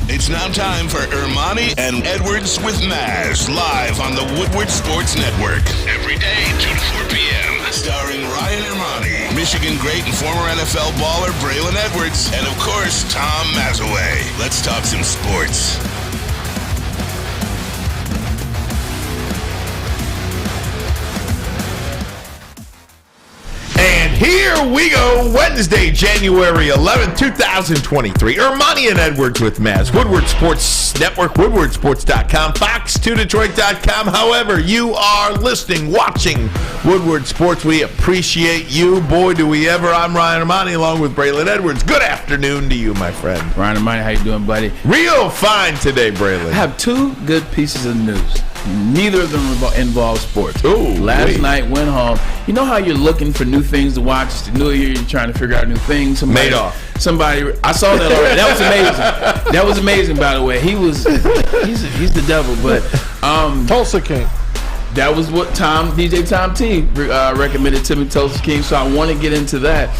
It's now time for Ermanni and Edwards with Maz, live on the Woodward Sports Network. Every day, 2 to 4 p.m. Starring Ryan Ermanni, Michigan great and former NFL baller Braylon Edwards, and of course, Tom Mazawey. Let's talk some sports. Here we go, Wednesday, January 11th, 2023. Ermanni and Edwards with Maz. Woodward Sports Network, woodwardsports.com, fox2detroit.com. However, you are listening, watching Woodward Sports. We appreciate you. Boy, do we ever. I'm Ryan Ermanni along with Braylon Edwards. Good afternoon to you, my friend. Ryan Ermanni, how you doing, buddy? Real fine today, Braylon. I have two good pieces of news. Neither of them involve sports. Last night, went home. You know how you're looking for new things to watch? It's the new year, you're trying to figure out new things. Somebody, I saw that already. That was amazing. That was amazing, by the way. He's the devil, but Tulsa King. That was what DJ Tom T recommended to me, Tulsa King. So I want to get into that.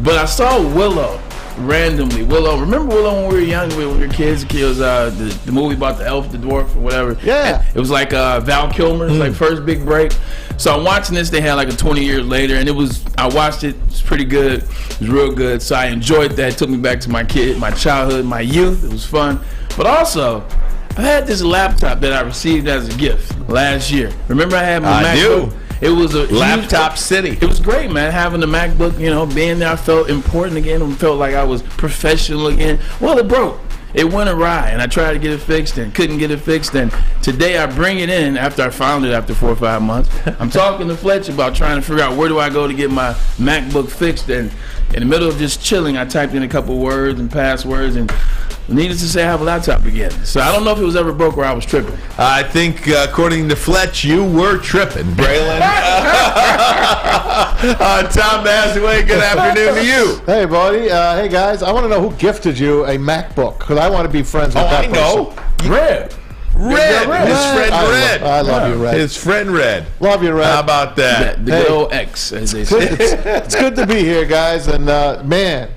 But I saw Willow. Randomly, remember Willow when we were young, when we were kids? It was the movie about the elf, the dwarf, or whatever. Yeah. And it was like Val Kilmer's like first big break. So I'm watching this. They had like a 20 years later, and I watched it. It was pretty good. It was real good. So I enjoyed that. It took me back to my childhood, my youth. It was fun. But also, I had this laptop that I received as a gift last year. Remember I had my MacBook? It was a laptop city. It was great, man. Having the MacBook, being there, I felt important again. I felt like I was professional again. Well, it broke. It went awry, and I tried to get it fixed and couldn't get it fixed. And today I bring it in after I found it after 4 or 5 months. I'm talking to Fletch about trying to figure out where do I go to get my MacBook fixed. And in the middle of just chilling, I typed in a couple words and passwords, and needless to say, I have a laptop again. So I don't know if it was ever broke or I was tripping. I think, according to Fletch, you were tripping, Braylon. Tom Mazawey, good afternoon to you. Hey, buddy. Hey, guys. I want to know who gifted you a MacBook, because I want to be friends with that person. Red. His friend Red. I love you, Red. His friend Red. Love you, Red. How about that? The good old X, as they say. It's good to be here, guys. And, man,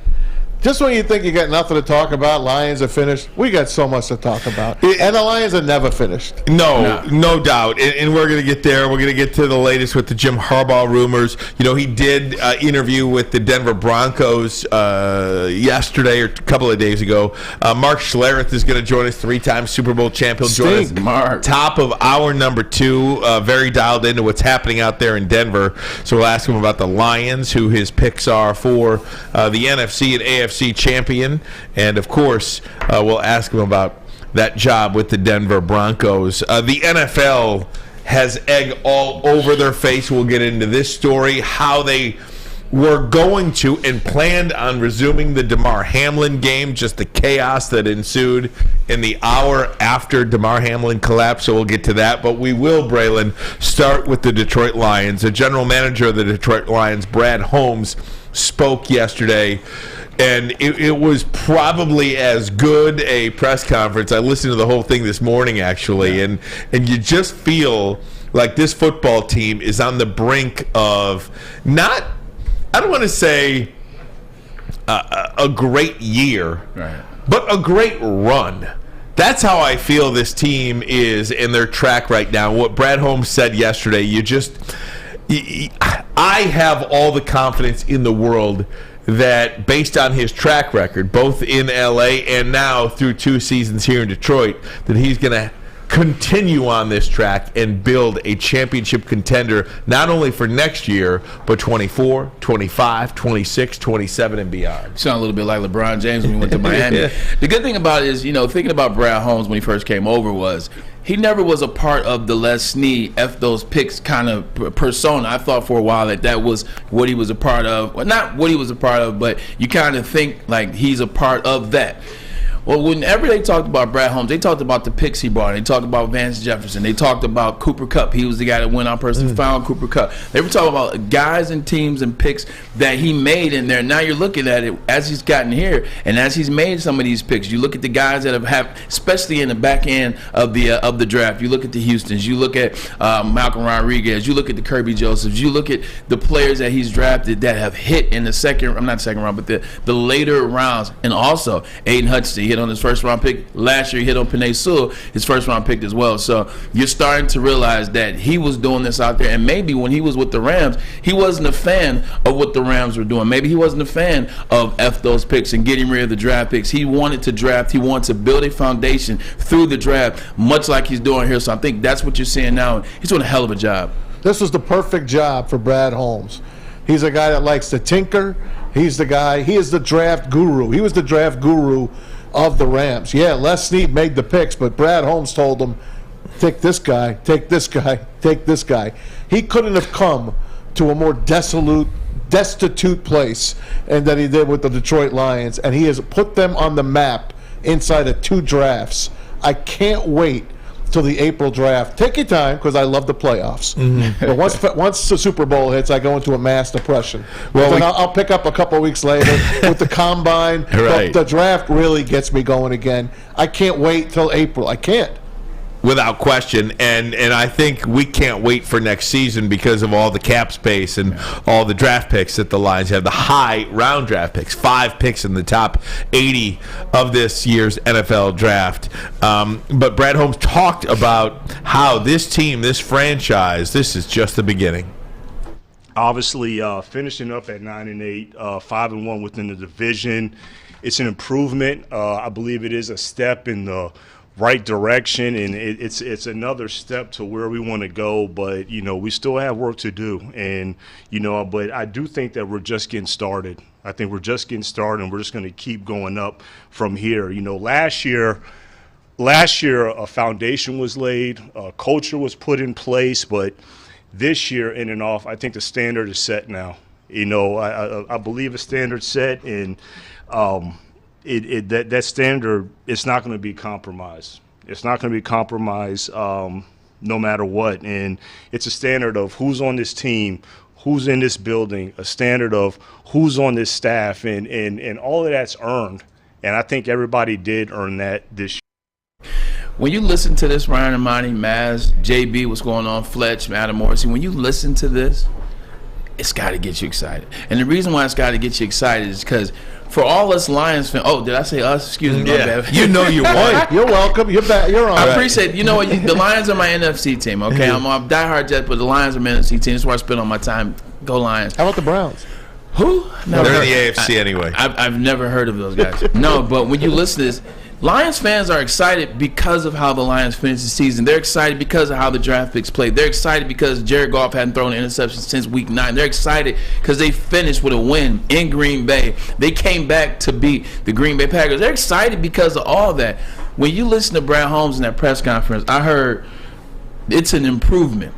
just when you think you got nothing to talk about, Lions are finished, we got so much to talk about. And the Lions are never finished. No doubt. And we're going to get there. We're going to get to the latest with the Jim Harbaugh rumors. He did interview with the Denver Broncos yesterday or a couple of days ago. Mark Schlereth is going to join us, 3-time Super Bowl champion. Join us Mark. Top of hour number 2, very dialed into what's happening out there in Denver. So we'll ask him about the Lions, who his picks are for the NFC and AFC champion, and of course we'll ask him about that job with the Denver Broncos. The NFL has egg all over their face. We'll get into this story, how they were going to and planned on resuming the Damar Hamlin game, just the chaos that ensued in the hour after Damar Hamlin collapsed. So we'll get to that, but we will, Braylon, start with the Detroit Lions. The general manager of the Detroit Lions, Brad Holmes, spoke yesterday, and it was probably as good a press conference. I listened to the whole thing this morning, actually, and you just feel like this football team is on the brink of not, I don't want to say a great year, right, but a great run. That's how I feel this team is in their track right now. What Brad Holmes said yesterday, I have all the confidence in the world that based on his track record, both in LA and now through 2 seasons here in Detroit, that he's going to continue on this track and build a championship contender, not only for next year, but 24, 25, 26, 27, and beyond. Sound a little bit like LeBron James when he went to Miami. Yeah. The good thing about it is, thinking about Brad Holmes when he first came over was he never was a part of the Les Snead, F those picks kind of persona. I thought for a while that was what he was a part of. Well, not what he was a part of, but you kind of think like he's a part of that. Well, whenever they talked about Brad Holmes, they talked about the picks he brought. They talked about Vance Jefferson. They talked about Cooper Kupp. He was the guy that went on person found Cooper Kupp. They were talking about guys and teams and picks that he made in there. Now you're looking at it as he's gotten here and as he's made some of these picks. You look at the guys that have especially in the back end of the draft. You look at the Houstons. You look at Malcolm Rodriguez. You look at the Kirby Josephs. You look at the players that he's drafted that have hit in the not second round, but the later rounds. And also Aiden Hutchinson. hit on his first-round pick. Last year, he hit on Penei Sewell, his first-round pick as well. So you're starting to realize that he was doing this out there. And maybe when he was with the Rams, he wasn't a fan of what the Rams were doing. Maybe he wasn't a fan of those picks and getting rid of the draft picks. He wanted to draft. He wanted to build a foundation through the draft, much like he's doing here. So I think that's what you're seeing now. He's doing a hell of a job. This was the perfect job for Brad Holmes. He's a guy that likes to tinker. He's the guy. He is the draft guru. He was the draft guru of the Rams. Yeah, Les Snead made the picks, but Brad Holmes told him, take this guy, take this guy, take this guy. He couldn't have come to a more destitute place and that he did with the Detroit Lions, and he has put them on the map inside of 2 drafts. I can't wait till the April draft. Take your time, because I love the playoffs. But once the Super Bowl hits, I go into a mass depression. Well, then I'll pick up a couple of weeks later with the combine. Right. The draft really gets me going again. I can't wait till April. I can't. Without question, and I think we can't wait for next season because of all the cap space and all the draft picks that the Lions have, the high round draft picks, 5 picks in the top 80 of this year's NFL draft. But Brad Holmes talked about how this team, this franchise, this is just the beginning. Obviously, finishing up at 9-8, 5-1 within the division, it's an improvement. I believe it is a step in the right direction, and it's another step to where we want to go, but we still have work to do, and but I do think that we're just getting started. I think we're just getting started, and we're just going to keep going up from here. Last year a foundation was laid, a culture was put in place, but this year in and off, I think the standard is set now. I believe a standard set, and that standard, it's not going to be compromised. It's not going to be compromised no matter what. And it's a standard of who's on this team, who's in this building, a standard of who's on this staff, and all of that's earned. And I think everybody did earn that this year. When you listen to this, Ryan, Ermanni, Maz, JB, what's going on, Fletch, Adam Morrissey, when you listen to this, it's got to get you excited. And the reason why it's got to get you excited is because for all us Lions fans, did I say us? Excuse me, my bad. You know you won. You're welcome. You're back. You're on. I appreciate it. You know what? The Lions are my NFC team, okay? I'm a diehard Jet, but the Lions are my NFC team. That's where I spend all my time. Go Lions. How about the Browns? Who? They're in the AFC anyway. I've never heard of those guys. No, but when you listen to this, Lions fans are excited because of how the Lions finished the season. They're excited because of how the draft picks played. They're excited because Jared Goff hadn't thrown an interception since week 9. They're excited because they finished with a win in Green Bay. They came back to beat the Green Bay Packers. They're excited because of all that. When you listen to Brad Holmes in that press conference, I heard it's an improvement.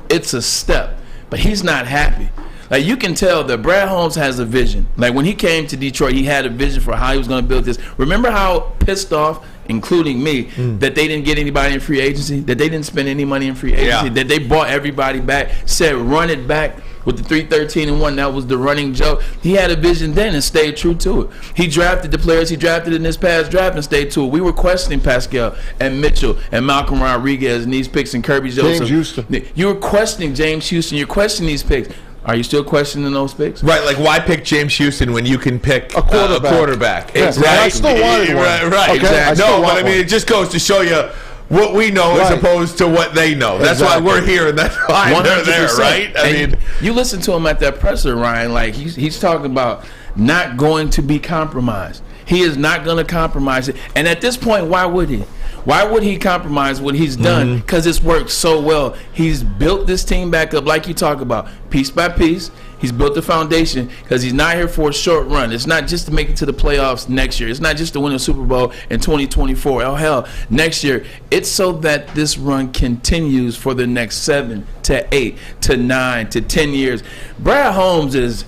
It's a step. But he's not happy. Like, you can tell that Brad Holmes has a vision. Like, when he came to Detroit, he had a vision for how he was going to build this. Remember how pissed off, including me, that they didn't get anybody in free agency, that they didn't spend any money in free agency, that they bought everybody back, said run it back with the 3-13-1. That was the running joke. He had a vision then and stayed true to it. He drafted the players he drafted in this past draft and stayed to it. We were questioning Pascal and Mitchell and Malcolm Rodriguez and these picks and Kirby Joseph. James Houston. You were questioning James Houston. You're questioning these picks. Are you still questioning those picks? Right, like why pick James Houston when you can pick a quarterback? Yeah, exactly. I still wanted one. Right, okay? Exactly. No, but I mean, it just goes to show you what we know as opposed to what they know. That's why we're here, and that's why they're there, right? I mean, you listen to him at that presser, Ryan. Like he's talking about not going to be compromised. He is not going to compromise it. And at this point, why would he? Why would he compromise what he's done? Because it's worked so well. He's built this team back up, like you talk about, piece by piece. He's built the foundation because he's not here for a short run. It's not just to make it to the playoffs next year. It's not just to win a Super Bowl in 2024. Oh, hell, next year. It's so that this run continues for the next 7 to 8 to 9 to 10 years. Brad Holmes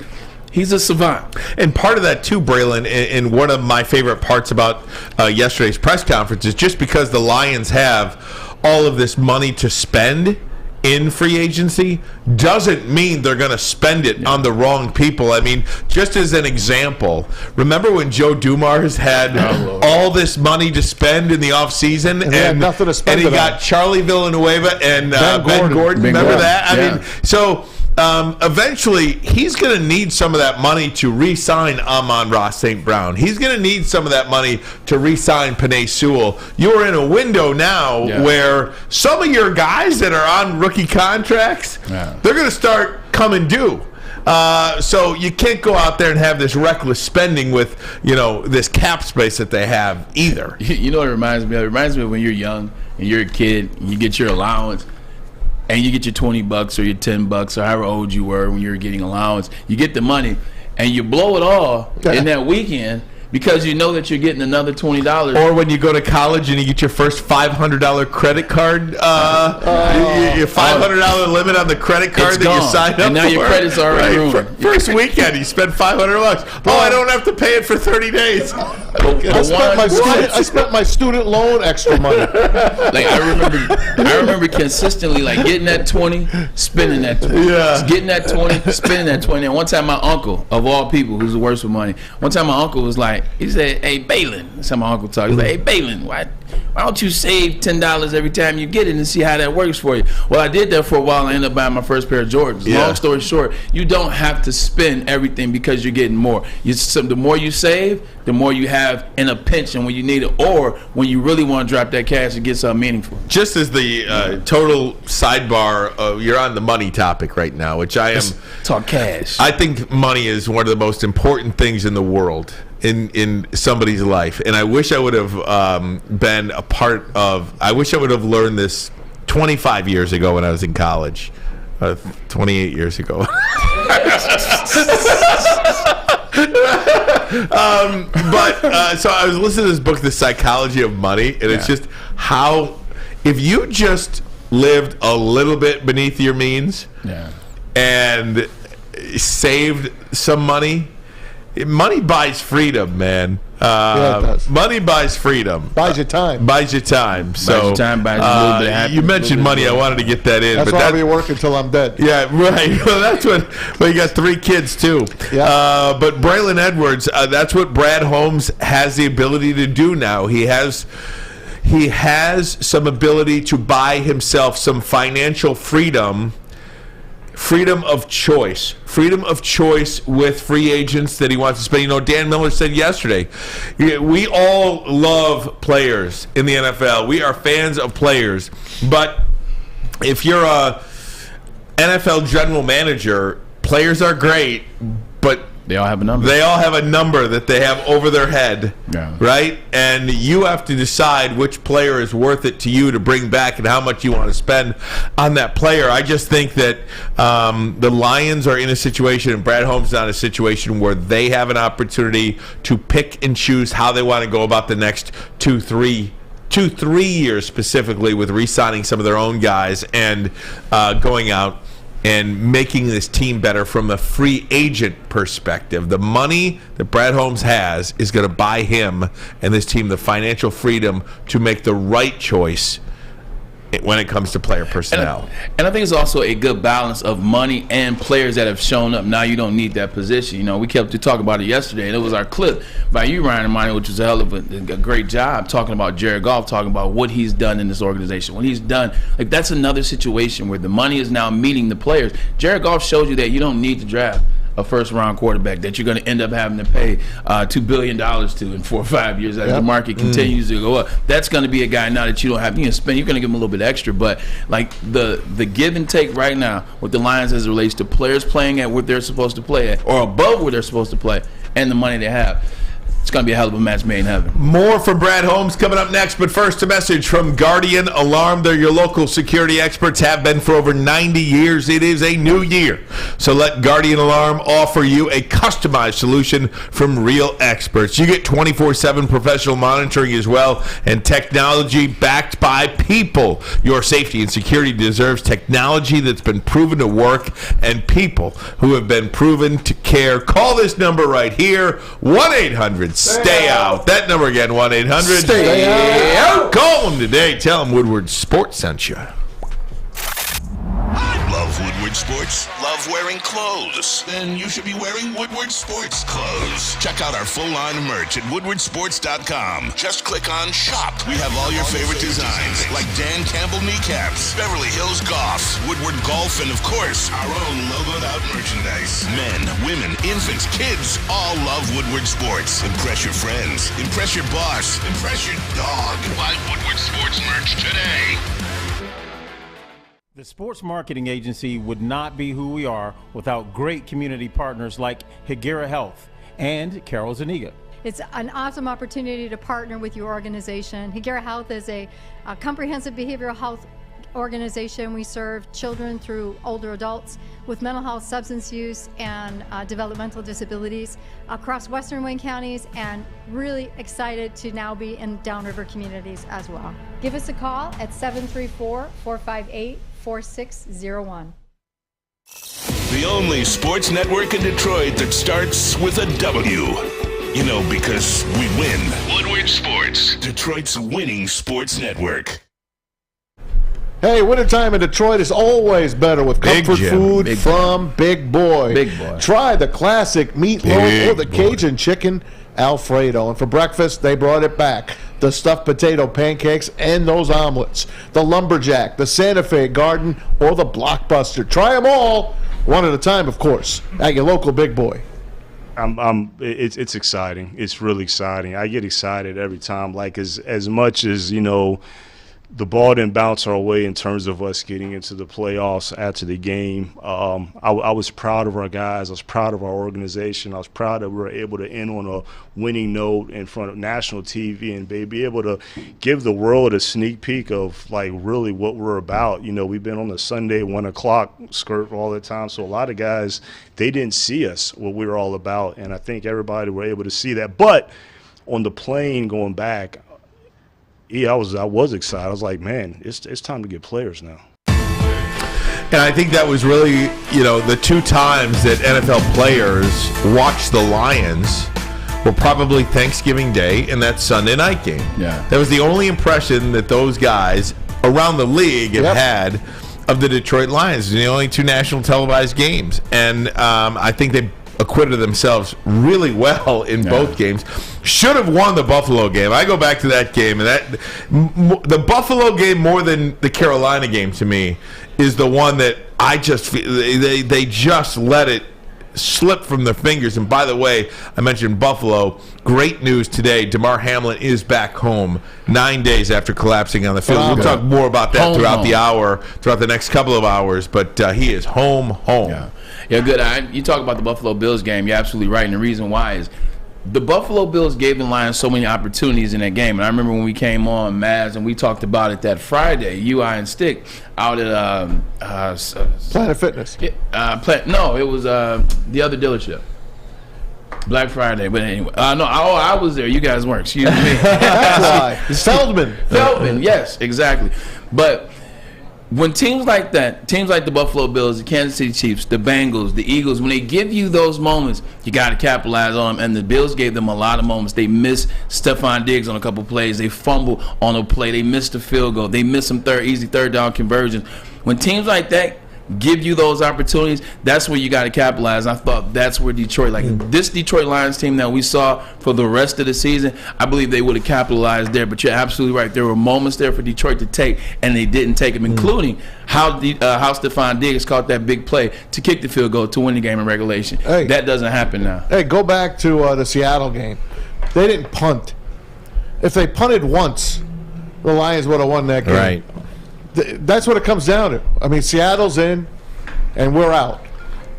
he's a savant. And part of that too, Braylon, and one of my favorite parts about yesterday's press conference is just because the Lions have all of this money to spend in free agency doesn't mean they're going to spend it on the wrong people. I mean, just as an example, remember when Joe Dumars had all this money to spend in the offseason and he had nothing to spend and he got Charlie Villanueva and Ben Gordon. Remember that? I mean, so eventually he's going to need some of that money to re-sign Amon-Ra St. Brown. He's going to need some of that money to re-sign Penei Sewell. You're in a window now where some of your guys that are on rookie contracts, they're going to start coming due. So you can't go out there and have this reckless spending with, this cap space that they have either. You know what it reminds me of? It reminds me of when you're young and you're a kid and you get your allowance and you get your $20 or your $10 or however old you were when you were getting allowance. You get the money and you blow it all in that weekend because you know that you're getting another $20. Or when you go to college and you get your first $500 credit card, your $500 limit on the credit card that you signed up for. And now your credit's already ruined. First weekend, you spend $500. Oh, I don't have to pay it for 30 days. I spent my student loan extra money. Like I remember consistently getting that 20, spending that 20. Yeah. Getting that 20, spending that 20. And one time my uncle, of all people, who's the worst with money, one time my uncle was like, he said, "Hey, Braylon," that's how my uncle talks. He's like, "Hey, Braylon, why don't you save $10 every time you get it and see how that works for you?" Well, I did that for a while and I ended up buying my first pair of Jordans. Long story short, you don't have to spend everything because you're getting more. The more you save, the more you have in a pinch and when you need it, or when you really want to drop that cash and get something meaningful. Just as the total sidebar, you're on the money topic right now, which I am. Talk cash. I think money is one of the most important things in the world. In somebody's life, and I wish I would have been a part of. I wish I would have learned this 25 years ago when I was in college, 28 years ago. So I was listening to this book, The Psychology of Money, and it's just how if you just lived a little bit beneath your means, and saved some money. Money buys freedom, man. It does. Money buys freedom. Buys you time. Buys you time. Buys you time, buys you a little bit of happiness. You mentioned money. I wanted to get that in. That's why I'll be working until I'm dead. Yeah, right. Well, that's what. But you got 3 kids too. Yeah. But Braylon Edwards, that's what Brad Holmes has the ability to do now. He has some ability to buy himself some financial freedom. Freedom of choice with free agents that he wants to spend. Dan Miller said yesterday, we all love players in the NFL. We are fans of players. But if you're a NFL general manager, players are great, but they all have a number. They all have a number that they have over their head, right? And you have to decide which player is worth it to you to bring back and how much you want to spend on that player. I just think that the Lions are in a situation, and Brad Holmes is not in a situation where they have an opportunity to pick and choose how they want to go about the next 2-3 years specifically with re-signing some of their own guys and going out and making this team better from a free agent perspective. The money that Brad Holmes has is going to buy him and this team the financial freedom to make the right choice when it comes to player personnel. And I think it's also a good balance of money and players that have shown up. Now you don't need that position. We kept talking about it yesterday, and it was our clip by you, Ryan Ermanni, which was a hell of a great job talking about Jared Goff, talking about what he's done in this organization. What he's done, that's another situation where the money is now meeting the players. Jared Goff showed you that you don't need to draft a first-round quarterback that you're going to end up having to pay $2 billion to in 4 or 5 years as the market continues to go up. That's going to be a guy now that you don't have. You're going to give him a little bit extra, but the give and take right now with the Lions as it relates to players playing at what they're supposed to play at or above where they're supposed to play and the money they have. It's going to be a hell of a match made in heaven. More from Brad Holmes coming up next, but first a message from Guardian Alarm. They're your local security experts, have been for over 90 years. It is a new year, so let Guardian Alarm offer you a customized solution from real experts. You get 24/7 professional monitoring as well, and technology backed by people. Your safety and security deserves technology that's been proven to work and people who have been proven to care. Call this number right here, 1-800-STAY OUT. That number again, 1-800-STAY-OUT. Call them today. Tell them Woodward Sports sent you. I love Woodward Woodward Sports? Love wearing clothes? Then you should be wearing Woodward Sports clothes. Check out our full line of merch at woodwardsports.com. Just click on Shop. We have all your favorite designs, like Dan Campbell kneecaps, Beverly Hills Golf, Woodward Golf, and of course, our own logoed out merchandise. Men, women, infants, kids all love Woodward Sports. Impress your friends. Impress your boss. Impress your dog. Buy Woodward Sports merch today. The sports marketing agency would not be who we are without great community partners like Higuera Health and Carol Zuniga. It's an awesome opportunity to partner with your organization. Higuera Health is a comprehensive behavioral health organization. We serve children through older adults with mental health, substance use, and developmental disabilities across Western Wayne counties, and really excited to now be in downriver communities as well. Give us a call at 734-458-4601. The only sports network in Detroit that starts with a W. You know, because we win. Woodward Sports, Detroit's winning sports network. Hey, wintertime in Detroit is always better with comfort food from Big Boy. Big Boy. Try the classic meatloaf or the Cajun chicken Alfredo. And for breakfast, they brought it back. The stuffed potato pancakes and those omelets. The lumberjack, the Santa Fe garden, or the blockbuster. Try them all, one at a time, of course, at your local Big Boy. It's exciting. It's really exciting. I get excited every time. Like as much as, you know, the ball didn't bounce our way in terms of us getting into the playoffs after the game. I was proud of our guys. I was proud of our organization. I was proud that we were able to end on a winning note in front of national TV and be able to give the world a sneak peek of, like, really what we're about. You know, we've been on the Sunday 1 o'clock skirt all the time, so a lot of guys, they didn't see us, what we were all about, and I think everybody were able to see that. But on the plane going back, yeah, I was excited. I was like, man, it's time to get players now. And I think that was really, you know, the two times that NFL players watched the Lions were probably Thanksgiving Day and that Sunday night game. Yeah. That was the only impression that those guys around the league have had of the Detroit Lions. The only two national televised games. And I think they acquitted themselves really well in both games. Should have won the Buffalo game. I go back to that game, and the Buffalo game more than the Carolina game to me is the one that I just feel they just let it slip from their fingers. And by the way, I mentioned Buffalo. Great news today. Damar Hamlin is back home 9 days after collapsing on the field. We'll talk more about that throughout the next couple of hours. But he is home. Yeah, good. You talk about the Buffalo Bills game. You're absolutely right. And the reason why is the Buffalo Bills gave the Lions so many opportunities in that game. And I remember when we came on, Maz, and we talked about it that Friday, I, and Stick, out at Planet Fitness. No, it was the other dealership. Black Friday, but anyway. No, I was there. You guys weren't. Excuse me. That's why. Feldman, yes, exactly. But when teams like that, teams like the Buffalo Bills, the Kansas City Chiefs, the Bengals, the Eagles, when they give you those moments, you got to capitalize on them. And the Bills gave them a lot of moments. They missed Stephon Diggs on a couple plays. They fumbled on a play. They missed a field goal. They missed some easy third down conversions. When teams like that give you those opportunities, that's where you got to capitalize. And I thought that's where Detroit, this Detroit Lions team that we saw for the rest of the season, I believe they would have capitalized there. But you're absolutely right. There were moments there for Detroit to take, and they didn't take them, including how Stephon Diggs caught that big play to kick the field goal to win the game in regulation. That doesn't happen now. Hey, go back to the Seattle game. They didn't punt. If they punted once, the Lions would have won that game. Right. That's what it comes down to. I mean, Seattle's in, and we're out.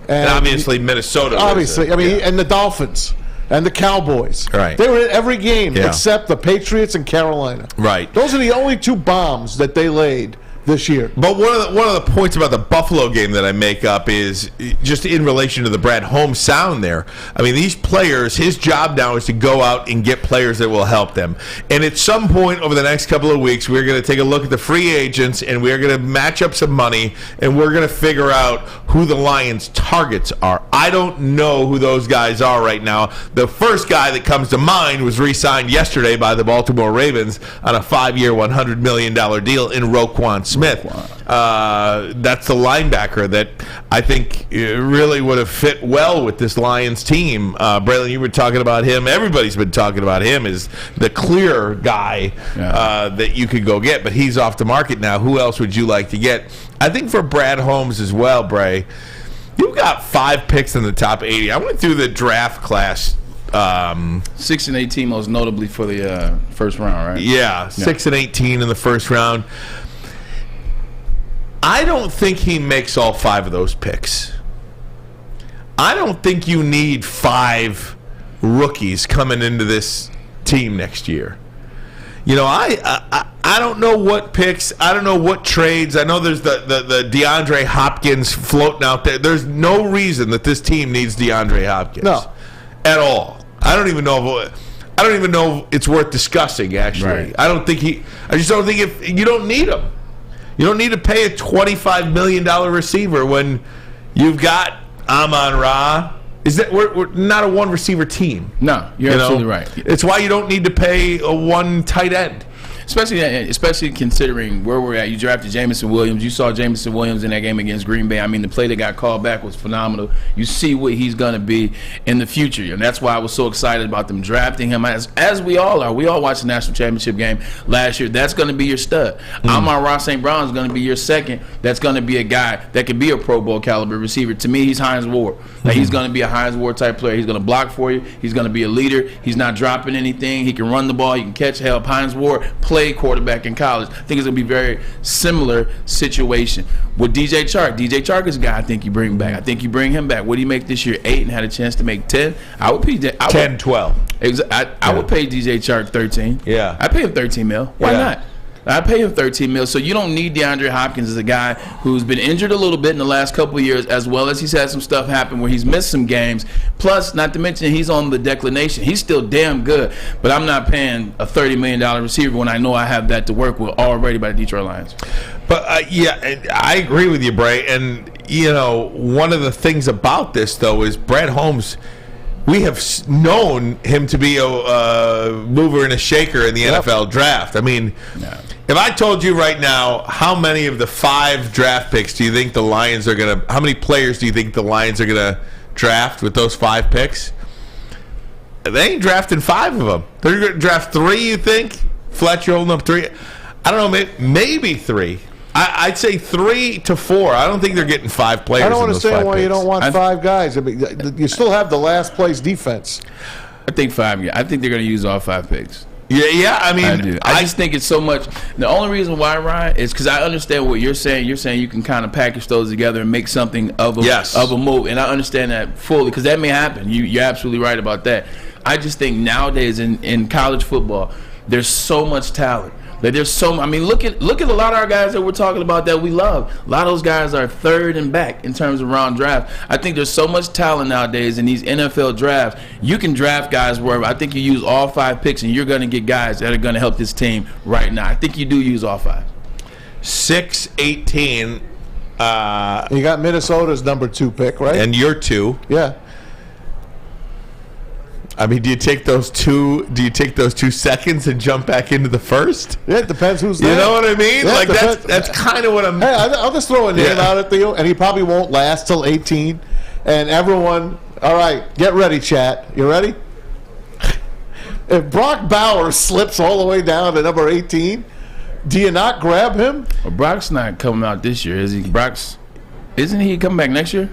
And obviously, Minnesota. Obviously, and the Dolphins and the Cowboys. Right. They were in every game except the Patriots and Carolina. Right. Those are the only two bombs that they laid this year. But one of the points about the Buffalo game that I make up is just in relation to the Brad Holmes sound there. I mean, these players, his job now is to go out and get players that will help them. And at some point over the next couple of weeks, we're going to take a look at the free agents, and we're going to match up some money, and we're going to figure out who the Lions' targets are. I don't know who those guys are right now. The first guy that comes to mind was re-signed yesterday by the Baltimore Ravens on a 5-year, $100 million deal in Roquan Smith. Smith. That's the linebacker that I think really would have fit well with this Lions team. Braylon, you were talking about him. Everybody's been talking about him as the clear guy that you could go get, but he's off the market now. Who else would you like to get? I think for Brad Holmes as well, Bray, you've got 5 picks in the top 80. I went through the draft class. 6 and 18 most notably for the first round, right? Yeah, 6 and 18 in the first round. I don't think he makes all 5 of those picks. I don't think you need 5 rookies coming into this team next year. You know, I don't know what picks. I don't know what trades. I know there's the DeAndre Hopkins floating out there. There's no reason that this team needs DeAndre Hopkins. No. At all. I don't even know it's worth discussing, actually. Right. I just don't think you don't need him. You don't need to pay a $25 million receiver when you've got Amon-Ra. We're not a one receiver team. No, you're absolutely right. It's why you don't need to pay a one tight end. Especially considering where we're at. You drafted Jameson Williams. You saw Jameson Williams in that game against Green Bay. I mean, the play that got called back was phenomenal. You see what he's going to be in the future. And that's why I was so excited about them drafting him, as we all are. We all watched the national championship game last year. That's going to be your stud. Amon-Ra St. Brown is going to be your second. That's going to be a guy that could be a Pro Bowl caliber receiver. To me, he's Hines Ward. Like, he's going to be a Hines Ward type player. He's going to block for you. He's going to be a leader. He's not dropping anything. He can run the ball. He can catch help. Hines Ward played quarterback in college. I think it's going to be a very similar situation with DJ Chark. DJ Chark is a guy I think you bring back. I think you bring him back. What did he make this year? 8 and had a chance to make 10. I would pay 10, 12. I would pay DJ Chark 13. Yeah. I pay him 13 mil. Why not? I pay him 13 mil. So you don't need DeAndre Hopkins as a guy who's been injured a little bit in the last couple of years, as well as he's had some stuff happen where he's missed some games. Plus, not to mention, he's on the declination. He's still damn good, but I'm not paying a $30 million receiver when I know I have that to work with already by the Detroit Lions. But, I agree with you, Bray. And, you know, one of the things about this, though, is Brad Holmes, we have known him to be a mover and a shaker in the NFL draft. I mean, if I told you right now how many of the 5 draft picks do you think the Lions are going to – how many players do you think the Lions are going to draft with those 5 picks? They ain't drafting 5 of them. They're going to draft 3, you think? Fletcher holding up 3? I don't know, maybe 3. I'd say 3 to 4. I don't think they're getting 5 players. I don't in understand why picks. you don't want 5 guys. I mean, you still have the last place defense. I think 5. I think they're going to use all 5 picks. Yeah. I mean, I do. I just think it's so much. The only reason why, Ryan, is because I understand what you're saying. You're saying you can kind of package those together and make something of a move, and I understand that fully because that may happen. You're absolutely right about that. I just think nowadays in college football, there's so much talent. Look at a lot of our guys that we're talking about that we love. A lot of those guys are third and back in terms of round draft. I think there's so much talent nowadays in these NFL drafts. You can draft guys where I think you use all 5 picks and you're going to get guys that are going to help this team right now. I think you do use all 5. 6-18. You got Minnesota's number 2 pick, right? And you're 2. Yeah. I mean, do you take those 2 seconds and jump back into the first? Yeah, it depends who's there. You know what I mean? Yeah, like that's kind of what I'm. Hey, I'll just throw a name out at you, and he probably won't last till 18. And everyone, all right, get ready, chat. You ready? If Brock Bowers slips all the way down to number 18, do you not grab him? Well, Brock's not coming out this year, is he? Isn't he coming back next year?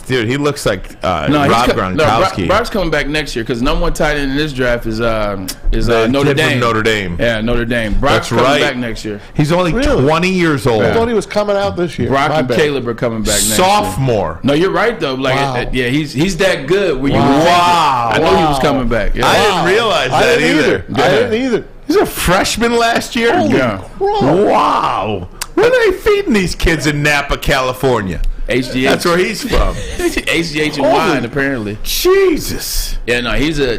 Dude, he looks like Rob Gronkowski. Brock's coming back next year because number 1 tight end in this draft is Notre Dame. From Notre Dame. Yeah, Notre Dame. Brock's coming back next year. He's only 20 years old. I thought he was coming out this year. Brock and Caleb are coming back next year. Sophomore. No, you're right though. Like, he's that good. Wow. I know he was coming back. Yeah. I didn't realize that either. I didn't either. He's a freshman last year. Yeah. Wow. Where are they feeding these kids in Napa, California? HGH. That's where he's from. HGH and wine, apparently. Jesus. Yeah, no, he's a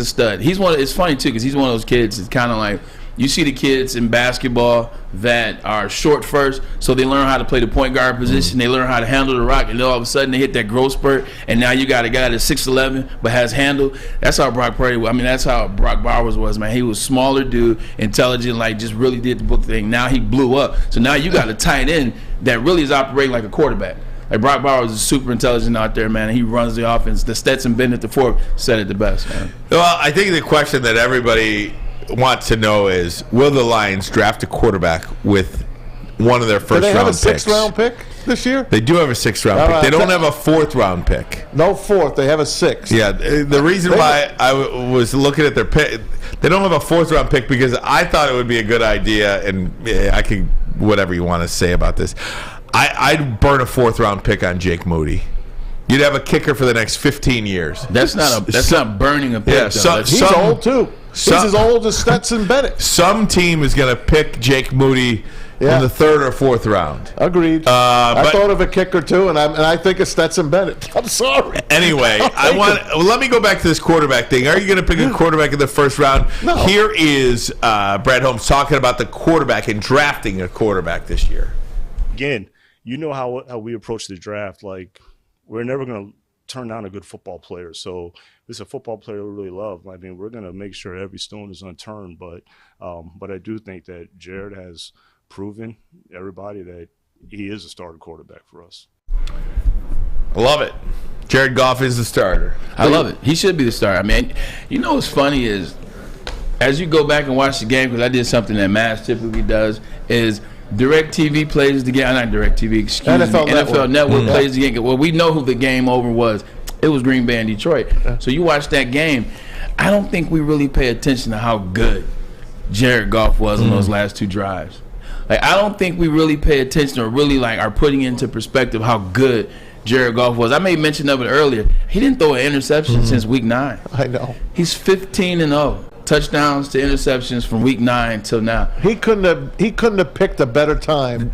stud. It's funny too because he's one of those kids that's kind of like, You see the kids in basketball that are short first, so they learn how to play the point guard position. They learn how to handle the rock, and then all of a sudden they hit that growth spurt, and now you got a guy that's 6'11" but has handle. That's how Brock Purdy. I mean, that's how Brock Bowers was, man. He was smaller dude, intelligent, like just really did the book thing. Now he blew up. So now you got a tight end that really is operating like a quarterback. Like Brock Bowers is super intelligent out there, man. He runs the offense. The Stetson Bennett, the fourth, said it the best, man. Well, I think the question that everybody wants to know is, will the Lions draft a quarterback with one of their first round picks? Do they have a sixth-round pick this year? They do have a sixth-round pick. They don't have a fourth-round pick. No fourth. They have a sixth. Yeah, the reason why I was looking at their pick, they don't have a fourth-round pick because I thought it would be a good idea, and I can, whatever you want to say about this, I'd burn a fourth-round pick on Jake Moody. You'd have a kicker for the next 15 years. That's not burning a pick. Yeah, he's old too. He's as old as Stetson Bennett. Some team is going to pick Jake Moody in the third or fourth round. Agreed. I thought of a kicker too, and I think of Stetson Bennett. I'm sorry. Anyway, let me go back to this quarterback thing. Are you going to pick a quarterback in the first round? No. Here is Brad Holmes talking about the quarterback and drafting a quarterback this year. Again, you know how we approach the draft. Like, we're never going to turn down a good football player. So if it's a football player we really love, I mean, we're going to make sure every stone is unturned. But I do think that Jared has proven everybody that he is a starter quarterback for us. I love it. Jared Goff is the starter. I love it. He should be the starter. I mean, you know what's funny is, as you go back and watch the game, because I did something that Mass typically does, is DirecTV plays the game. Not DirecTV, excuse me. NFL Network plays the game. Well, we know who the game over was. It was Green Bay and Detroit. So you watch that game. I don't think we really pay attention to how good Jared Goff was on those last two drives. Like, I don't think we really pay attention or really are putting into perspective how good Jared Goff was. I made mention of it earlier. He didn't throw an interception since week 9. I know. He's 15-0. Touchdowns to interceptions from week 9 till now. He couldn't have picked a better time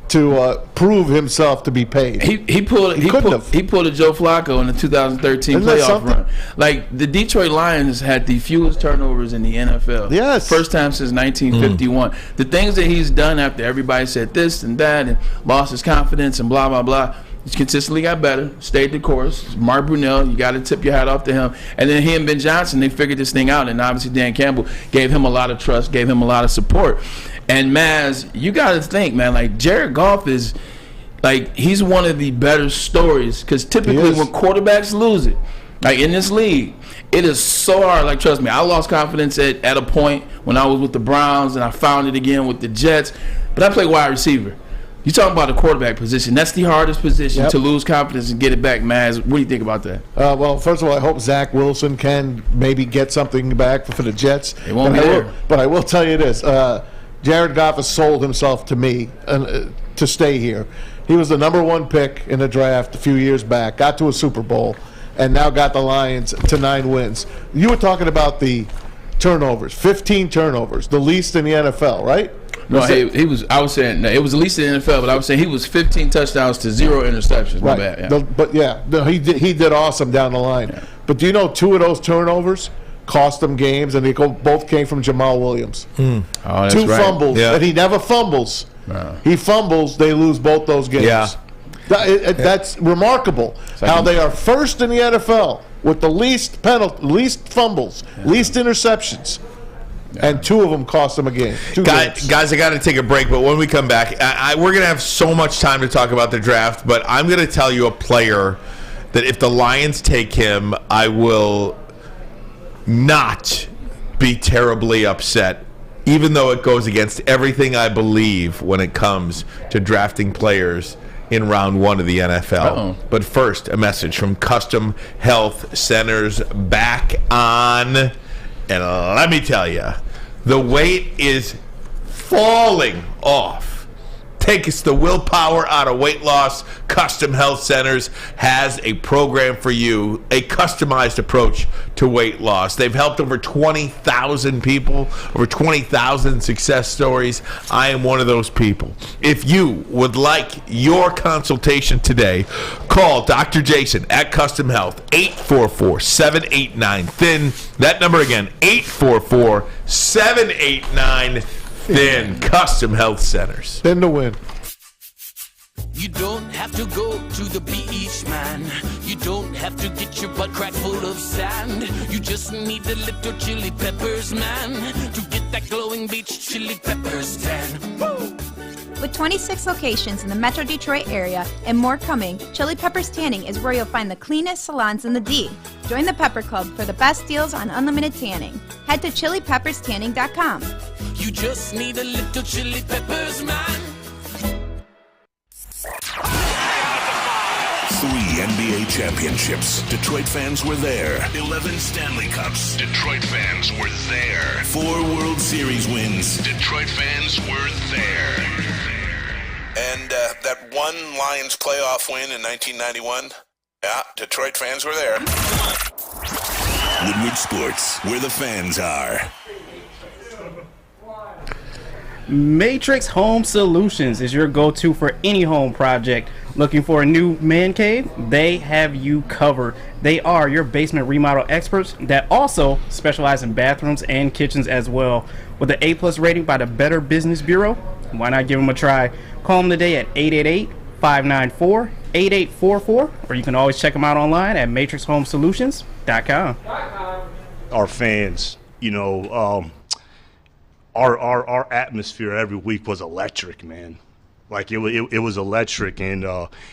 to prove himself to be paid. He pulled a Joe Flacco in the 2013 playoff run. Like, the Detroit Lions had the fewest turnovers in the NFL. Yes. First time since 1951. The things that he's done after everybody said this and that and lost his confidence and blah, blah, blah, he's consistently got better, stayed the course. Mark Brunell, you got to tip your hat off to him. And then he and Ben Johnson, they figured this thing out. And obviously Dan Campbell gave him a lot of trust, gave him a lot of support. And Maz, you got to think, man, like Jared Goff is, like, he's one of the better stories. Because typically when quarterbacks lose it, like in this league, it is so hard. Like, trust me, I lost confidence at a point when I was with the Browns, and I found it again with the Jets. But I play wide receiver. You talking about the quarterback position. That's the hardest position to lose confidence and get it back, Maz. What do you think about that? Well, first of all, I hope Zach Wilson can maybe get something back for the Jets. It won't be there. But I will tell you this. Jared Goff has sold himself to me to stay here. He was the number 1 pick in the draft a few years back, got to a Super Bowl, and now got the Lions to 9 wins. You were talking about the turnovers, 15 turnovers, the least in the NFL, right? No, he was. I was saying it was the least in the NFL, but I was saying he was 15 touchdowns to 0 interceptions. Right. Bad, yeah. He did awesome down the line. Yeah. But do you know 2 of those turnovers cost them games, and they both came from Jamal Williams. Oh, that's 2 right. fumbles, and he never fumbles. No. He fumbles, they lose both those games. Yeah. That's remarkable. How they are first in the NFL with the least fumbles, least interceptions. And 2 of them cost them a game. Guys, I got to take a break, but when we come back, we're going to have so much time to talk about the draft, but I'm going to tell you a player that if the Lions take him, I will not be terribly upset, even though it goes against everything I believe when it comes to drafting players in round 1 of the NFL. But first, a message from Custom Health Centers back on. And let me tell you, the weight is falling off. takes the willpower out of weight loss, Custom Health Centers has a program for you, a customized approach to weight loss. They've helped over 20,000 people, over 20,000 success stories. I am one of those people. If you would like your consultation today, call Dr. Jason at Custom Health, 844-789-THIN. That number again, 844-789-THIN. Custom Health Centers. Thin to win. You don't have to go to the beach, man. You don't have to get your butt crack full of sand. You just need a little chili peppers, man, to get that glowing beach chili peppers tan. Woo! With 26 locations in the Metro Detroit area and more coming, Chili Peppers Tanning is where you'll find the cleanest salons in the D. Join the Pepper Club for the best deals on unlimited tanning. Head to chilipepperstanning.com. You just need a little chili peppers, man. 3 NBA championships. Detroit fans were there. 11 Stanley Cups. Detroit fans were there. 4 World Series wins. Detroit fans were there. And that one Lions playoff win in 1991. Yeah, Detroit fans were there. Woodward Sports, where the fans are. Matrix Home Solutions is your go-to for any home project. Looking for a new man cave? They have you covered. They are your basement remodel experts that also specialize in bathrooms and kitchens as well. With an A+ rating by the Better Business Bureau, why not give them a try? Call them today at 888-594-8844, or you can always check them out online at matrixhomesolutions.com. Our fans, you know, our atmosphere every week was electric, man. Like it was electric, and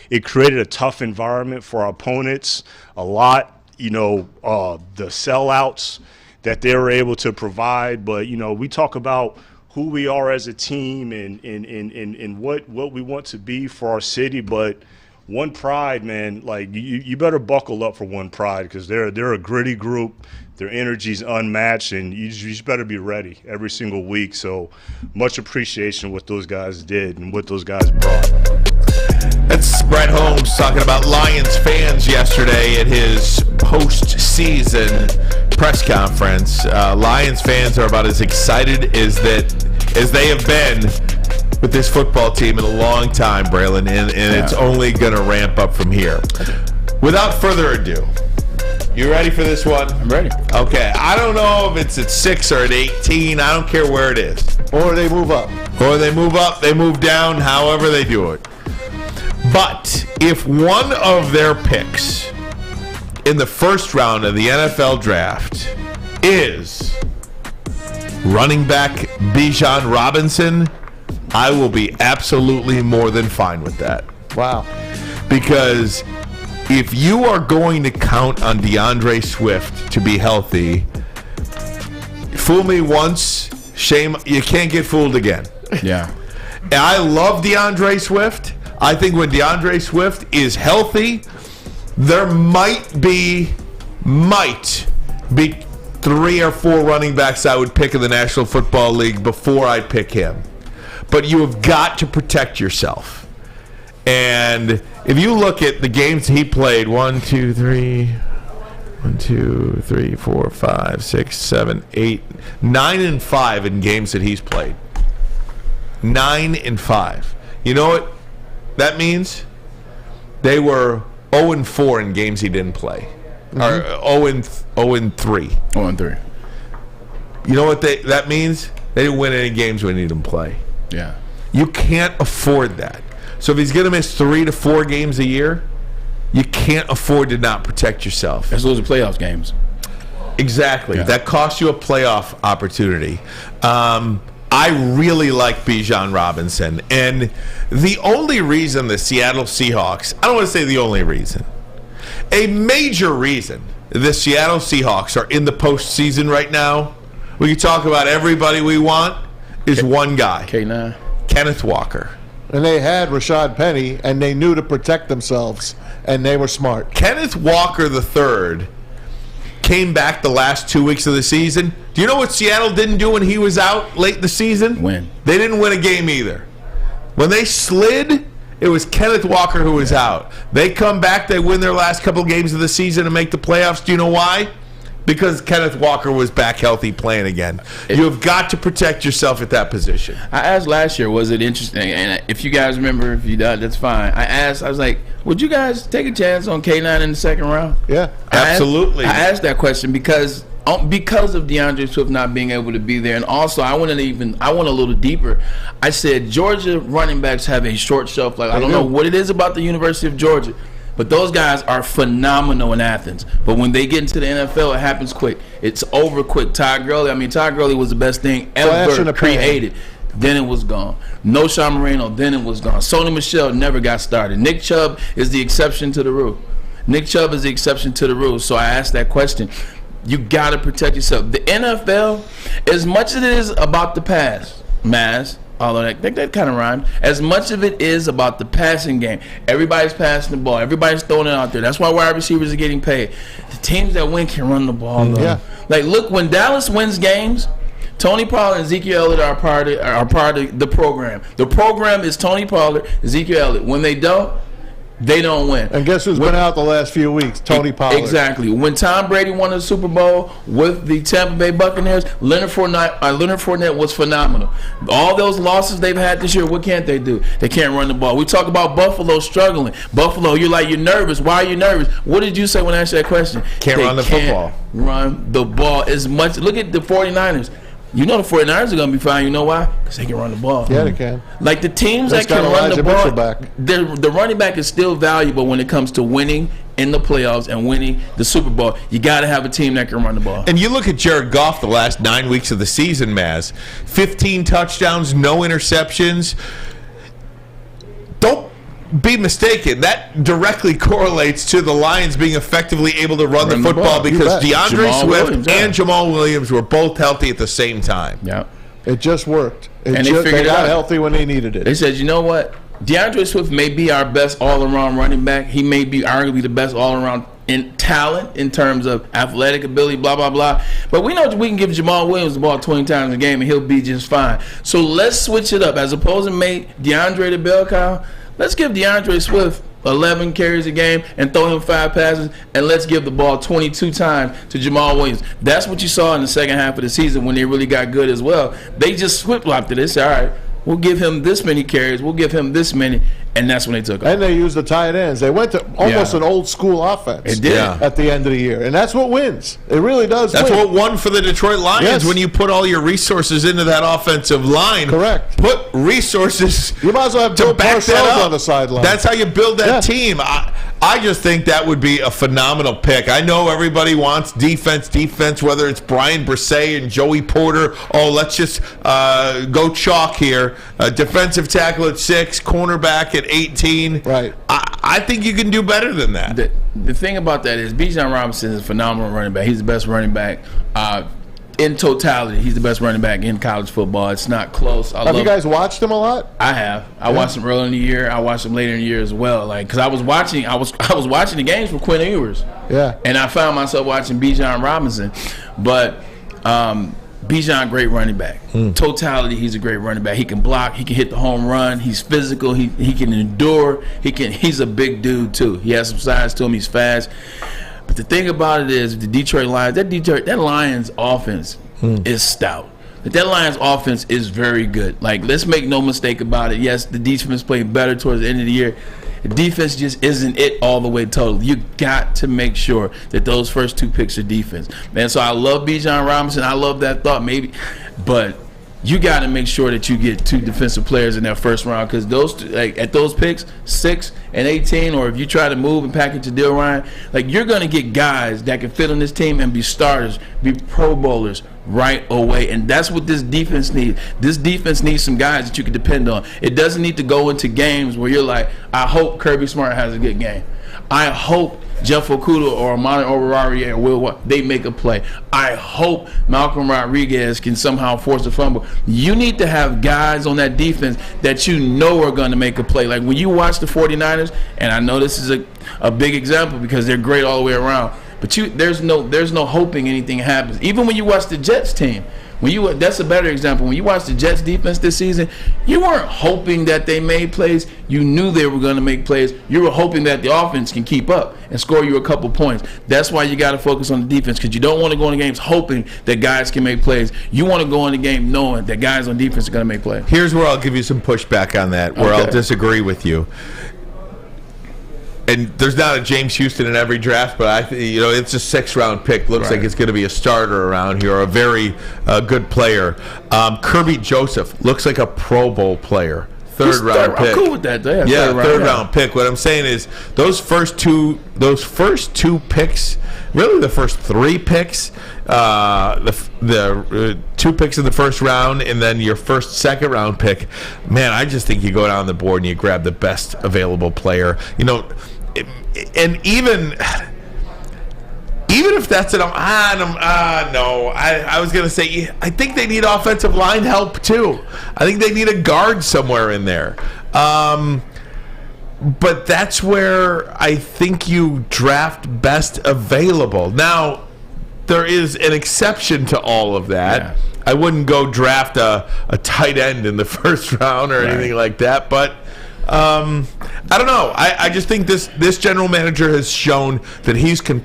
it created a tough environment for our opponents. A lot, you know, the sellouts that they were able to provide. But you know, we talk about who we are as a team and what we want to be for our city. But One Pride, man, like you better buckle up for One Pride, because they're a gritty group. Their energy's unmatched, and you just better be ready every single week. So much appreciation what those guys did and what those guys brought. That's Brad Holmes talking about Lions fans yesterday at his postseason press conference. Lions fans are about as excited as they have been with this football team in a long time, Braylon, and it's only going to ramp up from here. Without further ado, you ready for this one? I'm ready. Okay. I don't know if it's at 6 or at 18. I don't care where it is. Or they move up. Or they move up, they move down, however they do it. But if one of their picks in the first round of the NFL draft is running back Bijan Robinson, I will be absolutely more than fine with that. Wow. Because if you are going to count on DeAndre Swift to be healthy, fool me once, shame, you can't get fooled again. Yeah. I love DeAndre Swift. I think when DeAndre Swift is healthy, there might be 3 or 4 running backs I would pick in the National Football League before I'd pick him. But you have got to protect yourself. And if you look at the games he played, 1, 2, 3, 4, 5, 6, 7, 8, 9 and 5 in games that he's played. 9 and 5. You know what that means? They were 0 and 4 in games he didn't play. Or 0 and 3. 0 and 3. You know what that means? They didn't win any games when he didn't play. Yeah. You can't afford that. So if he's going to miss 3 to 4 games a year, you can't afford to not protect yourself. That's losing playoffs games. Exactly. Yeah. That costs you a playoff opportunity. I really like Bijan Robinson. And the only reason the Seattle Seahawks, I don't want to say the only reason, a major reason the Seattle Seahawks are in the postseason right now, we can talk about everybody we want, is one guy. K9. Kenneth Walker. And they had Rashad Penny, and they knew to protect themselves, and they were smart. Kenneth Walker III came back the last 2 weeks of the season. Do you know what Seattle didn't do when he was out late in the season? Win. They didn't win a game either. When they slid, it was Kenneth Walker who was out. They come back, they win their last couple games of the season and make the playoffs. Do you know why? Because Kenneth Walker was back healthy playing again. You have got to protect yourself at that position. I asked last year, was it interesting? And if you guys remember, if you don't, that's fine. I was like, would you guys take a chance on K9 in the second round? Yeah, absolutely. I asked that question because of DeAndre Swift not being able to be there, and also I went a little deeper. I said Georgia running backs have a short shelf life. I don't know what it is about the University of Georgia, but those guys are phenomenal in Athens. But when they get into the NFL, it happens quick. It's over quick. Todd Gurley was the best thing ever created. Then it was gone. No Sean Moreno, then it was gone. Sony Michel never got started. Nick Chubb is the exception to the rule. So I asked that question. You got to protect yourself. The NFL, as much as it is about the pass, although that kind of rhymed, as much of it is about the passing game. Everybody's passing the ball. Everybody's throwing it out there. That's why wide receivers are getting paid. The teams that win can run the ball, though. Yeah. Like, look, when Dallas wins games, Tony Pollard and Ezekiel Elliott are part of the program. The program is Tony Pollard, Ezekiel Elliott. When they don't win. And guess who's been out the last few weeks? Tony Pollard. Exactly. When Tom Brady won the Super Bowl with the Tampa Bay Buccaneers, Leonard Fournette was phenomenal. All those losses they've had this year, what can't they do? They can't run the ball. We talk about Buffalo struggling. Buffalo, you're nervous. Why are you nervous? What did you say when I asked that question? Can't run the football. Run the ball as much. Look at the 49ers. You know the 49ers are going to be fine. You know why? Because they can run the ball. Yeah, they can. Like the teams that can run the ball, the running back is still valuable when it comes to winning in the playoffs and winning the Super Bowl. You got to have a team that can run the ball. And you look at Jared Goff the last 9 weeks of the season, Maz. 15 touchdowns, no interceptions. Don't be mistaken. That directly correlates to the Lions being effectively able to run the football because DeAndre Swift and Jamal Williams were both healthy at the same time. Yeah. It just worked. They figured got healthy when they needed it. They said, you know what? DeAndre Swift may be our best all-around running back. He may be arguably the best all-around in talent in terms of athletic ability, blah, blah, blah. But we know we can give Jamal Williams the ball 20 times a game and he'll be just fine. So let's switch it up. As opposed to make DeAndre the bell cow, let's give DeAndre Swift 11 carries a game and throw him 5 passes, and let's give the ball 22 times to Jamal Williams. That's what you saw in the second half of the season when they really got good as well. They just flip-flopped it. They said, all right, we'll give him this many carries, we'll give him this many, and that's when they took off. And they used the tight ends. They went to almost an old-school offense. It did. At the end of the year. And that's what wins. It really does That's win. what won for the Detroit Lions when you put all your resources into that offensive line. Correct. Put resources You might as well have to Bill back that Parcells up. on the sideline. That's how you build that team. I just think that would be a phenomenal pick. I know everybody wants defense, whether it's Brian Brisset and Joey Porter. Oh, let's just go chalk here. Defensive tackle at 6, cornerback at 18. Right. I think you can do better than that. The thing about that is Bijan Robinson is a phenomenal running back. He's the best running back. In totality, he's the best running back in college football. It's not close. Have you guys watched him a lot? I have. I watched him early in the year. I watched him later in the year as well. Like, because I was watching the games for Quinn Ewers. Yeah. And I found myself watching Bijan Robinson, but Bijan, great running back. Totality, he's a great running back. He can block. He can hit the home run. He's physical. He can endure. He's a big dude too. He has some size to him. He's fast. But the thing about it is, the Detroit Lions, that Lions offense is stout. That Lions offense is very good. Like, let's make no mistake about it. Yes, the defense played better towards the end of the year. The defense just isn't it all the way total. You got to make sure that those first 2 picks are defense. And so I love Bijan Robinson. I love that thought, maybe. But you got to make sure that you get 2 defensive players in that first round, because those at those picks, 6 and 18, or if you try to move and package a deal, Ryan, like, you're going to get guys that can fit on this team and be starters, be Pro Bowlers right away. And that's what this defense needs. This defense needs some guys that you can depend on. It doesn't need to go into games where you're like, I hope Kirby Smart has a good game. I hope Jeff Okudah or Amon-Ra or Will they make a play. I hope Malcolm Rodriguez can somehow force a fumble. You need to have guys on that defense that you know are going to make a play. Like when you watch the 49ers, and I know this is a big example because they're great all the way around, but there's no hoping anything happens. Even when you watch the Jets team, That's a better example. When you watch the Jets defense this season, you weren't hoping that they made plays. You knew they were going to make plays. You were hoping that the offense can keep up and score you a couple points. That's why you got to focus on the defense, because you don't want to go into games hoping that guys can make plays. You want to go in the game knowing that guys on defense are going to make plays. Here's where I'll give you some pushback on that, where I'll disagree with you. And there's not a James Houston in every draft, but it's a 6th-round pick. Looks like it's going to be a starter around here, or a very good player. Kirby Joseph looks like a Pro Bowl player. Third-round pick. I'm cool with that. Yeah, third-round pick. What I'm saying is those first two picks, really the first 3 picks, the 2 picks in the first round, and then your first second-round pick. Man, I just think you go down the board and you grab the best available player. And even if that's no, I was going to say, I think they need offensive line help too. I think they need a guard somewhere in there. But that's where I think you draft best available. Now, there is an exception to all of that. Yeah. I wouldn't go draft a tight end in the first round or anything like that, but I don't know. I just think this general manager has shown that he can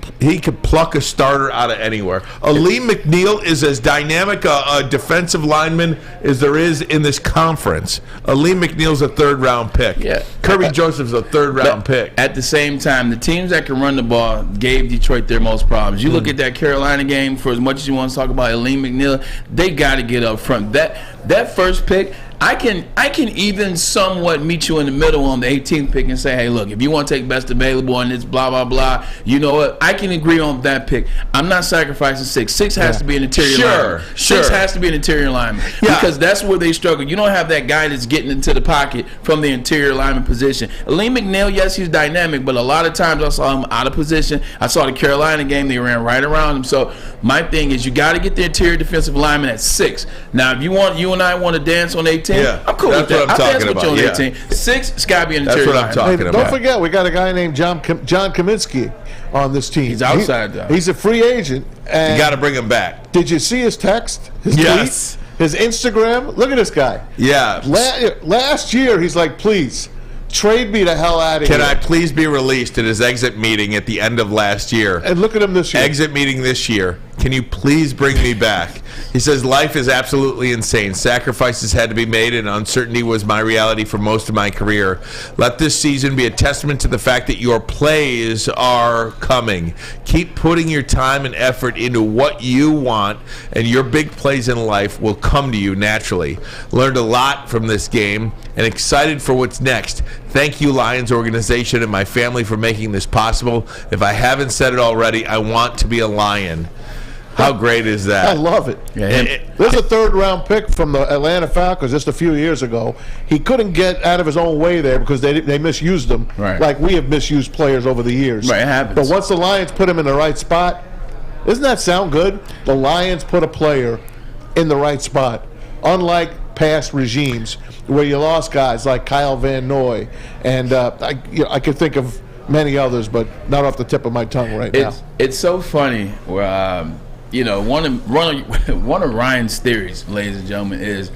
pluck a starter out of anywhere. Aleem McNeil is as dynamic a defensive lineman as there is in this conference. Aleem McNeil's a 3rd-round pick. Yeah. Kirby Joseph's a 3rd-round pick. At the same time, the teams that can run the ball gave Detroit their most problems. You look at that Carolina game, for as much as you want to talk about Aleem McNeil, they got to get up front. That first pick, I can even somewhat meet you in the middle on the 18th pick and say, hey, look, if you want to take best available and it's blah, blah, blah, you know what? I can agree on that pick. I'm not sacrificing 6. 6 has to be an interior lineman. 6 has to be an interior lineman because that's where they struggle. You don't have that guy that's getting into the pocket from the interior lineman position. Aleem McNeil, yes, he's dynamic, but a lot of times I saw him out of position. I saw the Carolina game. They ran right around him. So my thing is you got to get the interior defensive lineman at 6. Now, if you and I want to dance on 18, I'm cool with that. I'll dance with you on 18. 6, it's got to be an interior lineman. That's what I'm talking about. Don't forget, we got a guy named John Cominsky on this team. He's outside, though. He's a free agent. And you got to bring him back. Did you see his text? His tweets? His Instagram? Look at this guy. Yeah. Last year, he's like, please, trade me the hell out of here. Can I please be released at his exit meeting at the end of last year? And look at him this year. Exit meeting this year. Can you please bring me back? He says, life is absolutely insane. Sacrifices had to be made, and uncertainty was my reality for most of my career. Let this season be a testament to the fact that your plays are coming. Keep putting your time and effort into what you want, and your big plays in life will come to you naturally. Learned a lot from this game, and excited for what's next. Thank you, Lions organization and my family, for making this possible. If I haven't said it already, I want to be a Lion. How great is that? I love it. There's a 3rd-round pick from the Atlanta Falcons just a few years ago. He couldn't get out of his own way there because they misused him, like we have misused players over the years. Right, it happens. But once the Lions put him in the right spot, doesn't that sound good? The Lions put a player in the right spot, unlike past regimes where you lost guys like Kyle Van Noy, and I could think of many others, but not off the tip of my tongue right now. It's so funny where one of Ryan's theories, ladies and gentlemen, is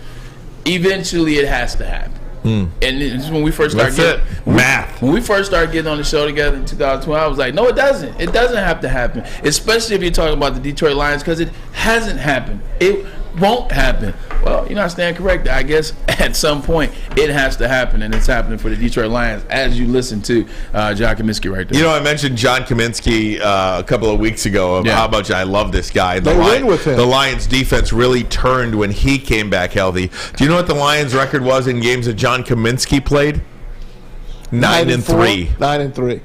eventually it has to happen. And this is when we first started when we first started getting on the show together in 2012, I was like, no, it doesn't. It doesn't have to happen, especially if you're talking about the Detroit Lions, because it hasn't happened. It won't happen. Well, I stand corrected. I guess at some point it has to happen, and it's happening for the Detroit Lions, as you listen to John Cominsky right there. I mentioned John Cominsky a couple of weeks ago of how much I love this guy. They win with him. The Lions defense really turned when he came back healthy. Do you know what the Lions record was in games that John Cominsky played? 9-3. 9-3.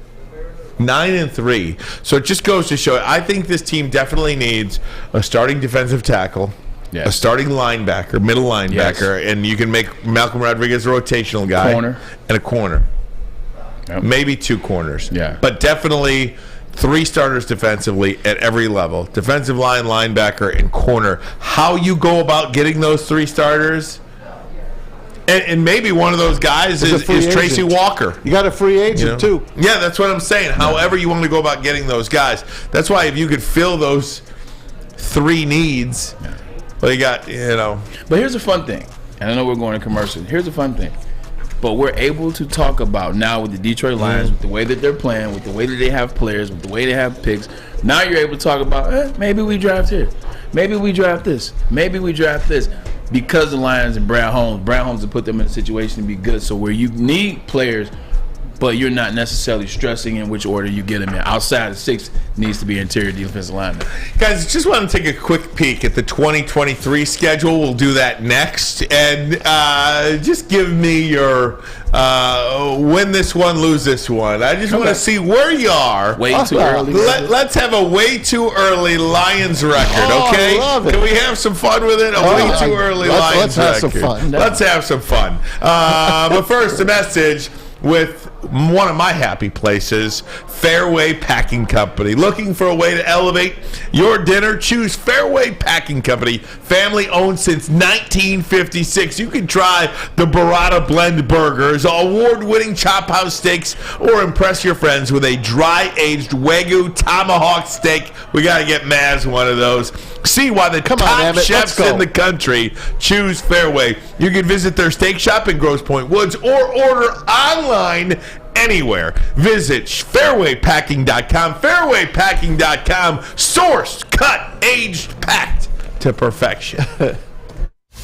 9-3. So it just goes to show, I think this team definitely needs a starting defensive tackle, a starting linebacker, middle linebacker, and you can make Malcolm Rodriguez a rotational guy, and a corner. Maybe 2 corners. But definitely 3 starters defensively at every level. Defensive line, linebacker, and corner. How you go about getting those 3 starters, and maybe one of those guys is Tracy Walker. You got a free agent, too. Yeah, that's what I'm saying. However you want to go about getting those guys. That's why if you could fill those 3 needs, Well, you got, But here's the fun thing, and I know we're going to commercial. Here's the fun thing. But we're able to talk about now with the Detroit Lions, with the way that they're playing, with the way that they have players, with the way they have picks. Now you're able to talk about, maybe we draft here. Maybe we draft this. Maybe we draft this. Because the Lions and Brad Holmes have put them in a situation to be good. So where you need players, but you're not necessarily stressing in which order you get them in. Outside of 6 needs to be interior defensive lineman. Guys, just want to take a quick peek at the 2023 schedule. We'll do that next. And just give me your win this one, lose this one. I just want to see where you are. Way too early. Let's have a way too early Lions record, okay? I love it. Can we have some fun with it? Way too early Lions let's record. Have some fun. Let's have some fun. But first, a message with one of my happy places, Fairway Packing Company. Looking for a way to elevate your dinner? Choose Fairway Packing Company. Family owned since 1956. You can try the Burrata Blend Burgers, award-winning Chop House steaks, or impress your friends with a dry-aged Wagyu Tomahawk steak. We got to get Maz one of those. See why the top chefs in the country choose Fairway. You can visit their steak shop in Grosse Pointe Woods or order online anywhere. Visit fairwaypacking.com. Fairwaypacking.com. Sourced, cut, aged, packed to perfection.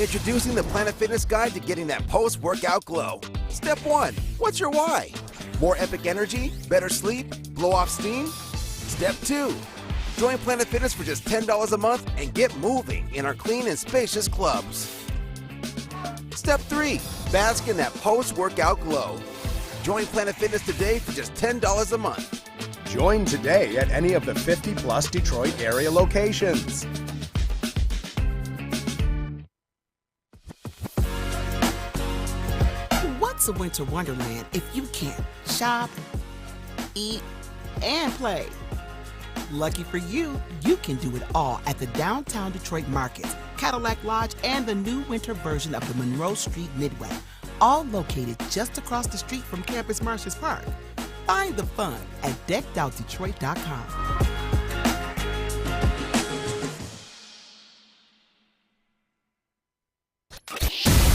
Introducing the Planet Fitness Guide to getting that post-workout glow. Step 1. What's your why? More epic energy? Better sleep? Blow off steam? Step 2. Join Planet Fitness for just $10 a month and get moving in our clean and spacious clubs. Step 3. Bask in that post-workout glow. Join Planet Fitness today for just $10 a month. Join today at any of the 50-plus Detroit area locations. What's a winter wonderland if you can't shop, eat, and play? Lucky for you, you can do it all at the Downtown Detroit Markets, Cadillac Lodge, and the new winter version of the Monroe Street Midway, all located just across the street from Campus Martius Park. Find the fun at deckedoutdetroit.com.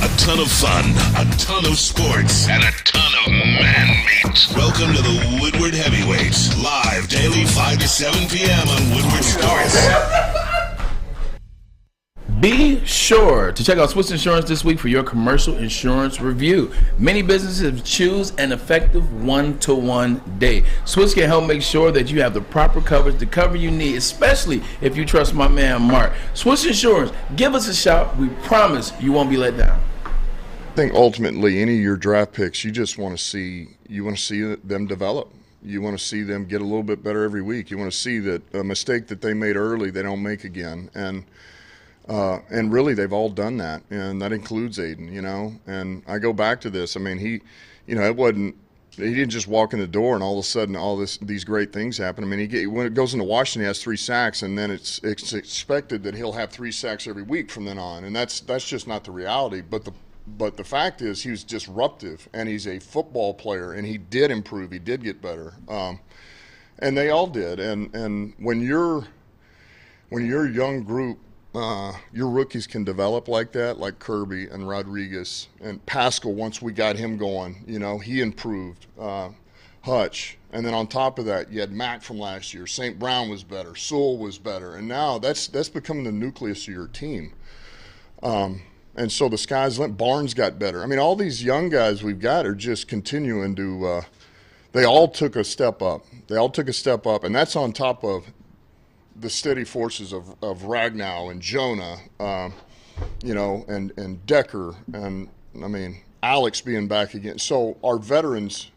A ton of fun, a ton of sports, and a ton of man meat. Welcome to the Woodward Heavyweights, live daily 5 to 7 p.m. on Woodward Sports. Be sure to check out Swiss Insurance this week for your commercial insurance review. Many businesses choose an effective one-to-one date. Swiss can help make sure that you have the proper coverage, the cover you need, especially if you trust my man Mark. Swiss Insurance, give us a shout. We promise you won't be let down. I think ultimately any of your draft picks, you just want to see them develop. You want to see them get a little bit better every week. You want to see that a mistake that they made early, they don't make again. And really, they've all done that, and that includes Aiden, And I go back to this. I mean, he didn't just walk in the door and all of a sudden these great things happen. I mean, when it goes into Washington, he has 3 sacks, and then it's expected that he'll have 3 sacks every week from then on, and that's just not the reality. But the fact is, he was disruptive, and he's a football player, and he did improve. He did get better, and they all did. And when you're a young group. Your rookies can develop like that, like Kirby and Rodriguez and Pascal. Once we got him going, he improved. Hutch, and then on top of that, you had Mack from last year. St. Brown was better. Sewell was better, and now that's becoming the nucleus of your team. And so the sky's limit. Barnes got better. I mean, all these young guys we've got are just continuing to. They all took a step up. And that's on top of the steady forces of Ragnow and Jonah, and Decker, and I mean Alex being back again. So our veterans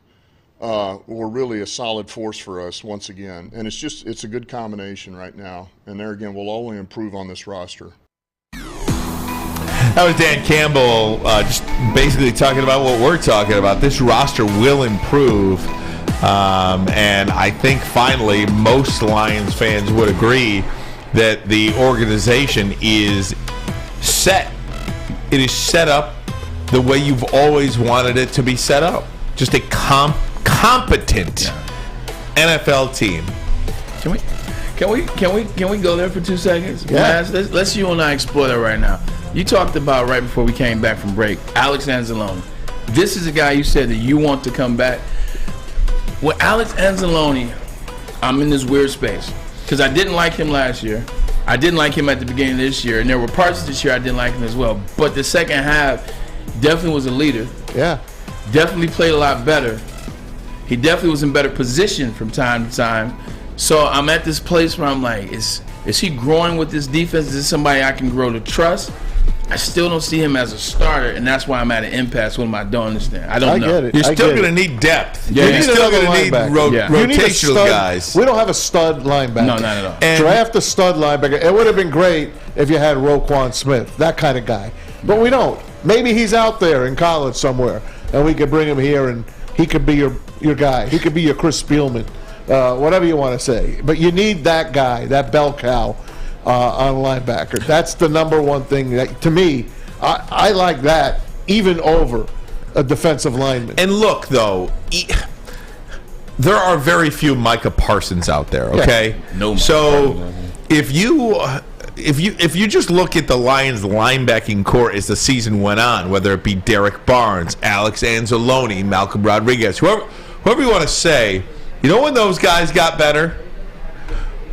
were really a solid force for us once again, and it's a good combination right now. And there again, we'll only improve on this roster. That was Dan Campbell, just basically talking about what we're talking about. This roster will improve. And I think finally most Lions fans would agree that the organization is set. It is set up the way you've always wanted it to be set up. Just a competent NFL team. Can we go there for 2 seconds? Yeah. Let's you and I explore that right now. You talked about right before we came back from break, Alex Anzalone. This is a guy you said that you want to come back. With Alex Anzalone, I'm in this weird space because I didn't like him last year. I didn't like him at the beginning of this year, and there were parts of this year I didn't like him as well. But the second half, definitely was a leader. Yeah. Definitely played a lot better. He definitely was in better position from time to time. So I'm at this place where I'm like, is he growing with this defense? Is this somebody I can grow to trust? I still don't see him as a starter, and that's why I'm at an impasse with him. I don't understand. I don't know. Get it. You're still going to need depth. Yeah. You're still going to need You need a rotational stud, guys. We don't have a stud linebacker. No, not at all. And Draft a stud linebacker. It would have been great if you had Roquan Smith, that kind of guy. But we don't. Maybe he's out there in college somewhere, and we could bring him here, and he could be your guy. He could be your Chris Spielman, whatever you want to say. But you need that guy, that bell cow on linebacker. That's the number one thing that, to me, I like that even over a defensive lineman. And look, though, there are very few Micah Parsons out there. Okay, No. So if you just look at the Lions' linebacking core as the season went on, whether it be Derek Barnes, Alex Anzalone, Malcolm Rodriguez, whoever you want to say, you know when those guys got better?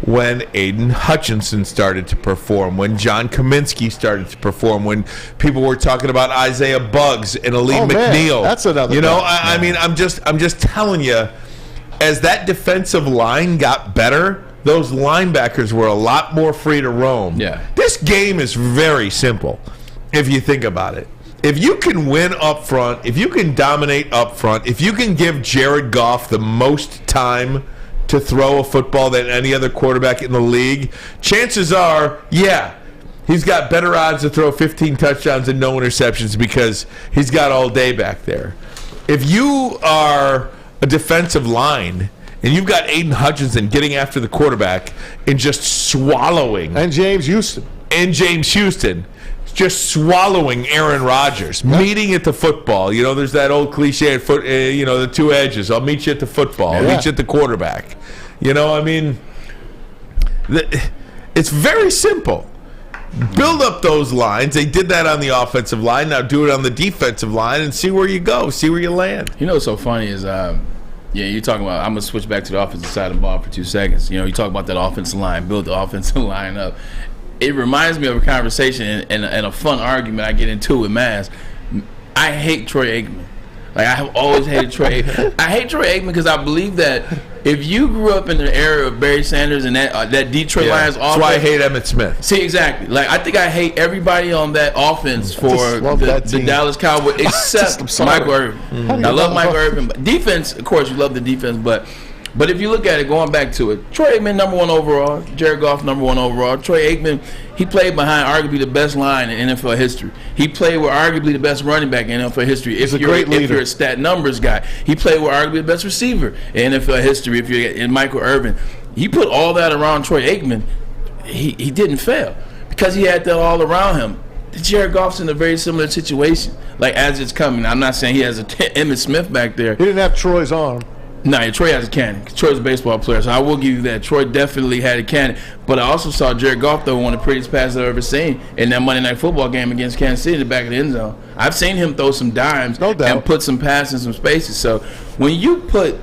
When Aiden Hutchinson started to perform, when John Cominsky started to perform, when people were talking about Isaiah Buggs and Ali McNeil. That's another. You know, I mean, I'm just telling you, as that defensive line got better, those linebackers were a lot more free to roam. Yeah. This game is very simple if you think about it. If you can win up front, if you can dominate up front, if you can give Jared Goff the most time to throw a football than any other quarterback in the league, chances are, yeah, he's got better odds to throw 15 touchdowns and no interceptions because he's got all day back there. If you are a defensive line and you've got Aiden Hutchinson getting after the quarterback and just swallowing, and James Houston, just swallowing Aaron Rodgers, meeting at the football. You know, there's that old cliche, the two edges. I'll meet you at the football. I'll meet you at the quarterback. You know, I mean, it's very simple. Build up those lines. They did that on the offensive line. Now do it on the defensive line and see where you go. See where you land. You know what's so funny is, you're talking about, I'm going to switch back to the offensive side of the ball for 2 seconds. You know, you talk about that offensive line, build the offensive line up. It reminds me of a conversation and a fun argument I get into with Maz. I hate Troy Aikman. Like, I have always hated Troy Aikman. I hate Troy Aikman because I believe that if you grew up in the era of Barry Sanders and that Detroit Lions offense. That's why I hate Emmitt Smith. See, exactly. Like, I think I hate everybody on that offense for the Dallas Cowboys except Michael Irvin. I love Michael Irvin. But defense, of course, you love the defense, but if you look at it, going back to it, Troy Aikman, number 1 overall. Jared Goff, number 1 overall. Troy Aikman, he played behind arguably the best line in NFL history. He played with arguably the best running back in NFL history. If you're a stat numbers guy, he played with arguably the best receiver in NFL history. If you're in Michael Irvin, he put all that around Troy Aikman. He didn't fail because he had that all around him. Jared Goff's in a very similar situation. Like, as it's coming, I'm not saying he has a Emmitt Smith back there. He didn't have Troy's arm. No, Troy has a cannon. Troy's a baseball player, so I will give you that. Troy definitely had a cannon. But I also saw Jared Goff throw one of the prettiest passes I've ever seen in that Monday Night Football game against Kansas City in the back of the end zone. I've seen him throw some dimes and put some passes in some spaces. So when you put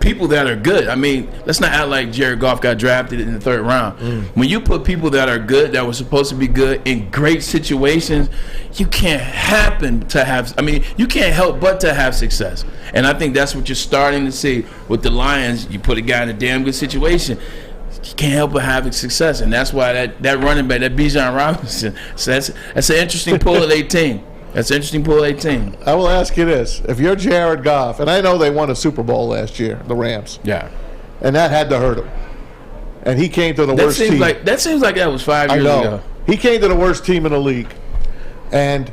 people that are good, I mean, let's not act like Jared Goff got drafted in the 3rd round. When you put people that are good, that were supposed to be good in great situations, you can't you can't help but to have success. And I think that's what you're starting to see with the Lions. You put a guy in a damn good situation, you can't help but having success. And that's why that running back, that Bijan Robinson, so that's an interesting pull at 18. That's an interesting pull at 18. I will ask you this. If you're Jared Goff, and I know they won a Super Bowl last year, the Rams. Yeah. And that had to hurt him. And he came to the worst team. That seems like that was 5 years ago. He came to the worst team in the league. And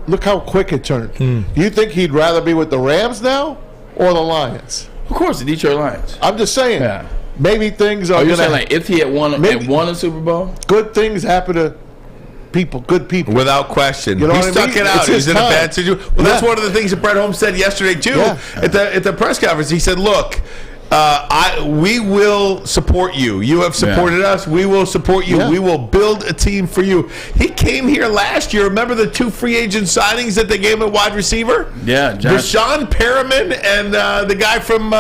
look how quick it turned. Do you think he'd rather be with the Rams now or the Lions? Of course, the Detroit Lions. I'm just saying. Yeah. Maybe things are going to... like if he had won a Super Bowl? Good things happen to good people. Without question. You know he stuck it out. He's in a bad situation. Well, that's one of the things that Brad Holmes said yesterday, too, at the press conference. He said, look, We will support you. You have supported us. We will support you. We will build a team for you. He came here last year. Remember the 2 free agent signings that they gave him at wide receiver? Yeah, Rashawn Perriman and the guy from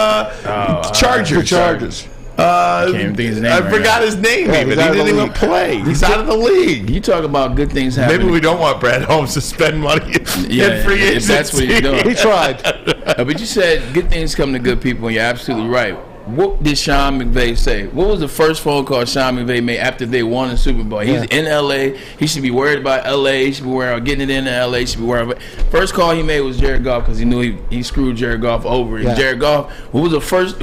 Chargers. The Chargers. Can't even think his name. I forgot his name. Yeah, Even he didn't even play. He's out of the league. You talk about good things happening. Maybe we don't want Brad Holmes to spend money in free agency. If that's what he's doing. He tried. But you said good things come to good people, and you're absolutely right. What did Sean McVay say? What was the first phone call Sean McVay made after they won the Super Bowl? He's in L.A. He should be worried about L.A. He should be worried about getting it into L.A. He should be worried about. First call he made was Jared Goff because he knew he screwed Jared Goff over. Yeah. Jared Goff. Who was the first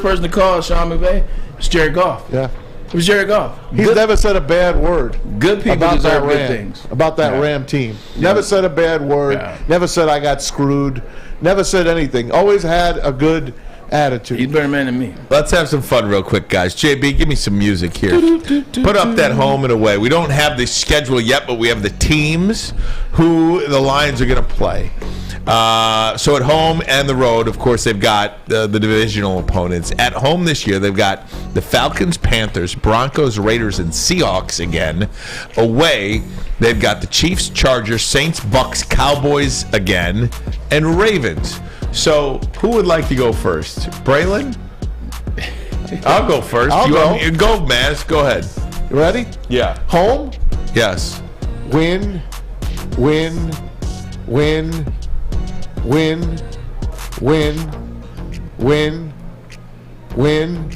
person to call Sean McVay? It was Jared Goff. Yeah. It was Jared Goff. He's never said a bad word. Good people about deserve that good Ram, things. about that Ram team. Never said a bad word. Never said I got screwed. Never said anything. Always had a good attitude. He's a better man than me. Let's have some fun real quick, guys. JB, give me some music here. Put up that home and away. We don't have the schedule yet, but we have the teams who the Lions are going to play. So at home and the road, of course, they've got the divisional opponents. At home this year, they've got the Falcons, Panthers, Broncos, Raiders, and Seahawks again. Away, they've got the Chiefs, Chargers, Saints, Bucks, Cowboys again, and Ravens. So who would like to go first? Braylon? I'll go first. I'll go. Go, Maz. Go ahead. You ready? Yeah. Home, Yes. win, win, win, win, win, win, win,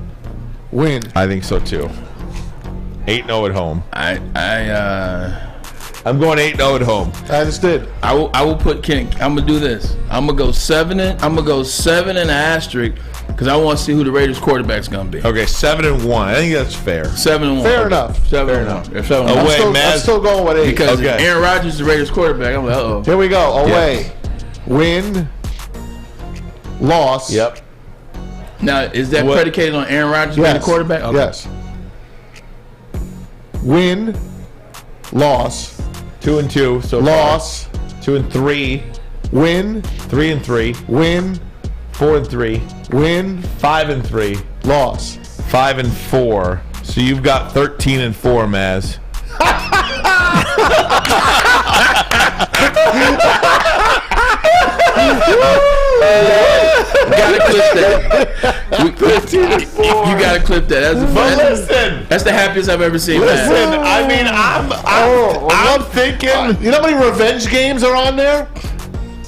win. I think so too. 8-0 at home. I'm going 8-0 at home. I just did. I will put Ken. I'm gonna do this. I'm gonna go 7 and an asterisk because I want to see who the Raiders quarterback's gonna be. Okay, 7-1. I think that's fair. 7-1. Fair enough. 7-1. Yeah, 7-1. Away, I'm still going with 8. Because Okay. Aaron Rodgers is the Raiders quarterback. I'm like, uh-oh. Here we go. Away, win, loss. Yep. Now, is that predicated on Aaron Rodgers being the quarterback? Okay. Yes. Win, loss, 2-2. So loss, 2-3. win, 3-3. win, 4-3. win, 5-3. loss. 5-4. So you've got 13-4, Maz. Gotta clip that. You gotta clip that. That's the happiest I've ever seen. Listen, Man. I mean, I'm thinking. You know how many revenge games are on there?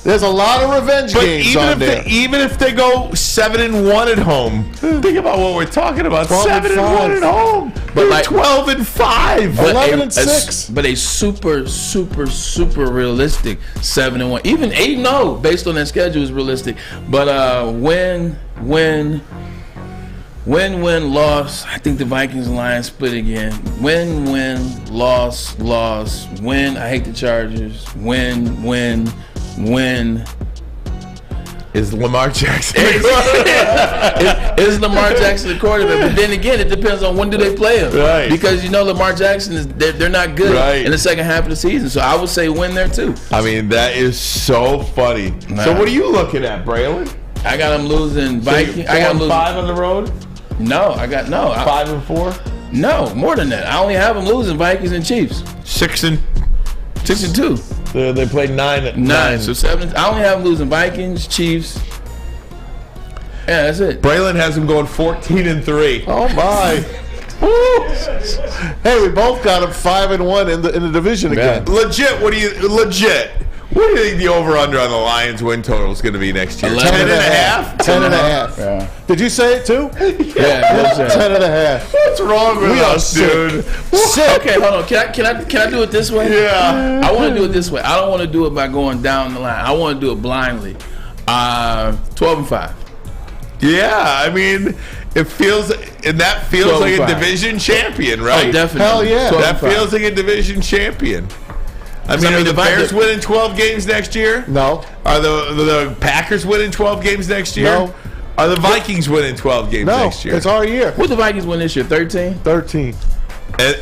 There's a lot of revenge games on there. Even if they go 7-1 at home, think about what we're talking about. 7-1 at home, but like 12-5, 11-6. But a super realistic 7-1. Even 8-0 based on that schedule is realistic. But win, loss. I think the Vikings and Lions split again. Win, loss, win. I hate the Chargers. Win. Is Lamar Jackson is Lamar Jackson the quarterback? But then again, it depends on when do they play him. Right. Because you know Lamar Jackson is they're not good Right. in the second half of the season. So I would say win there too. I mean, that is so funny. Nah. So what are you looking at, Braylon? I got them losing Vikings. I got them losing 5 on the road. No, I got no 5-4. No, more than that. I only have them losing Vikings and Chiefs. 6-2. They played 9. So 7. I only have them losing Vikings, Chiefs. Yeah, that's it. Braylon has them going 14-3. Oh my! Hey, we both got them 5-1 in the division again. Legit. What do you think the over/under on the Lions win total is going to be next year? 10.5. 10.5. Yeah. Did you say it too? Yeah. 10.5. What's wrong with us, dude? Sick. Okay, hold on. Can I do it this way? Yeah. I want to do it this way. I don't want to do it by going down the line. I want to do it blindly. 12-5. Yeah, I mean, it feels like a division champion, right? Oh, definitely. Hell yeah. That feels like a division champion. I mean, are the Bears winning 12 games next year? No. Are the Packers winning 12 games next year? No. Are the Vikings winning 12 games next year? It's our year. What the Vikings win this year? 13? 13.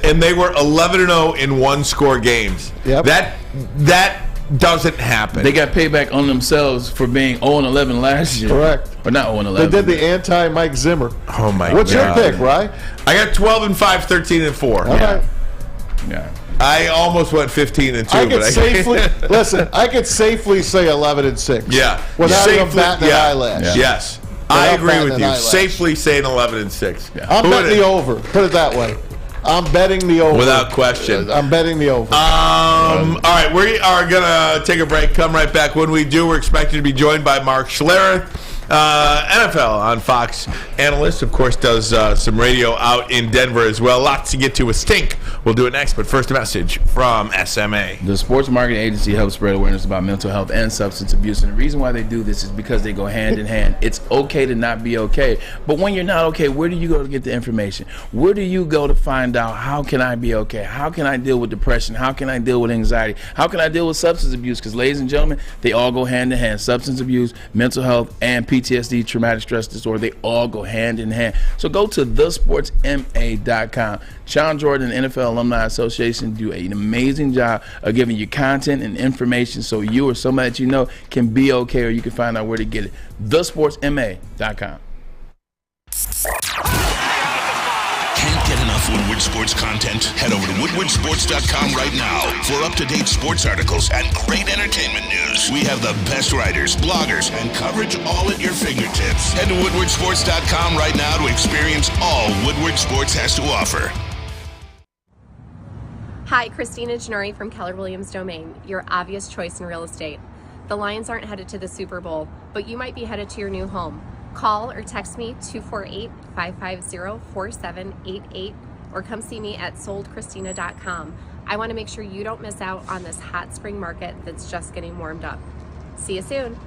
And they were 11-0 in one-score games. Yep. That doesn't happen. They got payback on themselves for being 0-11 last year. Correct. Or not 0-11. They did the anti-Mike Zimmer. Oh, my What's God. your pick, right? I got 12-5, 13-4. All right. Yeah. I almost went 15-2. I could safely listen. I could safely say 11-6. Yeah, without even batting an eyelash. Yeah. Yes, Without I agree batting with an you. eyelash. Safely saying 11-6. Yeah. I'm betting the over. Put it that way. I'm betting the over. Without question. I'm betting the over. All right, we are going to take a break. Come right back. When we do, we're expected to be joined by Mark Schlereth, NFL on Fox analyst. Of course, does some radio out in Denver as well. Lots to get to with Stink. We'll do it next, but first a message from SMA. The Sports Marketing Agency helps spread awareness about mental health and substance abuse. And the reason why they do this is because they go hand in hand. It's okay to not be okay. But when you're not okay, where do you go to get the information? Where do you go to find out how can I be okay? How can I deal with depression? How can I deal with anxiety? How can I deal with substance abuse? Because, ladies and gentlemen, they all go hand in hand. Substance abuse, mental health, and PTSD, traumatic stress disorder, they all go hand in hand. So go to thesportsma.com. Sean Jordan and NFL Alumni Association do an amazing job of giving you content and information so you or somebody that you know can be okay, or you can find out where to get it. Thesportsma.com. Can't get enough Woodward Sports content? Head over to woodwardsports.com right now for up-to-date sports articles and great entertainment news. We have the best writers, bloggers, and coverage all at your fingertips. Head to woodwardsports.com right now to experience all Woodward Sports has to offer. Hi, Christina Gennari from Keller Williams Domain, your obvious choice in real estate. The Lions aren't headed to the Super Bowl, but you might be headed to your new home. Call or text me 248-550-4788 or come see me at soldchristina.com. I want to make sure you don't miss out on this hot spring market that's just getting warmed up. See you soon.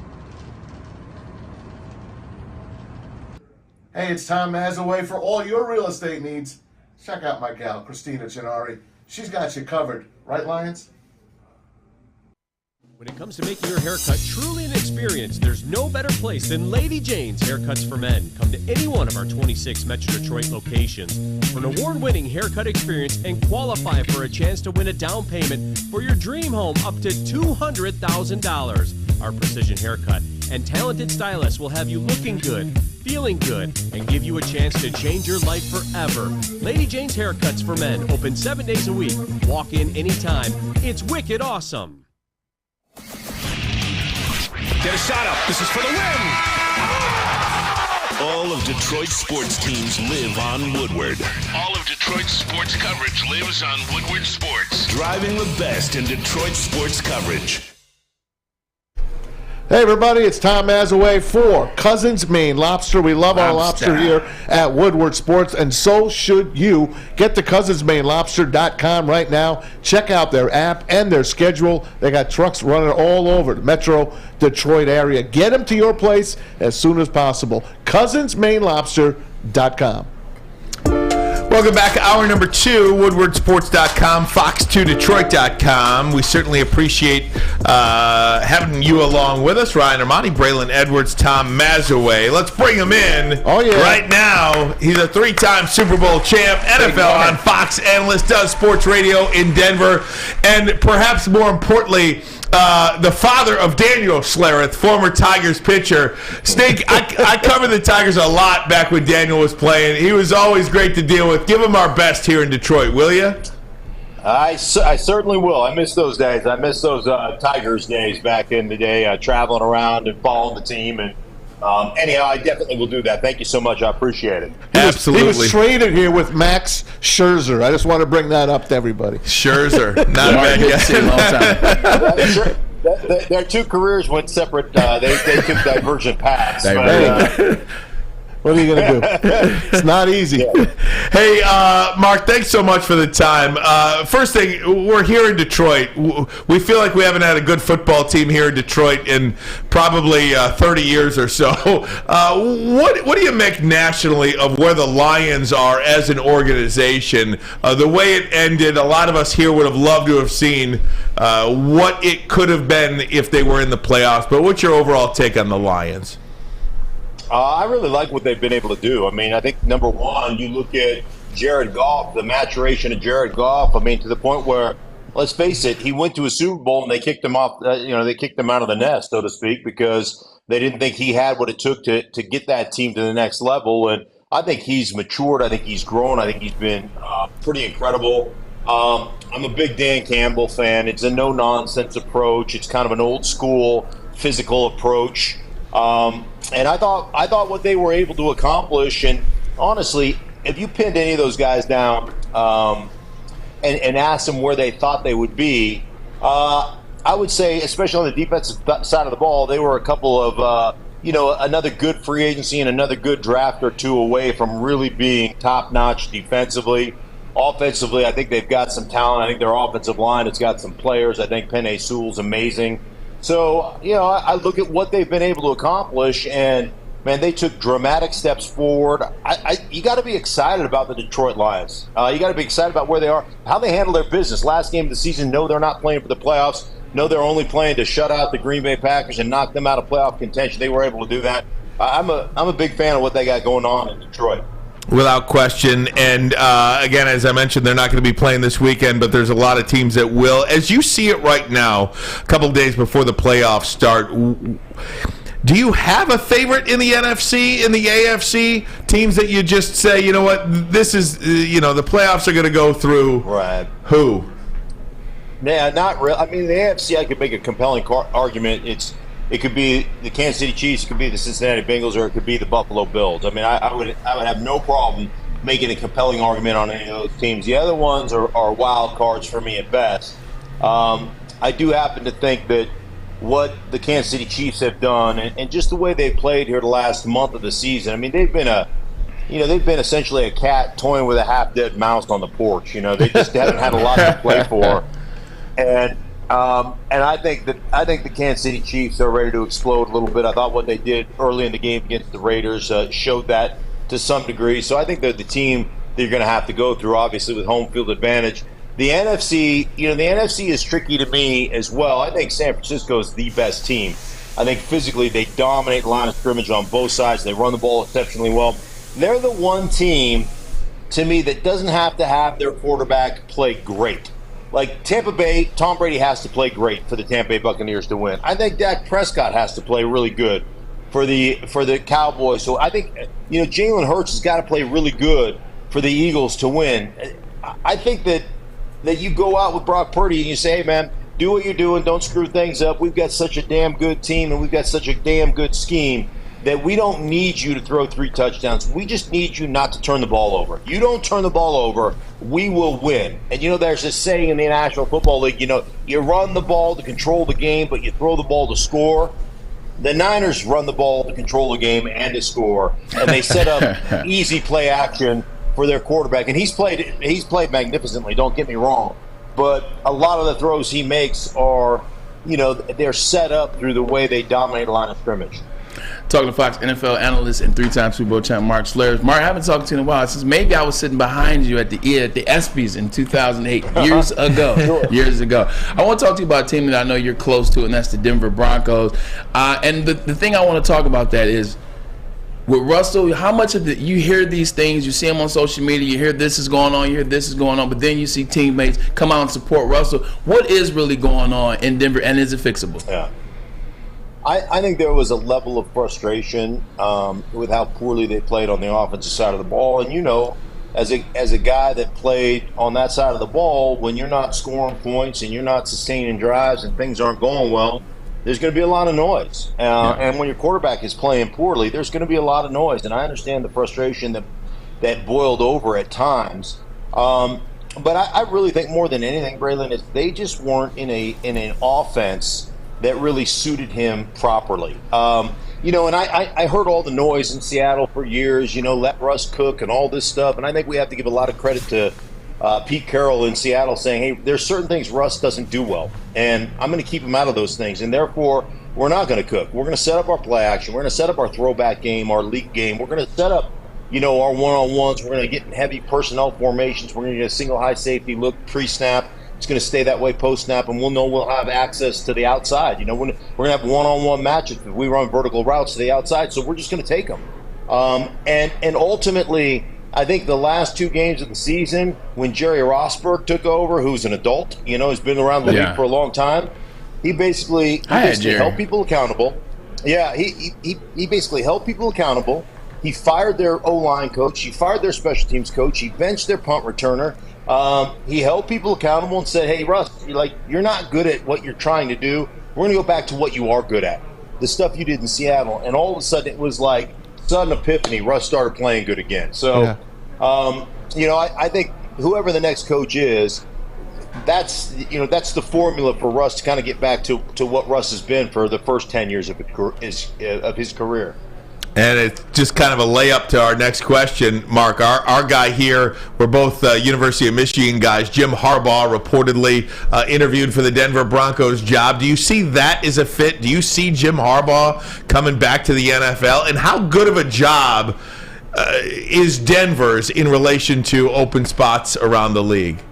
Hey, it's Tom Mazawey for all your real estate needs. Check out my gal, Christina Gennari. She's got you covered. Right, Lions? When it comes to making your haircut truly an experience, there's no better place than Lady Jane's Haircuts for Men. Come to any one of our 26 Metro Detroit locations for an award-winning haircut experience and qualify for a chance to win a down payment for your dream home up to $200,000. Our precision haircut and talented stylists will have you looking good, feeling good, and give you a chance to change your life forever. Lady Jane's Haircuts for Men, open 7 days a week. Walk in anytime. It's wicked awesome. Get a shot up. This is for the win. All of Detroit's sports teams live on Woodward. All of Detroit's sports coverage lives on Woodward Sports. Driving the best in Detroit sports coverage. Hey, everybody, it's Tom Mazawey for Cousins Maine Lobster. We love our lobster here at Woodward Sports, and so should you. Get to cousinsmainelobster.com right now. Check out their app and their schedule. They got trucks running all over the Metro Detroit area. Get them to your place as soon as possible. cousinsmainelobster.com. Welcome back. Hour number 2, woodwardsports.com, fox2detroit.com. We certainly appreciate having you along with us. Ryan Ermanni, Braylon Edwards, Tom Mazawey. Let's bring him in. Oh, yeah. Right now, he's a 3-time Super Bowl champ, NFL on Fox analyst, does sports radio in Denver, and perhaps more importantly, the father of Daniel Schlereth, former Tigers pitcher. Stink, I covered the Tigers a lot back when Daniel was playing. He was always great to deal with. Give him our best here in Detroit, will you? I certainly will. I miss those days. I miss those Tigers days back in the day, traveling around and following the team. And anyhow, I definitely will do that. Thank you so much. I appreciate it. He was traded here with Max Scherzer. I just want to bring that up to everybody. Scherzer, not a bad guy. Their two careers went separate. They took divergent paths. What are you going to do? It's not easy. Hey, Mark, thanks so much for the time. First thing, we're here in Detroit. We feel like we haven't had a good football team here in Detroit in probably 30 years or so. What do you make nationally of where the Lions are as an organization? The way it ended, a lot of us here would have loved to have seen what it could have been if they were in the playoffs. But what's your overall take on the Lions? I really like what they've been able to do. I mean, I think, number one, you look at Jared Goff, the maturation of Jared Goff. I mean, to the point where let's face it, he went to a Super Bowl and they kicked him off. They kicked him out of the nest, so to speak, because they didn't think he had what it took to get that team to the next level. And I think he's matured. I think he's grown. I think he's been pretty incredible. I'm a big Dan Campbell fan. It's a no-nonsense approach. It's kind of an old-school physical approach. And I thought what they were able to accomplish, and honestly, if you pinned any of those guys down and asked them where they thought they would be, I would say, especially on the defensive side of the ball, they were a couple of, another good free agency and another good draft or two away from really being top-notch defensively. Offensively, I think they've got some talent. I think their offensive line has got some players. I think Penei Sewell's amazing. So, I look at what they've been able to accomplish, and, man, they took dramatic steps forward. You got to be excited about the Detroit Lions. You got to be excited about where they are, how they handle their business. Last game of the season, no, they're not playing for the playoffs. No, they're only playing to shut out the Green Bay Packers and knock them out of playoff contention. They were able to do that. I'm a big fan of what they got going on in Detroit. Without question. And again, as I mentioned, they're not going to be playing this weekend, but there's a lot of teams that will. As you see it right now, a couple of days before the playoffs start, do you have a favorite in the NFC, in the AFC? Teams that you just say, you know what, this is, the playoffs are going to go through. Right. Who? Yeah, not really. I mean, the AFC, I could make a compelling argument. It could be the Kansas City Chiefs, it could be the Cincinnati Bengals, or it could be the Buffalo Bills. I mean, I would have no problem making a compelling argument on any of those teams. The other ones are wild cards for me at best. I do happen to think that what the Kansas City Chiefs have done, and just the way they've played here the last month of the season, I mean, they've been essentially a cat toying with a half-dead mouse on the porch. They just haven't had a lot to play for. And I think the Kansas City Chiefs are ready to explode a little bit. I thought what they did early in the game against the Raiders showed that to some degree. So I think they're the team that you're going to have to go through, obviously, with home field advantage. The NFC, the NFC is tricky to me as well. I think San Francisco is the best team. I think physically they dominate line of scrimmage on both sides. They run the ball exceptionally well. They're the one team, to me, that doesn't have to have their quarterback play great. Like Tampa Bay, Tom Brady has to play great for the Tampa Bay Buccaneers to win. I think Dak Prescott has to play really good for the Cowboys. So I think Jalen Hurts has got to play really good for the Eagles to win. I think that you go out with Brock Purdy and you say, hey man, do what you're doing, don't screw things up. We've got such a damn good team and we've got such a damn good scheme that we don't need you to throw 3 touchdowns. We just need you not to turn the ball over. You don't turn the ball over, we will win. And there's this saying in the National Football League, you run the ball to control the game, but you throw the ball to score. The Niners run the ball to control the game and to score, and they set up easy play action for their quarterback. And he's played magnificently, don't get me wrong. But a lot of the throws he makes are, they're set up through the way they dominate a line of scrimmage. Talking to Fox NFL analyst and 3-time Super Bowl champ Mark Schlereth. Mark, I haven't talked to you in a while. Since maybe I was sitting behind you at the ESPYs in 2008, years ago. Sure. Years ago. I want to talk to you about a team that I know you're close to, and that's the Denver Broncos. And the thing I want to talk about that is, with Russell, how much of you hear these things, you see them on social media, you hear this is going on, you hear this is going on, but then you see teammates come out and support Russell. What is really going on in Denver, and is it fixable? Yeah. I think there was a level of frustration with how poorly they played on the offensive side of the ball. And, as a guy that played on that side of the ball, when you're not scoring points and you're not sustaining drives and things aren't going well, there's going to be a lot of noise. And when your quarterback is playing poorly, there's going to be a lot of noise. And I understand the frustration that boiled over at times. But I really think more than anything, Braylon, is they just weren't in an offense that really suited him properly. And I heard all the noise in Seattle for years, let Russ cook and all this stuff. And I think we have to give a lot of credit to Pete Carroll in Seattle saying, hey, there's certain things Russ doesn't do well, and I'm going to keep him out of those things. And therefore, we're not going to cook. We're going to set up our play action. We're going to set up our throwback game, our leak game. We're going to set up, our one-on-ones. We're going to get in heavy personnel formations. We're going to get a single high safety look pre-snap. It's going to stay that way post-snap, and we'll have access to the outside. We're going to have one-on-one matches if we run vertical routes to the outside, so we're just going to take them. And ultimately, I think the last 2 games of the season, when Jerry Rosberg took over, who's an adult, has been around the league for a long time, he basically held people accountable. Yeah, he basically held people accountable. He fired their O-line coach. He fired their special teams coach. He benched their punt returner. He held people accountable and said, hey, Russ, you're not good at what you're trying to do. We're going to go back to what you are good at, the stuff you did in Seattle. And all of a sudden it was like sudden epiphany. Russ started playing good again. So, I think whoever the next coach is, that's the formula for Russ to kind of get back to what Russ has been for the first 10 years of his career. And it's just kind of a layup to our next question, Mark. Our guy here, we're both University of Michigan guys. Jim Harbaugh reportedly interviewed for the Denver Broncos job. Do you see that as a fit? Do you see Jim Harbaugh coming back to the NFL? And how good of a job is Denver's in relation to open spots around the league?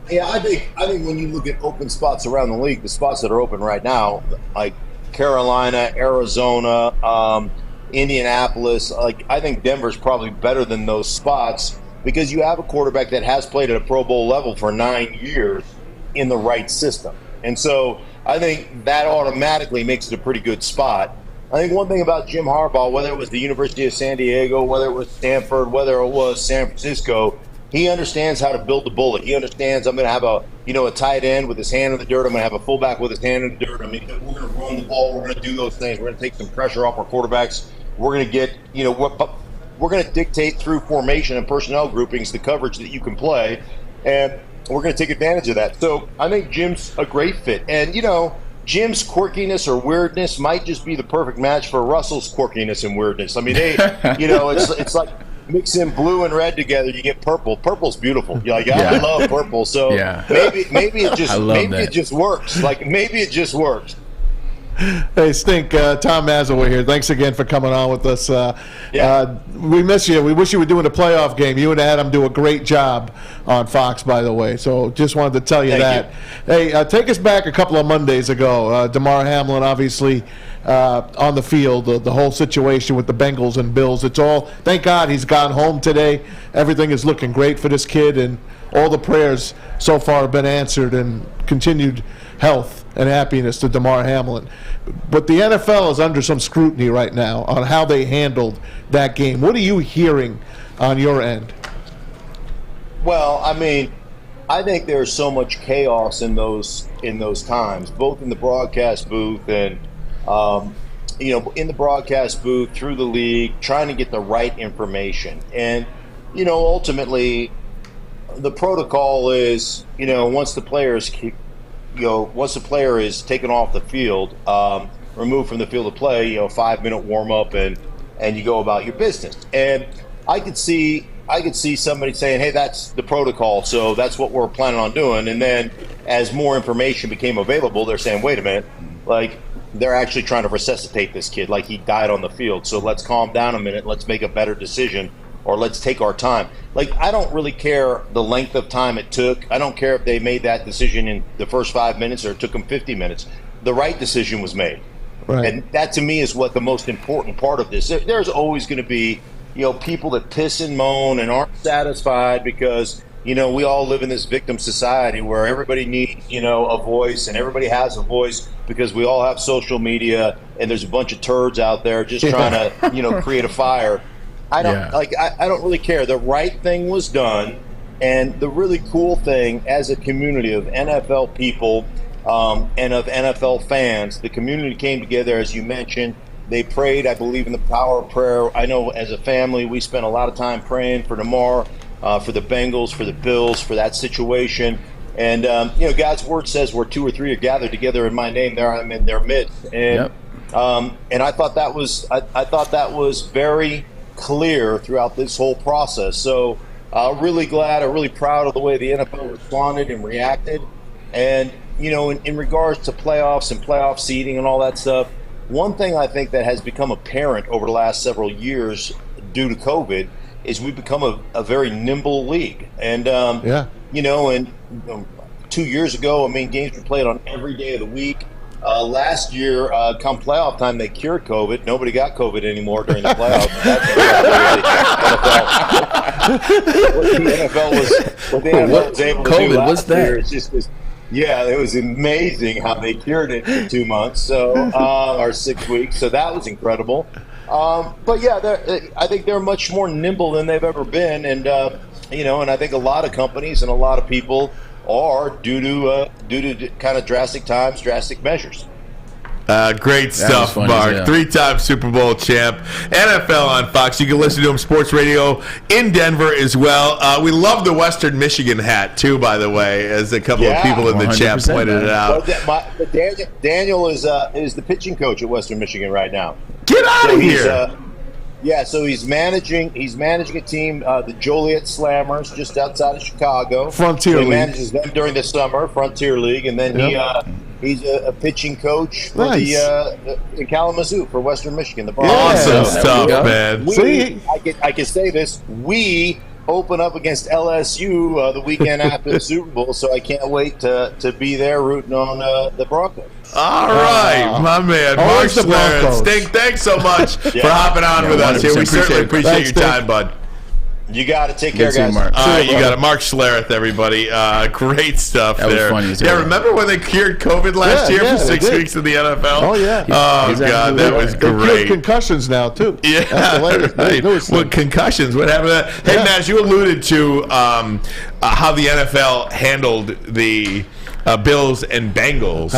Yeah, I think when you look at open spots around the league, the spots that are open right now, like Carolina, Arizona, Indianapolis, I think Denver's probably better than those spots because you have a quarterback that has played at a Pro Bowl level for 9 years in the right system. And so I think that automatically makes it a pretty good spot. I think one thing about Jim Harbaugh, whether it was the University of San Diego, whether it was Stanford, whether it was San Francisco, he understands how to build the bullet. He understands I'm going to have a tight end with his hand in the dirt. I'm going to have a fullback with his hand in the dirt. We're going to run the ball. We're going to do those things. We're going to take some pressure off our quarterbacks. We're going to get, we're going to dictate through formation and personnel groupings the coverage that you can play, and we're going to take advantage of that. So I think Jim's a great fit. And, Jim's quirkiness or weirdness might just be the perfect match for Russell's quirkiness and weirdness. I mean, it's like mixing blue and red together, you get purple. Purple's beautiful. I love purple. So maybe it just works. Maybe it just works. Hey, Stink, Tom Mazawey here. Thanks again for coming on with us. We miss you. We wish you were doing a playoff game. You and Adam do a great job on Fox, by the way. So just wanted to tell you that. Hey, take us back a couple of Mondays ago. Damar Hamlin, obviously, on the field, the whole situation with the Bengals and Bills. Thank God he's gone home today. Everything is looking great for this kid, and all the prayers so far have been answered, and continued health and happiness to Damar Hamlin. But the NFL is under some scrutiny right now on how they handled that game. What are you hearing on your end? Well, I mean, I think there's so much chaos in those times, both in the broadcast booth and in the broadcast booth, through the league, trying to get the right information. And ultimately the protocol is, once the player is taken off the field, removed from the field of play, 5-minute warm up, and you go about your business. And I could see somebody saying, hey, that's the protocol, so that's what we're planning on doing. And then as more information became available, they're saying, wait a minute, they're actually trying to resuscitate this kid like he died on the field. So let's calm down a minute. Let's make a better decision, or let's take our time. I don't really care the length of time it took. I don't care if they made that decision in the first 5 minutes or it took them 50 minutes. The right decision was made. Right. And that, to me, is what the most important part of this. There's always going to be, people that piss and moan and aren't satisfied because, we all live in this victim society where everybody needs, a voice, and everybody has a voice because we all have social media, and there's a bunch of turds out there just trying to, create a fire. I don't really care. The right thing was done, and the really cool thing as a community of NFL people and of NFL fans, the community came together, as you mentioned. They prayed. I believe in the power of prayer. I know as a family we spent a lot of time praying for Damar, for the Bengals, for the Bills, for that situation. And God's word says where 2 or 3 are gathered together in my name, there I'm in their midst. And I thought that was very clear throughout this whole process. So really glad, I'm really proud of the way the NFL responded and reacted. And in regards to playoffs and playoff seeding and all that stuff, one thing I think that has become apparent over the last several years due to COVID is we've become a very nimble league. And 2 years ago, games were played on every day of the week. Last year, come playoff time, they cured COVID. Nobody got COVID anymore during the playoffs. What the NFL was able to do last year. It's just this. Yeah, it was amazing how they cured it for 2 months, or 6 weeks. So that was incredible. But yeah, I think they're much more nimble than they've ever been, and and I think a lot of companies and a lot of people are due to kind of drastic times, drastic measures. Great stuff, funny, Mark. Yeah. 3-time Super Bowl champ. NFL on Fox. You can listen to him sports radio in Denver as well. We love the Western Michigan hat, too, by the way, as a couple of people in the chat pointed it out. Daniel is the pitching coach at Western Michigan right now. Get out of here. So he's managing a team, the Joliet Slammers, just outside of Chicago. Frontier League. He manages them during the summer, Frontier League, and then he's a pitching coach for in Kalamazoo for Western Michigan. Awesome stuff, man. I can say this: we open up against LSU the weekend after the Super Bowl, so I can't wait to be there rooting on the Broncos. All right, my man, Mark Schlereth. Thanks so much for hopping on with us here. We certainly appreciate your time, bud. You got it. Take care, guys. All right, you got it. Mark Schlereth, everybody. Great stuff that there. Was funny as yeah, remember when they cured COVID last year for 6 weeks in the NFL? Oh, yeah. Oh, God, that was they great. cured concussions now, too. Yeah. Right. What concussions? What happened to that? Hey, Matt, you alluded to how the NFL handled the Bills and Bengals.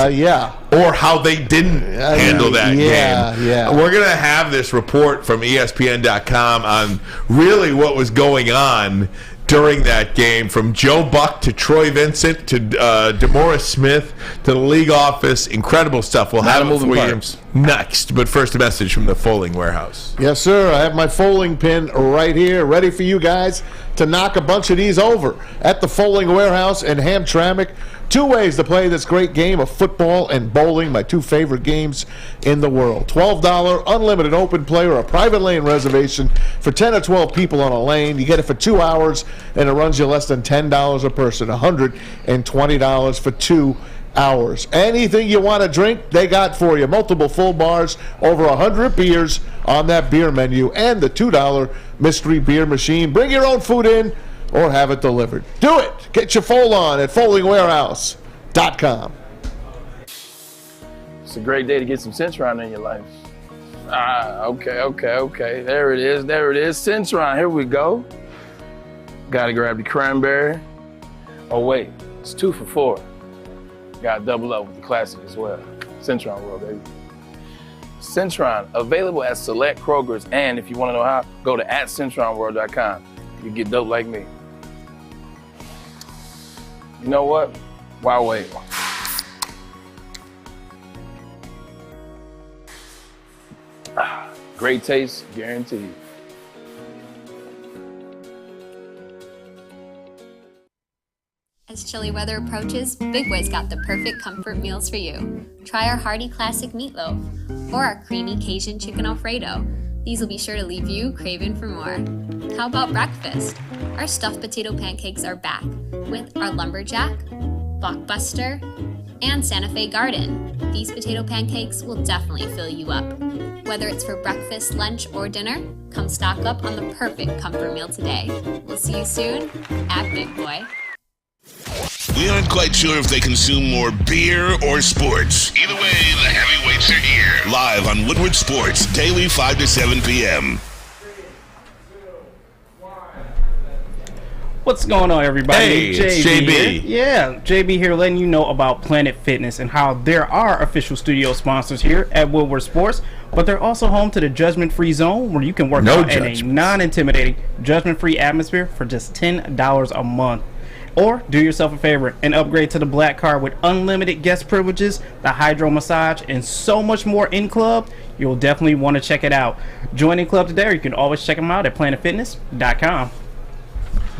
Or how they didn't handle that game. Yeah. We're going to have this report from ESPN.com on really what was going on during that game, from Joe Buck to Troy Vincent to DeMaurice Smith to the league office. Incredible stuff. We'll have it for you next. But first, a message from the Folding Warehouse. Yes, sir. I have my folding pin right here, ready for you guys to knock a bunch of these over at the Folding Warehouse in Hamtramck. 2 ways to play this great game of football and bowling, my 2 favorite games in the world. $12 unlimited open play or a private lane reservation for 10 or 12 people on a lane. You get it for 2 hours, and it runs you less than $10 a person, $120 for 2 hours. Anything you want to drink, they got for you. Multiple full bars, over 100 beers on that beer menu, and the $2 mystery beer machine. Bring your own food in or have it delivered. Do it. Get your fold on at foldingwarehouse.com. It's a great day to get some Centron in your life. Okay. There it is. Centron, here we go. Gotta grab the cranberry. Oh, wait, it's 2 for $4. Gotta double up with the classic as well. Centron World, baby. Centron, available at select Kroger's, and if you wanna know how, go to @CentronWorld.com. You get dope like me. You know what? Why wait? Great taste, guaranteed. As chilly weather approaches, Big Boy's got the perfect comfort meals for you. Try our hearty classic meatloaf or our creamy Cajun chicken Alfredo. These will be sure to leave you craving for more. How about breakfast? Our stuffed potato pancakes are back with our lumberjack, blockbuster, and Santa Fe Garden. These potato pancakes will definitely fill you up. Whether it's for breakfast, lunch, or dinner, come stock up on the perfect comfort meal today. We'll see you soon at Big Boy. We aren't quite sure if they consume more beer or sports. Either way, the heavyweights are here. Live on Woodward Sports, daily 5 to 7 p.m. What's going on, everybody? Hey, JB. Yeah, JB here letting you know about Planet Fitness and how there are official studio sponsors here at Woodward Sports, but they're also home to the Judgment-Free Zone, where you can work out in a non-intimidating, judgment-free atmosphere for just $10 a month. Or do yourself a favor and upgrade to the Black Card with unlimited guest privileges, the hydro massage, and so much more in club. You'll definitely want to check it out. Join in club today, or you can always check them out at planetfitness.com.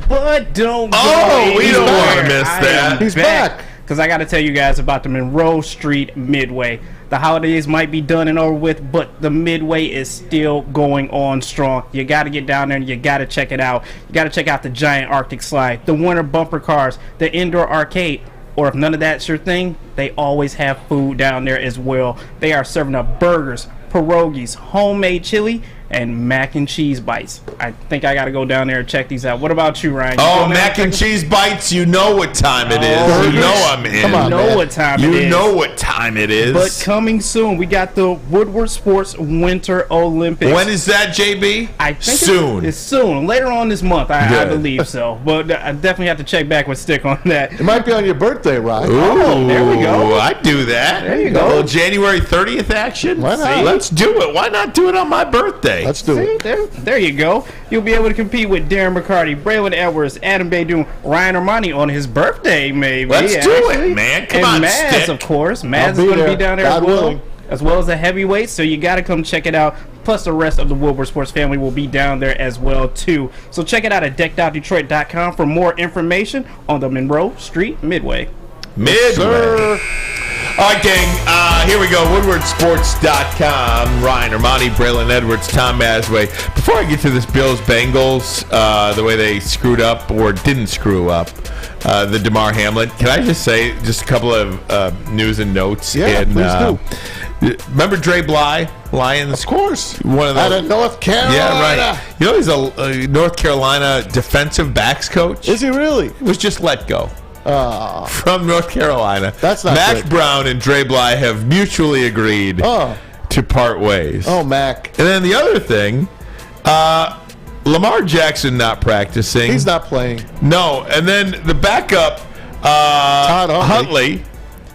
But don't go we don't want to miss that. He's back. Because I got to tell you guys about the Monroe Street Midway. The holidays might be done and over with, but the Midway is still going on strong. You got to get down there and you got to check it out. You got to check out the giant Arctic slide, the winter bumper cars, the indoor arcade, or if none of that's your thing, they always have food down there as well. They are serving up burgers, pierogies, homemade chili, and mac and cheese bites. I think I got to go down there and check these out. What about you, Ryan? Oh, mac and cheese bites, you know what time it is. You know I'm in. Come on, you know what time it is. You know what time it is. But coming soon, we got the Woodward Sports Winter Olympics. When is that, JB? I think soon. It's soon. Later on this month, I believe so. But I definitely have to check back with Stick on that. It might be on your birthday, Ryan. Ooh, there we go. I'd do that. There you go. A little January 30th action. Why not? Let's do it. Why not do it on my birthday? Let's do it. There you go. You'll be able to compete with Darren McCarty, Braylon Edwards, Adam Baydoun, Ryan Ermanni on his birthday, maybe. Let's do it, man. Come on, Maz, Stick. of course. Maz is going to be down there God as well. willing. As well as the heavyweight, so you got to come check it out. Plus, the rest of the Woodward Sports family will be down there as well, too. So check it out at deckedoutdetroit.com for more information on the Monroe Street Midway. Midway. All right, gang, here we go. WoodwardSports.com. Ryan Ermanni, Braylon Edwards, Tom Mazawey. Before I get to this Bills-Bengals, the way they screwed up or didn't screw up, the DeMar Hamlin, can I just say just a couple of news and notes? Yeah, please do. Remember Dre Bly, Lions? Of course. One of Out of North Carolina. Yeah, right. You know he's a North Carolina defensive backs coach? Is he really? He was just let go. From North Carolina. That's not Mac good. Brown and Dre Bly have mutually agreed to part ways. Oh, Mac. And then the other thing, Lamar Jackson not practicing. He's not playing. No. And then the backup, Todd Huntley,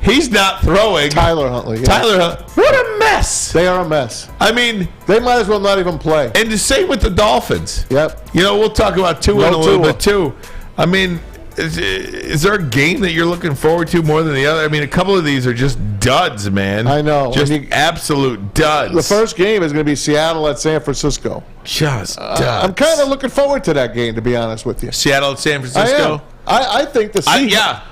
he's not throwing. Tyler Huntley. Yeah. Tyler Huntley. What a mess. They are a mess. I mean, they might as well not even play. And the same with the Dolphins. Yep. You know, we'll talk about Tua in a little Tua. bit, too. I mean, is there a game that you're looking forward to more than the other? I mean, a couple of these are just duds, man. I know. Just absolute duds. The first game is going to be Seattle at San Francisco. Just duds. I'm kind of looking forward to that game, to be honest with you. Seattle at San Francisco? I am. I think the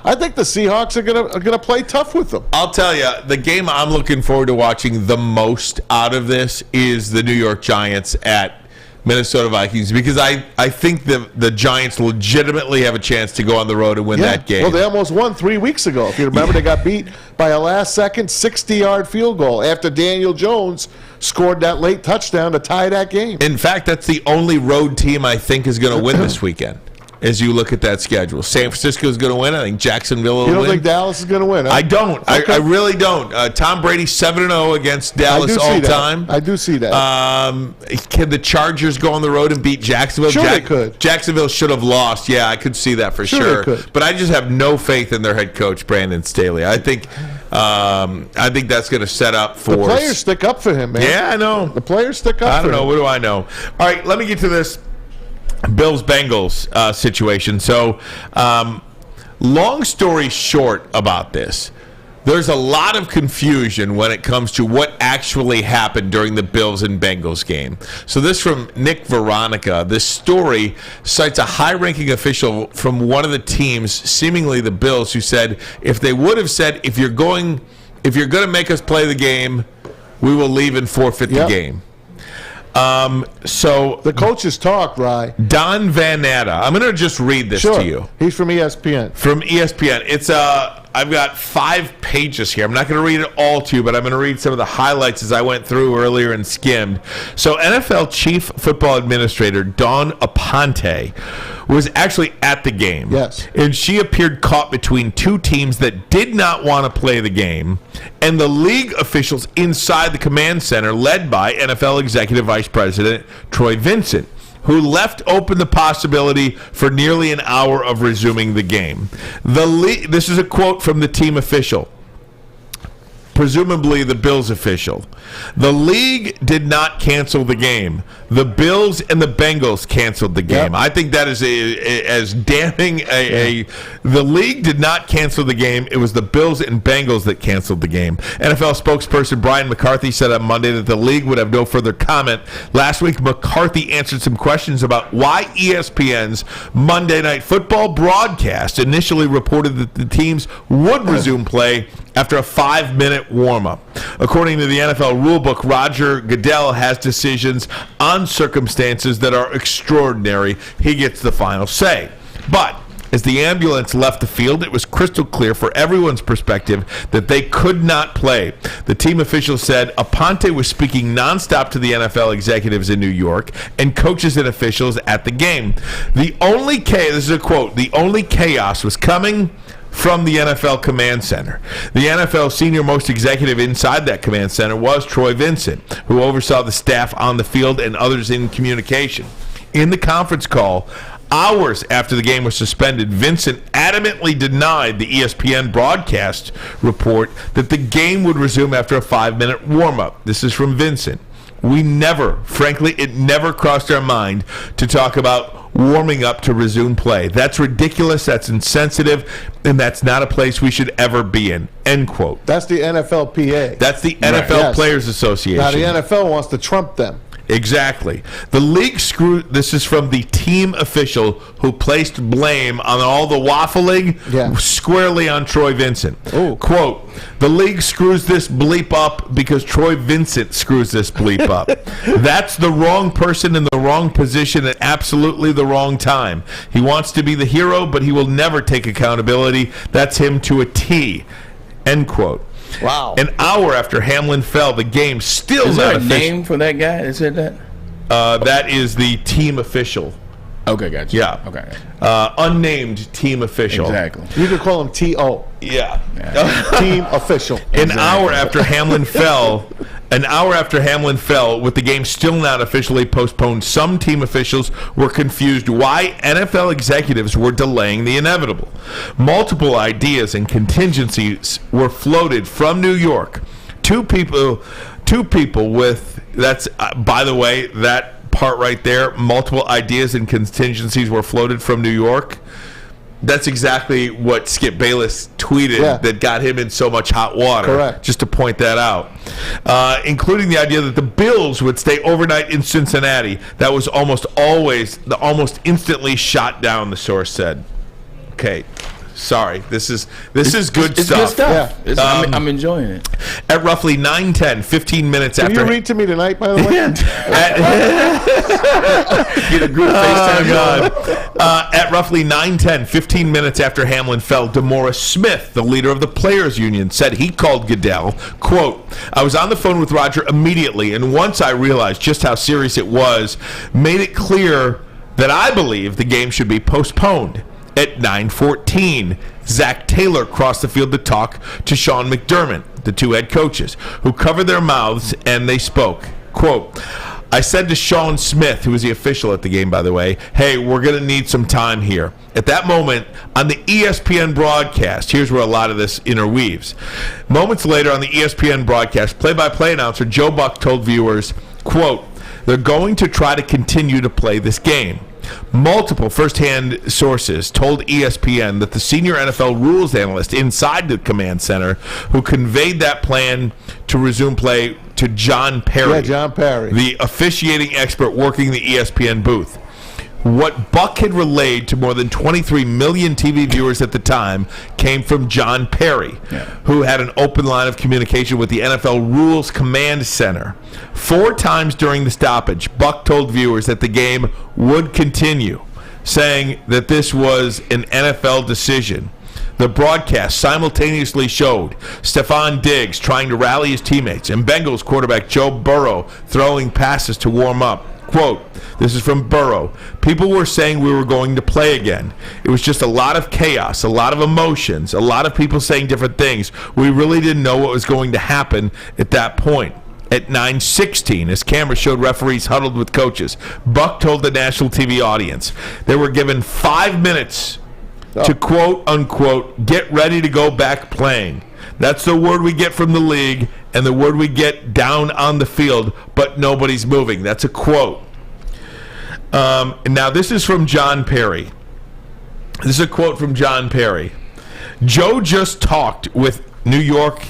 I think the Seahawks are gonna play tough with them. I'll tell you, the game I'm looking forward to watching the most out of this is the New York Giants at Minnesota Vikings, because I think the Giants legitimately have a chance to go on the road and win that game. Well, they almost won 3 weeks ago. If you remember, they got beat by a last-second 60-yard field goal after Daniel Jones scored that late touchdown to tie that game. In fact, that's the only road team I think is going to win this weekend. As you look at that schedule, San Francisco is going to win. I think Jacksonville will win. You don't think Dallas is going to win? Huh? I don't. Okay. I really don't. Tom Brady 7-0 against Dallas all time. I do see that. Can the Chargers go on the road and beat Jacksonville? Sure, they could. Jacksonville should have lost. Yeah, I could see that for sure. They could. But I just have no faith in their head coach, Brandon Staley. I think that's going to set up for the players stick up for him, man. Yeah, I know. The players stick up. I don't for know. him. What do I know? All right, let me get to this Bills-Bengals situation. So, long story short about this, there's a lot of confusion when it comes to what actually happened during the Bills and Bengals game. So this from Nick Veronica. This story cites a high-ranking official from one of the teams, seemingly the Bills, who said if they would have said, if you're going to make us play the game, we will leave and forfeit the game. So the coaches talked, right? Don Van Natta. I'm going to just read this to you. He's from ESPN. From ESPN. It's I've got 5 pages here. I'm not going to read it all to you, but I'm going to read some of the highlights as I went through earlier and skimmed. So NFL Chief Football Administrator Dawn Aponte was actually at the game. Yes. And she appeared caught between two teams that did not want to play the game and the league officials inside the command center led by NFL Executive Vice President Troy Vincent, who left open the possibility for nearly an hour of resuming the game. This is a quote from the team official, presumably the Bills official. The league did not cancel the game. The Bills and the Bengals canceled the game. Yep. I think that is as damning the league did not cancel the game. It was the Bills and Bengals that canceled the game. NFL spokesperson Brian McCarthy said on Monday that the league would have no further comment. Last week, McCarthy answered some questions about why ESPN's Monday Night Football broadcast initially reported that the teams would resume play after a 5-minute warm-up. According to the NFL rulebook, Roger Goodell has decisions on circumstances that are extraordinary. He gets the final say. But As the ambulance left the field, it was crystal clear for everyone's perspective that they could not play. The team official said Aponte was speaking nonstop to the NFL executives in New York and coaches and officials at the game. This is a quote, the only chaos was coming from the NFL Command Center. The NFL senior most executive inside that command center was Troy Vincent, who oversaw the staff on the field and others in communication. In the conference call, hours after the game was suspended, Vincent adamantly denied the ESPN broadcast report that the game would resume after a 5-minute warm-up. This is from Vincent. It never crossed our mind to talk about warming up to resume play. That's ridiculous, that's insensitive, and that's not a place we should ever be in. End quote. That's the NFLPA. That's the NFL Players Association. Now the NFL wants to trump them. Exactly. The league this is from the team official who placed blame on all the waffling squarely on Troy Vincent. Ooh. Quote, the league screws this bleep up because Troy Vincent screws this bleep up. That's the wrong person in the wrong position at absolutely the wrong time. He wants to be the hero, but he will never take accountability. That's him to a T. End quote. Wow. An hour after Hamlin fell, the game still is not there a official. name for that guy that said that? That is the team official. Okay, gotcha. Yeah. Okay. Unnamed team official. Exactly. You could call him T.O. Yeah. Team official. An hour after Hamlin fell, with the game still not officially postponed, some team officials were confused why NFL executives were delaying the inevitable. Multiple ideas and contingencies were floated from New York. Two people with, that's, by the way, that part right there, multiple ideas and contingencies were floated from New York. That's exactly what Skip Bayless tweeted that got him in so much hot water. Correct. Just to point that out. Including the idea that the Bills would stay overnight in Cincinnati. That was almost instantly shot down, the source said. Okay. Sorry, this is good stuff. It's good stuff. Yeah. I'm enjoying it. At roughly 9:10, 15 minutes after. Can you read to me tonight, by the way? Get a group FaceTime. At roughly 9:10, 15 minutes after Hamlin fell, DeMaurice Smith, the leader of the Players Union, said he called Goodell, quote, I was on the phone with Roger immediately, and once I realized just how serious it was, made it clear that I believe the game should be postponed. At 9:14, Zach Taylor crossed the field to talk to Sean McDermott, the two head coaches, who covered their mouths and they spoke. Quote, I said to Sean Smith, who was the official at the game, by the way, hey, we're going to need some time here. At that moment, on the ESPN broadcast, here's where a lot of this interweaves. Moments later on the ESPN broadcast, play-by-play announcer Joe Buck told viewers, quote, they're going to try to continue to play this game. Multiple first-hand sources told ESPN that the senior NFL rules analyst inside the command center who conveyed that plan to resume play to John Perry. Yeah, John Perry. The officiating expert working the ESPN booth. What Buck had relayed to more than 23 million TV viewers at the time came from John Perry, who had an open line of communication with the NFL Rules Command Center. 4 times during the stoppage, Buck told viewers that the game would continue, saying that this was an NFL decision. The broadcast simultaneously showed Stephon Diggs trying to rally his teammates and Bengals quarterback Joe Burrow throwing passes to warm up. Quote, this is from Burrow. People were saying we were going to play again. It was just a lot of chaos, a lot of emotions, a lot of people saying different things. We really didn't know what was going to happen at that point. At 9:16, as cameras showed referees huddled with coaches, Buck told the national TV audience they were given 5 minutes to quote unquote get ready to go back playing. That's the word we get from the league and the word we get down on the field, but nobody's moving. That's a quote. Now this is from John Perry. This is a quote from John Perry. Joe just talked with New York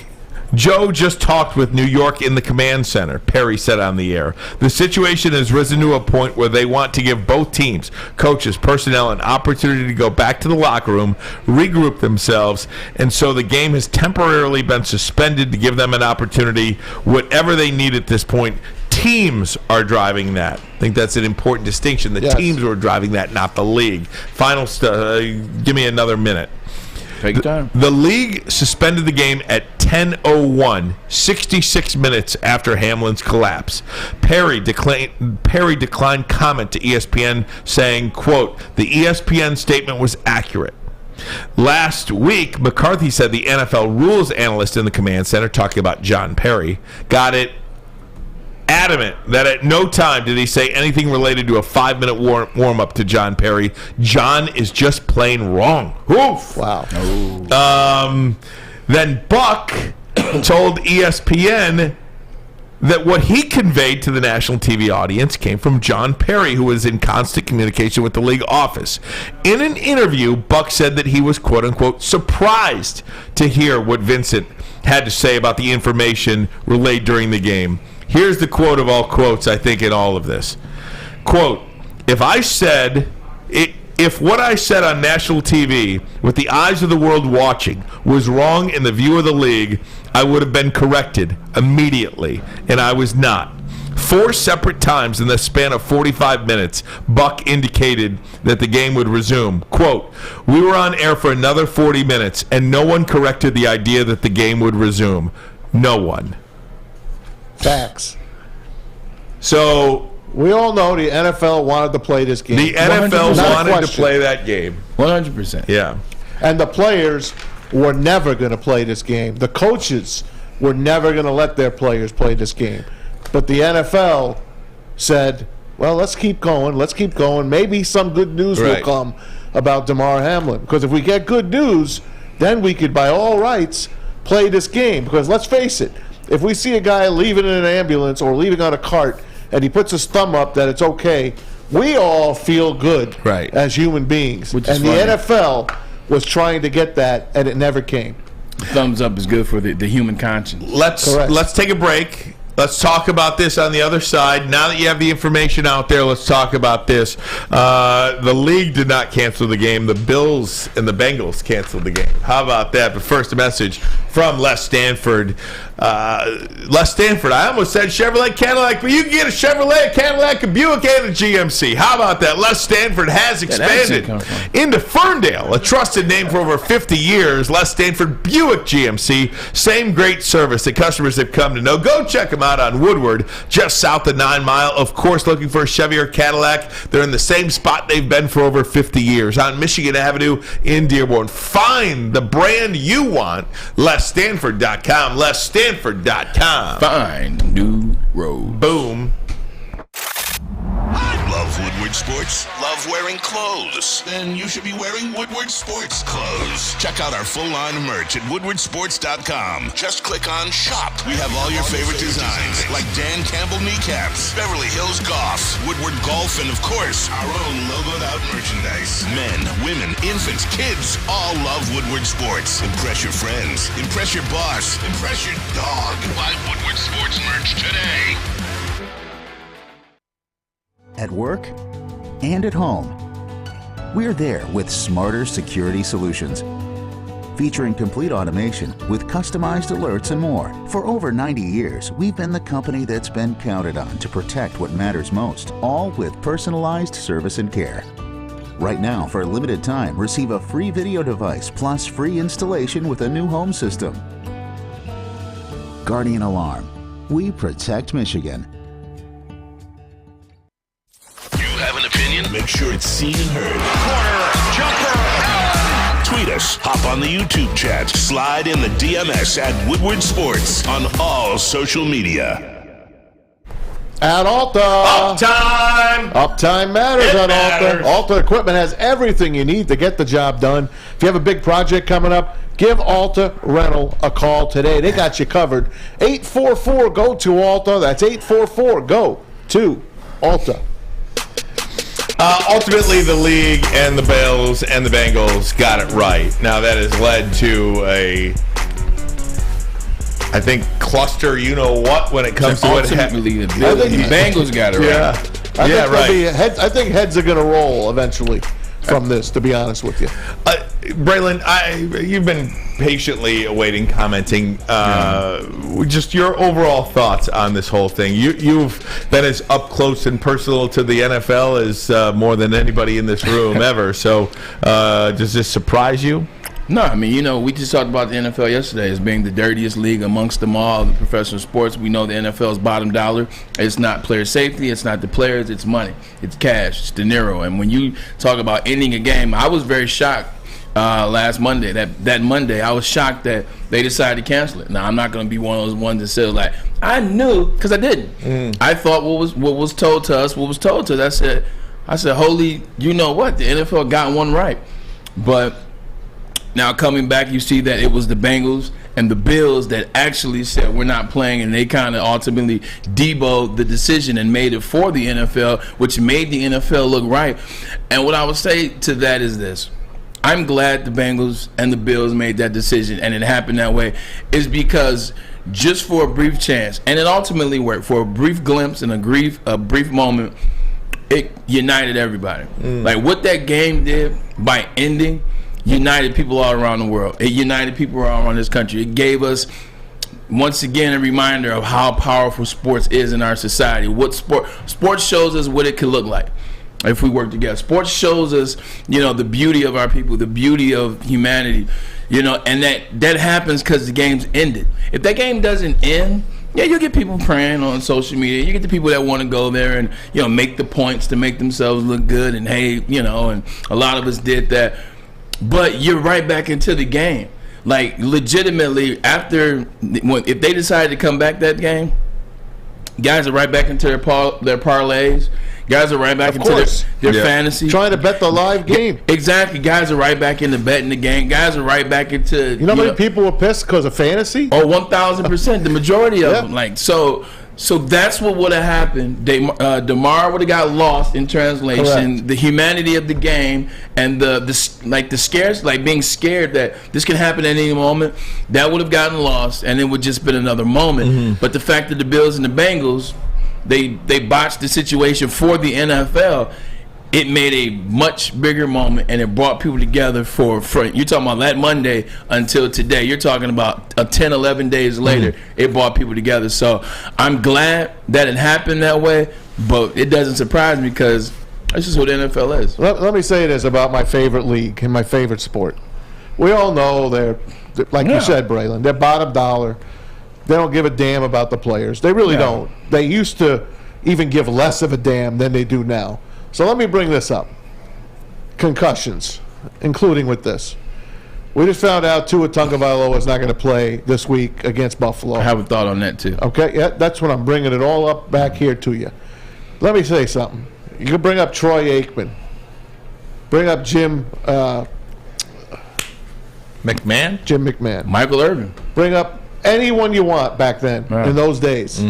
in the command center, Perry said on the air. The situation has risen to a point where they want to give both teams, coaches, personnel, an opportunity to go back to the locker room, regroup themselves, and so the game has temporarily been suspended to give them an opportunity, whatever they need at this point. teams are driving that. I think that's an important distinction. The teams were driving that, not the league. Final give me another minute. Take your time. The league suspended the game at 10:01, 66 minutes after Hamlin's collapse. Perry declined comment to ESPN, saying, quote, "The ESPN statement was accurate." Last week, McCarthy said the NFL rules analyst in the command center, talking about John Perry, got it adamant that at no time did he say anything related to a 5-minute warm-up to John Perry. John is just plain wrong. Oof. Wow. Then Buck told ESPN that what he conveyed to the national TV audience came from John Perry, who was in constant communication with the league office. In an interview, Buck said that he was, quote-unquote, surprised to hear what Vincent had to say about the information relayed during the game. Here's the quote of all quotes, I think, in all of this. Quote, if what I said on national TV with the eyes of the world watching was wrong in the view of the league, I would have been corrected immediately, and I was not. 4 separate times in the span of 45 minutes, Buck indicated that the game would resume. Quote, we were on air for another 40 minutes, and no one corrected the idea that the game would resume. No one. Facts. So we all know the NFL wanted to play this game. The NFL wanted to play that game. 100%. Yeah. And the players were never going to play this game. The coaches were never going to let their players play this game. But the NFL said, well, let's keep going. Let's keep going. Maybe some good news will come about Damar Hamlin. Because if we get good news, then we could, by all rights, play this game. Because let's face it, if we see a guy leaving in an ambulance or leaving on a cart and he puts his thumb up that it's okay, we all feel good as human beings. And the NFL was trying to get that, and it never came. Thumbs up is good for the human conscience. Let's take a break. Let's talk about this on the other side. Now that you have the information out there, let's talk about this. The league did not cancel the game. The Bills and the Bengals canceled the game. How about that? But first, a message from Les Stanford. Les Stanford, I almost said Chevrolet Cadillac, but you can get a Chevrolet, a Cadillac, a Buick, and a GMC. How about that? Les Stanford has expanded into Ferndale, a trusted name for over 50 years. Les Stanford Buick GMC, same great service that customers have come to know. Go check them out on Woodward, just south of 9 Mile. Of course, looking for a Chevy or Cadillac, they're in the same spot they've been for over 50 years, on Michigan Avenue in Dearborn. Find the brand you want, LesStanford.com, LesStanford.com. Find new road. Boom. Love Woodward Sports? Love wearing clothes? Then you should be wearing Woodward Sports clothes. Check out our full line of merch at woodwardsports.com. Just click on Shop. We have all your favorite designs, like Dan Campbell kneecaps, Beverly Hills Golf, Woodward Golf, and of course, our own logoed out merchandise. Men, women, infants, kids, all love Woodward Sports. Impress your friends. Impress your boss. Impress your dog. Buy Woodward Sports merch today. At work and at home, we're there with smarter security solutions. Featuring complete automation with customized alerts and more. For over 90 years, we've been the company that's been counted on to protect what matters most, all with personalized service and care. Right now, for a limited time, receive a free video device plus free installation with a new home system. Guardian Alarm. We protect Michigan. Make sure it's seen and heard. Corner, jumper, tweet us, hop on the YouTube chat, slide in the DMS at Woodward Sports on all social media. At Alta. Uptime. Uptime matters at Alta. Alta Equipment has everything you need to get the job done. If you have a big project coming up, give Alta Rental a call today. They got you covered. 844-GO-TO-ALTA. That's 844-GO-TO-ALTA. Ultimately, the league and the Bills and the Bengals got it right. Now, that has led to I think, cluster you-know-what when it comes to what happened. The Bengals got it right. I think heads are going to roll eventually. from this, to be honest with you. Braylon, you've been patiently awaiting commenting. Just your overall thoughts on this whole thing. You've been as up close and personal to the NFL as more than anybody in this room ever. So does this surprise you? No, I mean, we just talked about the NFL yesterday as being the dirtiest league amongst them all, the professional sports. We know the NFL's bottom dollar. It's not player safety. It's not the players. It's money. It's cash. It's dinero. And when you talk about ending a game, I was very shocked last Monday. That Monday, I was shocked that they decided to cancel it. Now, I'm not going to be one of those ones that said, like, I knew, because I didn't. I thought what was told to us, I said, holy, you know what? The NFL got one right. But now coming back, you see that it was the Bengals and the Bills that actually said we're not playing, and they kind of ultimately deboed the decision and made it for the NFL, which made the NFL look right. And what I would say to that is this. I'm glad the Bengals and the Bills made that decision and it happened that way, is because just for a brief chance, and it ultimately worked, for a brief glimpse and a brief moment, it united everybody. Like what that game did by ending, united people all around the world. It united people all around this country. It gave us, once again, a reminder of how powerful sports is in our society. What sports shows us what it could look like if we work together. Sports shows us, the beauty of our people, the beauty of humanity, and that happens because the game's ended. If that game doesn't end, you'll get people praying on social media. You get the people that want to go there and, make the points to make themselves look good. And hey, and a lot of us did that. But you're right back into the game. Like, legitimately, if they decide to come back that game, guys are right back into their parlays. Guys are right back into their fantasy. Trying to bet the live game. Exactly. Guys are right back into betting the game. Guys are right back into... You know how many people were pissed because of fantasy? Oh, 1,000%. The majority of them. Like, so that's what would have happened. DeMar would have got lost in translation. Correct. The humanity of the game and the scares, like being scared that this can happen at any moment, that would have gotten lost, and it would just been another moment. But the fact that the Bills and the Bengals, they botched the situation for the NFL, it made a much bigger moment, and it brought people together for you're talking about that Monday until today. You're talking about 10, 11 days later, it brought people together. So I'm glad that it happened that way, but it doesn't surprise me because that's just what the NFL is. Let me say this about my favorite league and my favorite sport. We all know they're like you said, Braylon, they're bottom dollar. They don't give a damn about the players. They really don't. They used to even give less of a damn than they do now. So let me bring this up. Concussions, including with this. We just found out Tua Tagovailoa is not going to play this week against Buffalo. I have a thought on that too. Okay, that's what I'm bringing it all up back here to you. Let me say something. You can bring up Troy Aikman. Bring up Jim McMahon. Michael Irvin. Bring up anyone you want back then in those days.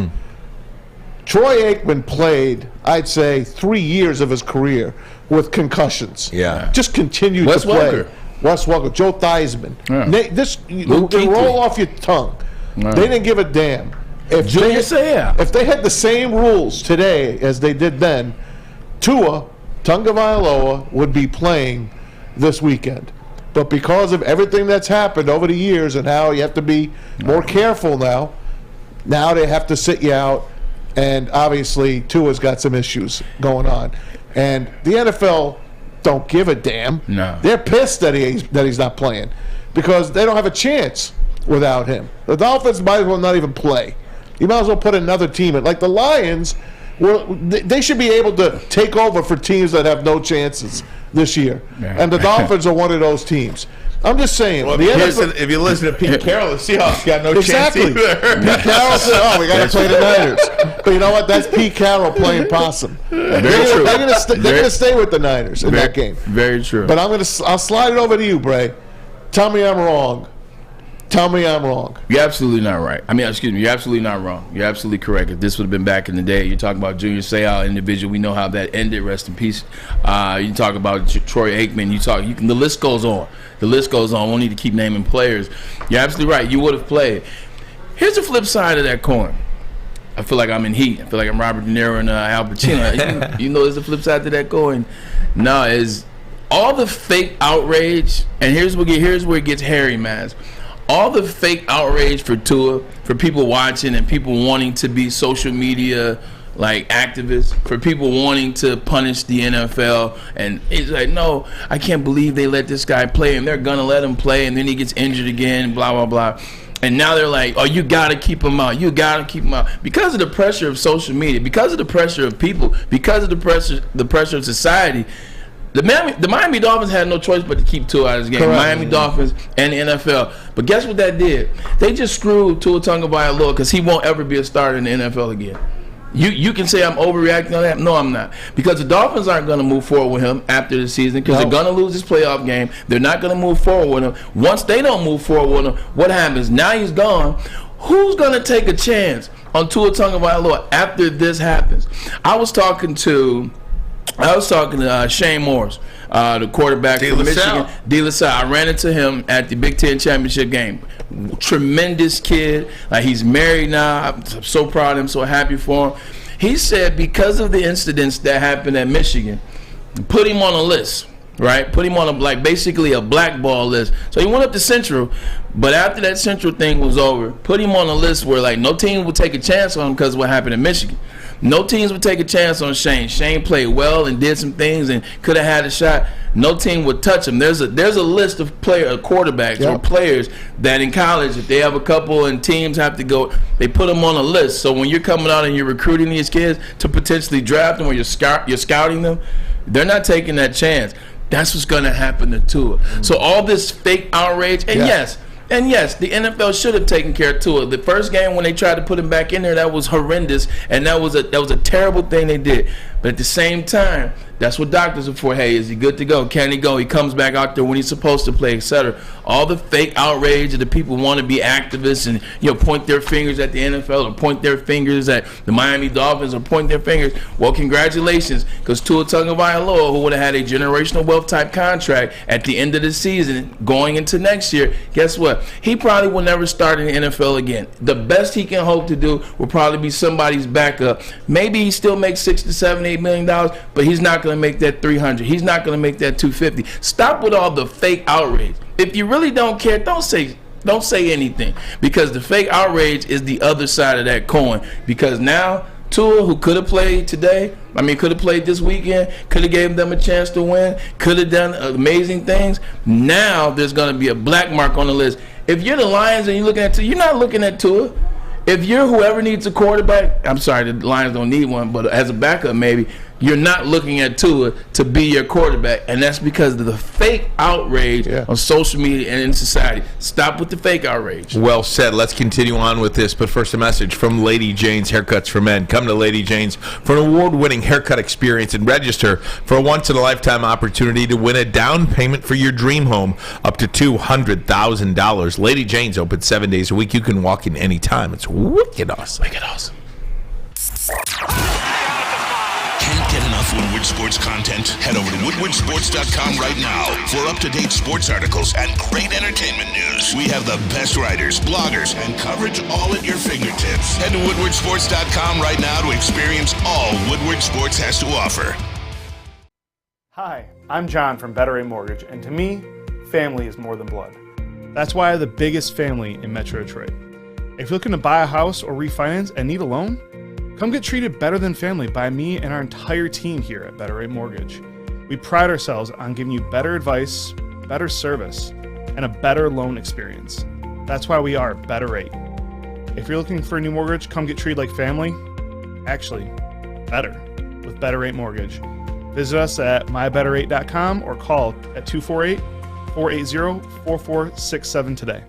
Troy Aikman played, I'd say, 3 years of his career with concussions. Just continued to play. Wes Welker, Joe Theismann. They roll off your tongue. They didn't give a damn. If they had the same rules today as they did then, Tua Tagovailoa would be playing this weekend. But because of everything that's happened over the years and how you have to be more careful now they have to sit you out. And obviously, Tua's got some issues going on. And the NFL don't give a damn. No. They're pissed that he's not playing because they don't have a chance without him. The Dolphins might as well not even play. You might as well put another team in. Like the Lions, they should be able to take over for teams that have no chances this year. And the Dolphins are one of those teams. I'm just saying. Well, if you listen to Pete Carroll, the Seahawks got no chance either. Pete Carroll said, we got to play the Niners. But you know what? That's Pete Carroll playing possum. They're going to stay with the Niners in that game. Very true. But I'll slide it over to you, Bray. Tell me I'm wrong. Tell me I'm wrong. You're absolutely not right. You're absolutely not wrong. You're absolutely correct. If this would have been back in the day, you're talking about Junior Seau individual. We know how that ended. Rest in peace. You talk about Troy Aikman. The list goes on. The list goes on. We need to keep naming players. You're absolutely right. You would have played. Here's the flip side of that coin. I feel like I'm in Heat. I feel like I'm Robert De Niro and Al Pacino. you know, there's the flip side to that coin. No, all the fake outrage, and here's where it gets hairy, man. All the fake outrage for Tua, for people watching and people wanting to be social media like activists, for people wanting to punish the NFL, and it's like, no, I can't believe they let this guy play, and they're gonna let him play, and then he gets injured again, blah blah blah. And now they're like, oh, you gotta keep him out. You gotta keep him out because of the pressure of social media, because of the pressure of people, because of the pressure of society. The Miami Dolphins had no choice but to keep Tua out of this game. Correct. Miami Dolphins and the NFL. But guess what that did? They just screwed Tua Tagovailoa because he won't ever be a starter in the NFL again. You can say I'm overreacting on that. No, I'm not. Because the Dolphins aren't going to move forward with him after the season because they're going to lose this playoff game. They're not going to move forward with him. Once they don't move forward with him, what happens? Now he's gone. Who's going to take a chance on Tua Tagovailoa after this happens? I was talking to Shane Morris, the quarterback from Michigan. De La Salle. I ran into him at the Big Ten championship game. Tremendous kid. Like, he's married now. I'm so proud of him. So happy for him. He said because of the incidents that happened at Michigan, put him on a list. Right, put him on basically a blackball list. So he went up to Central, but after that Central thing was over, put him on a list where like no team would take a chance on him because of what happened in Michigan. No teams would take a chance on Shane. Shane played well and did some things and could have had a shot. No team would touch him. There's a list of quarterbacks or players that in college, if they have a couple and teams have to go, they put them on a list. So when you're coming out and you're recruiting these kids to potentially draft them or you're scouting them, they're not taking that chance. That's what's going to happen to Tua. So all this fake outrage, and yes, the NFL should have taken care of Tua. The first game when they tried to put him back in there, that was horrendous, and that was a terrible thing they did. But at the same time, that's what doctors are for. Hey, is he good to go? Can he go? He comes back out there when he's supposed to play, etc. All the fake outrage of the people want to be activists and point their fingers at the NFL or point their fingers at the Miami Dolphins or point their fingers. Well, congratulations, because Tua Tagovailoa, who would have had a generational wealth type contract at the end of the season going into next year, guess what? He probably will never start in the NFL again. The best he can hope to do will probably be somebody's backup. Maybe he still makes $6 to $7, $8 million, but he's not going to make that 300. He's not going to make that 250. Stop with all the fake outrage. If you really don't care, don't say anything, because the fake outrage is the other side of that coin. Because now Tua, who could have played today, could have played this weekend, could have gave them a chance to win, could have done amazing things. Now there's going to be a black mark on the list. If you're the Lions and you're looking at Tua, you're not looking at Tua. If you're whoever needs a quarterback, I'm sorry, the Lions don't need one, but as a backup maybe, you're not looking at Tua to be your quarterback, and that's because of the fake outrage on social media and in society. Stop with the fake outrage. Well said. Let's continue on with this, but first a message from Lady Jane's Haircuts for Men. Come to Lady Jane's for an award-winning haircut experience and register for a once-in-a-lifetime opportunity to win a down payment for your dream home up to $200,000. Lady Jane's open 7 days a week. You can walk in any time. It's wicked awesome. Wicked awesome. Can't get enough Woodward Sports content? Head over to woodwardsports.com right now for up-to-date sports articles and great entertainment news. We have the best writers, bloggers, and coverage all at your fingertips. Head to woodwardsports.com right now to experience all Woodward Sports has to offer. Hi, I'm John from Better Rate Mortgage, and to me, family is more than blood. That's why I have the biggest family in Metro Detroit. If you're looking to buy a house or refinance and need a loan, come get treated better than family by me and our entire team here at Better Rate Mortgage. We pride ourselves on giving you better advice, better service, and a better loan experience. That's why we are Better Rate. If you're looking for a new mortgage, come get treated like family. Actually, better with Better Rate Mortgage. Visit us at mybetterrate.com or call at 248-480-4467 today.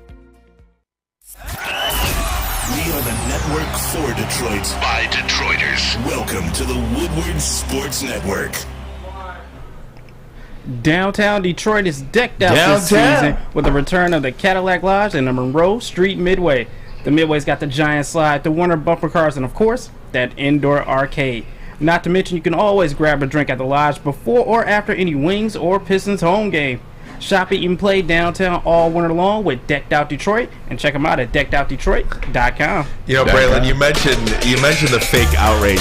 We are the network for Detroit by Detroiters. Welcome to the Woodward Sports Network. Downtown Detroit is decked out this season with the return of the Cadillac Lodge and the Monroe Street Midway. The Midway's got the giant slide, the Warner bumper cars, and of course, that indoor arcade. Not to mention, you can always grab a drink at the Lodge before or after any Wings or Pistons home game. Shop, eat, and play downtown all winter long with Decked Out Detroit, and check them out at deckedoutdetroit.com. You know, Braylon, you mentioned the fake outrage,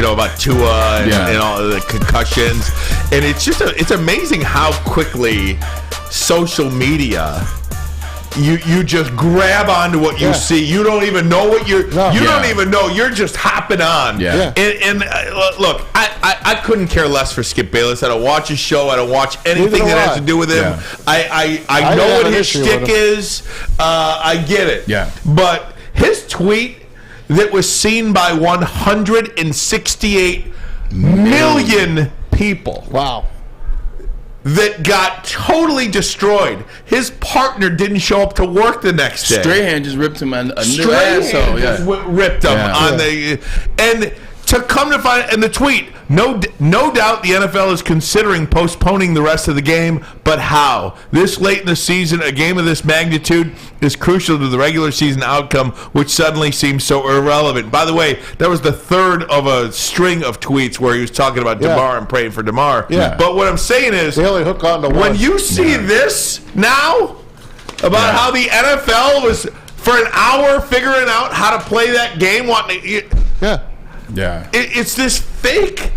about Tua and all the concussions, and it's amazing how quickly social media. You just grab onto what you see. You don't even know what you don't even know. You're just hopping on. Yeah. And look, I couldn't care less for Skip Bayless. I don't watch his show. I don't watch anything that has to do with him. Yeah. I know what his shtick is. I get it. Yeah. But his tweet that was seen by 168 million people. Wow. That got totally destroyed. His partner didn't show up to work the next day. Strahan just ripped him a new asshole. Ripped him on the and to come to find and the tweet. No doubt the NFL is considering postponing the rest of the game, but how? This late in the season, a game of this magnitude is crucial to the regular season outcome, which suddenly seems so irrelevant. By the way, that was the third of a string of tweets where he was talking about DeMar and praying for DeMar. Yeah. But what I'm saying is, they only hook on to when you see this now about how the NFL was for an hour figuring out how to play that game, it's this fake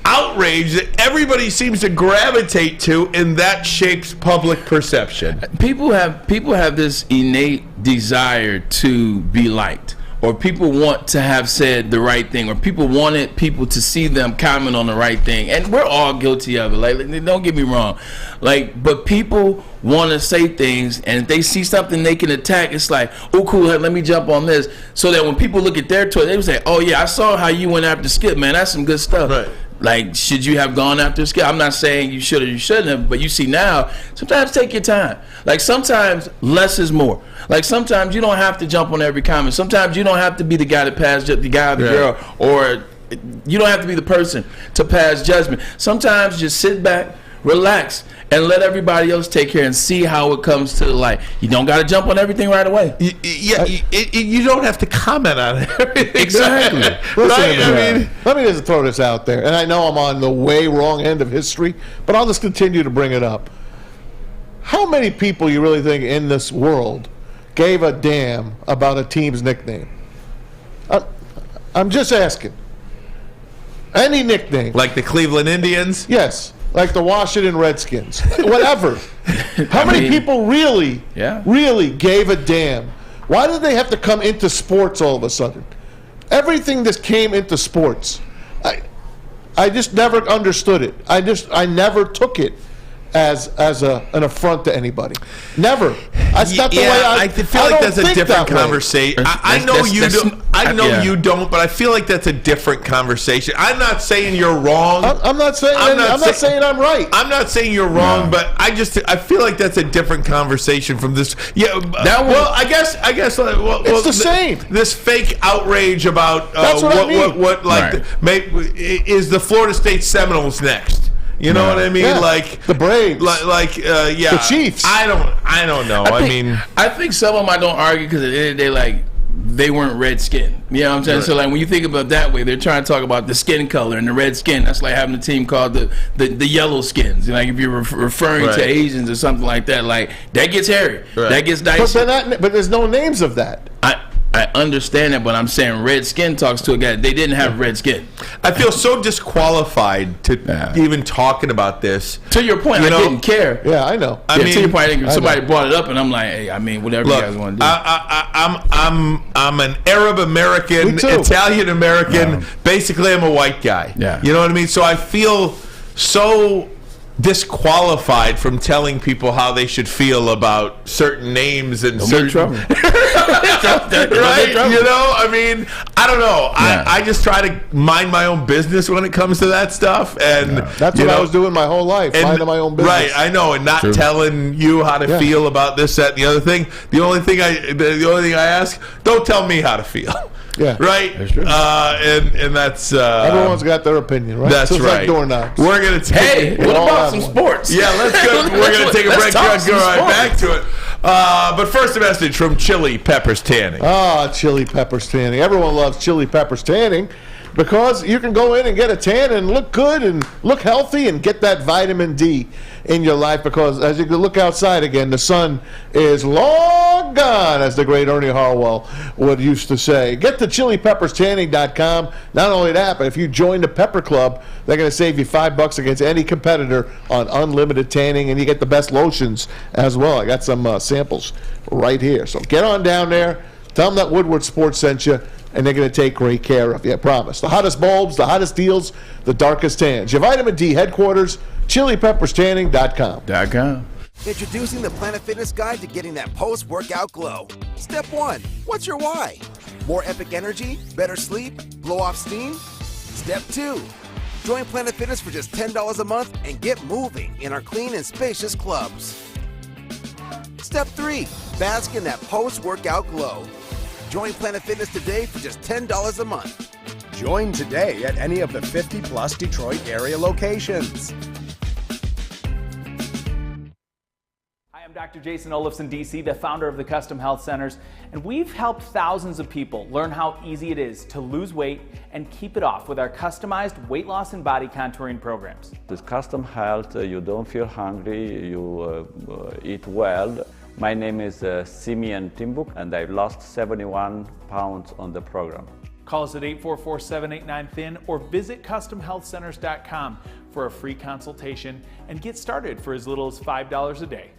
outrage that everybody seems to gravitate to, and that shapes public perception. People have this innate desire to be liked, or people want to have said the right thing, or people wanted people to see them comment on the right thing, and we're all guilty of it. Like, don't get me wrong, but people want to say things, and if they see something they can attack, it's like, oh, cool, let me jump on this, so that when people look at their Twitter, they will say, oh yeah, I saw how you went after Skip, man, that's some good stuff. Right. Like, should you have gone after Skip? I'm not saying you should or you shouldn't have, but you see now, sometimes take your time. Like, sometimes less is more. Like, sometimes you don't have to jump on every comment. Sometimes you don't have to be the guy that passed the guy or the girl, or you don't have to be the person to pass judgment. Sometimes just sit back, relax, and let everybody else take care and see how it comes to the light. You don't got to jump on everything right away. You don't have to comment on everything. Exactly. Listen, let me just throw this out there, and I know I'm on the way wrong end of history, but I'll just continue to bring it up. How many people you really think in this world gave a damn about a team's nickname? I'm just asking. Any nickname. Like the Cleveland Indians? Yes. Like the Washington Redskins. Whatever. How many people really gave a damn? Why did they have to come into sports all of a sudden? Everything that came into sports, I just never understood it. I never took it as an affront to anybody. Never. That's not the way I feel like that's a different conversation. I know you don't. I know you don't, but I feel like that's a different conversation. I'm not saying you're wrong. I'm not saying I'm not saying I'm right. I'm not saying you're wrong, but I feel like that's a different conversation from this. Yeah. I guess. It's the same. This fake outrage about that's what I mean. Is the Florida State Seminoles next? You know what I mean? Yeah. Like the Braves, the Chiefs. I don't know. I think some of them I don't argue because at the end of the day, like, they weren't red skin. You know what I'm saying? Right. So like when you think about it that way, they're trying to talk about the skin color and the red skin. That's like having a team called the yellow skins. Like if you're referring to Asians or something like that, like that gets hairy. Right. That gets dicey. But there's no names of that. I understand that, but I'm saying red skin talks to a guy. They didn't have red skin. I feel so disqualified to even talking about this. To your point, I didn't care. Yeah, I know. I mean, to your point, I think somebody brought it up, and I'm like, hey, I mean, whatever you guys want to do. I'm an Arab American, Italian American. Basically, I'm a white guy. Yeah. You know what I mean? So I feel so disqualified from telling people how they should feel about certain names and certain right? You know, I mean, I don't know. Yeah. I just try to mind my own business when it comes to that stuff, and that's what I was doing my whole life, minding my own business. Right, I know, and not telling you how to feel about this, that, and the other thing. The only thing I ask, don't tell me how to feel. Yeah. Right? That's true. And that's... everyone's got their opinion, right? That's right. Like doorknobs. We're going to take... Hey, what about some sports? Yeah, let's go. We're going to take a break. Go right back to it. But first, a message from Chili Peppers Tanning. Chili Peppers Tanning. Everyone loves Chili Peppers Tanning because you can go in and get a tan and look good and look healthy and get that vitamin D in your life, because as you look outside again, the sun is long gone, as the great Ernie Harwell would used to say. Get to chilipepperstanning.com. Not only that, but if you join the Pepper Club, they're going to save you $5 against any competitor on unlimited tanning, and you get the best lotions as well. I got some samples right here. So get on down there. Tell them that Woodward Sports sent you, and they're going to take great care of you, I promise. The hottest bulbs, the hottest deals, the darkest tans. Your vitamin D headquarters, chilipepperstanning.com. Introducing the Planet Fitness Guide to getting that post-workout glow. Step 1. What's your why? More epic energy? Better sleep? Blow off steam? Step 2. Join Planet Fitness for just $10 a month and get moving in our clean and spacious clubs. Step 3. Bask in that post-workout glow. Join Planet Fitness today for just $10 a month. Join today at any of the 50-plus Detroit area locations. I'm Dr. Jason Olafson, DC, the founder of the Custom Health Centers, and we've helped thousands of people learn how easy it is to lose weight and keep it off with our customized weight loss and body contouring programs. With Custom Health, you don't feel hungry, you eat well. My name is Simeon Timbuk, and I've lost 71 pounds on the program. Call us at 844-789-THIN or visit CustomHealthCenters.com for a free consultation and get started for as little as $5 a day.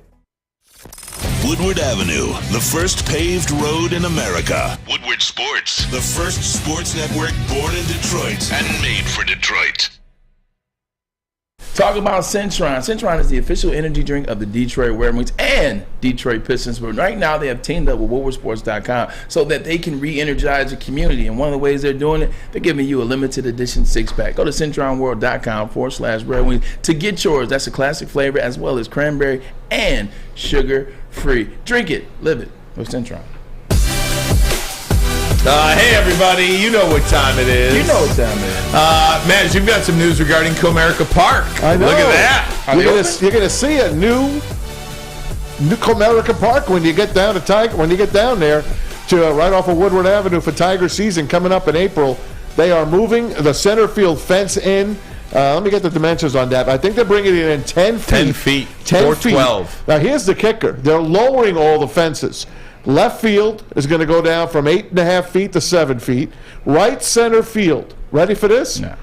Woodward Avenue, the first paved road in America. Woodward Sports, the first sports network born in Detroit and made for Detroit. Talk about Centron. Centron is the official energy drink of the Detroit Red Wings and Detroit Pistons. But right now they have teamed up with WoodwardSports.com so that they can re-energize the community. And one of the ways they're doing it, they're giving you a limited edition 6-pack. Go to CentronWorld.com/Red Wings to get yours. That's a classic flavor as well as cranberry and sugar-free. Drink it, live it with Centron. Hey everybody, you know what time it is. You know what time it is. Matt, you've got some news regarding Comerica Park. I know. Look at that. You're gonna see a new Comerica Park when you get down to when you get down there to right off of Woodward Avenue for Tiger season coming up in April. They are moving the center field fence in. Let me get the dimensions on that. I think they're bringing it in 10 feet. 10 feet. 10 feet. 12. Now here's the kicker. They're lowering all the fences. Left field is going to go down from 8.5 feet to 7 feet. Right center field, ready for this? No.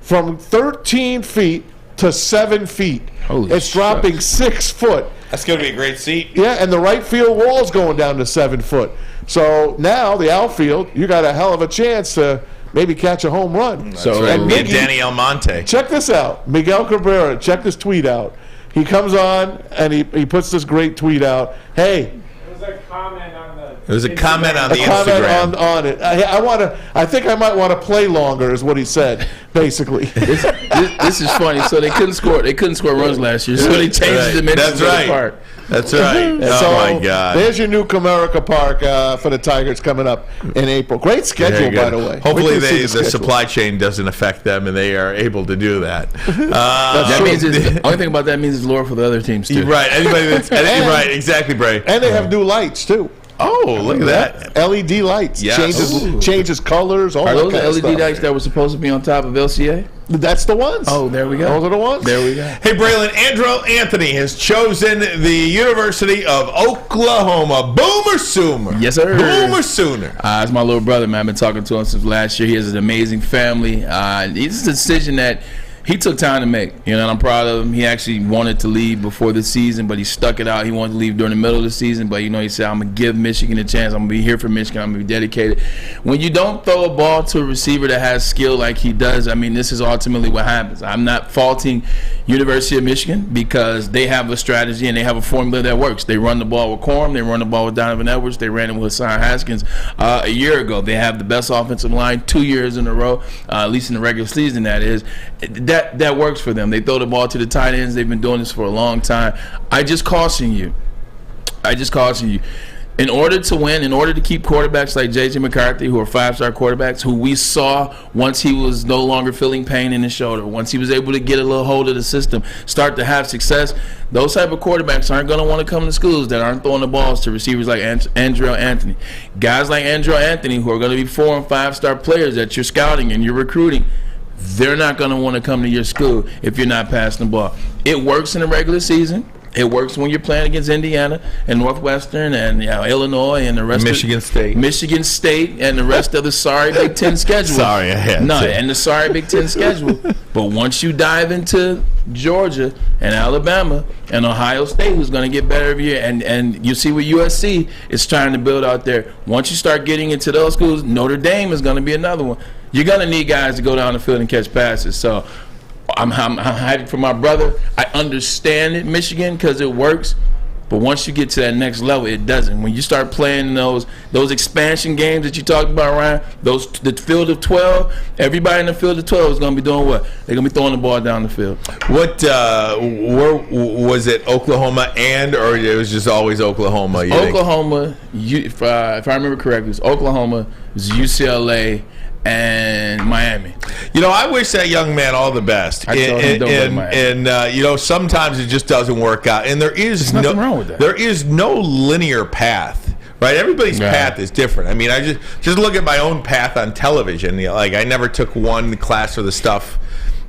From 13 feet to 7 feet. It's dropping 6 foot. That's going to be a great seat. Yeah, and the right field wall is going down to 7 foot. So now the outfield, you got a hell of a chance to maybe catch a home run. So and Danny Almonte. Check this out. Miguel Cabrera, check this tweet out. He comes on and he puts this great tweet out. Hey. It was a comment on the Instagram. Instagram. On it. I think I might want to play longer, is what he said, basically. This is funny. So they couldn't score runs last year, so they changed the dimensions of the park. That's right. So my God. There's your new Comerica Park for the Tigers coming up in April. Great schedule, by the way. Hopefully the supply chain doesn't affect them and they are able to do that. That means the only thing about that means it's lower for the other teams too. Right. Anybody that's right. Exactly, Bray. And they have new lights too. Oh, look at that. LED lights. Yes. Changes colors. All Are that those kind the of LED stuff. lights that were supposed to be on top of LCA? That's the ones. Oh, there we go. Those are the ones. There we go. Hey, Braylon, Andrel Anthony has chosen the University of Oklahoma. Boomer Sooner. Yes, sir. Boomer Sooner. It's my little brother, man. I've been talking to him since last year. He has an amazing family. It's a decision that he took time to make, and I'm proud of him. He actually wanted to leave before the season, but he stuck it out. He wanted to leave during the middle of the season, but he said, I'm going to give Michigan a chance. I'm going to be here for Michigan. I'm going to be dedicated. When you don't throw a ball to a receiver that has skill like he does, this is ultimately what happens. I'm not faulting University of Michigan because they have a strategy and they have a formula that works. They run the ball with Corum. They run the ball with Donovan Edwards. They ran it with Hassan Haskins a year ago. They have the best offensive line 2 years in a row, at least in the regular season, that is. That works for them. They throw the ball to the tight ends. They've been doing this for a long time. I just caution you. In order to win, in order to keep quarterbacks like J.J. McCarthy, who are 5-star quarterbacks, who we saw once he was no longer feeling pain in his shoulder, once he was able to get a little hold of the system, start to have success, those type of quarterbacks aren't going to want to come to schools that aren't throwing the balls to receivers like Andrel Anthony. Guys like Andrel Anthony, who are going to be 4- and 5-star players that you're scouting and you're recruiting, they're not going to want to come to your school if you're not passing the ball. It works in the regular season. It works when you're playing against Indiana and Northwestern and Illinois and the rest Michigan State and the rest of the sorry Big Ten schedule. Sorry, I had to. And the sorry Big Ten schedule. But once you dive into Georgia and Alabama and Ohio State, who's going to get better every year, and you see what USC is trying to build out there. Once you start getting into those schools, Notre Dame is going to be another one. You're going to need guys to go down the field and catch passes. So I'm happy for my brother. I understand it, Michigan, because it works. But once you get to that next level, it doesn't. When you start playing those expansion games that you talked about, Ryan, the field of 12, everybody in the field of 12 is going to be doing what? They're going to be throwing the ball down the field. What was it, Oklahoma or it was just always Oklahoma? Oklahoma, if I remember correctly, it was Oklahoma, it was UCLA, and Miami. I wish that young man all the best. And sometimes it just doesn't work out. And there's nothing wrong with that. There is no linear path, right? Everybody's path is different. I mean, I just look at my own path on television. I never took one class for the stuff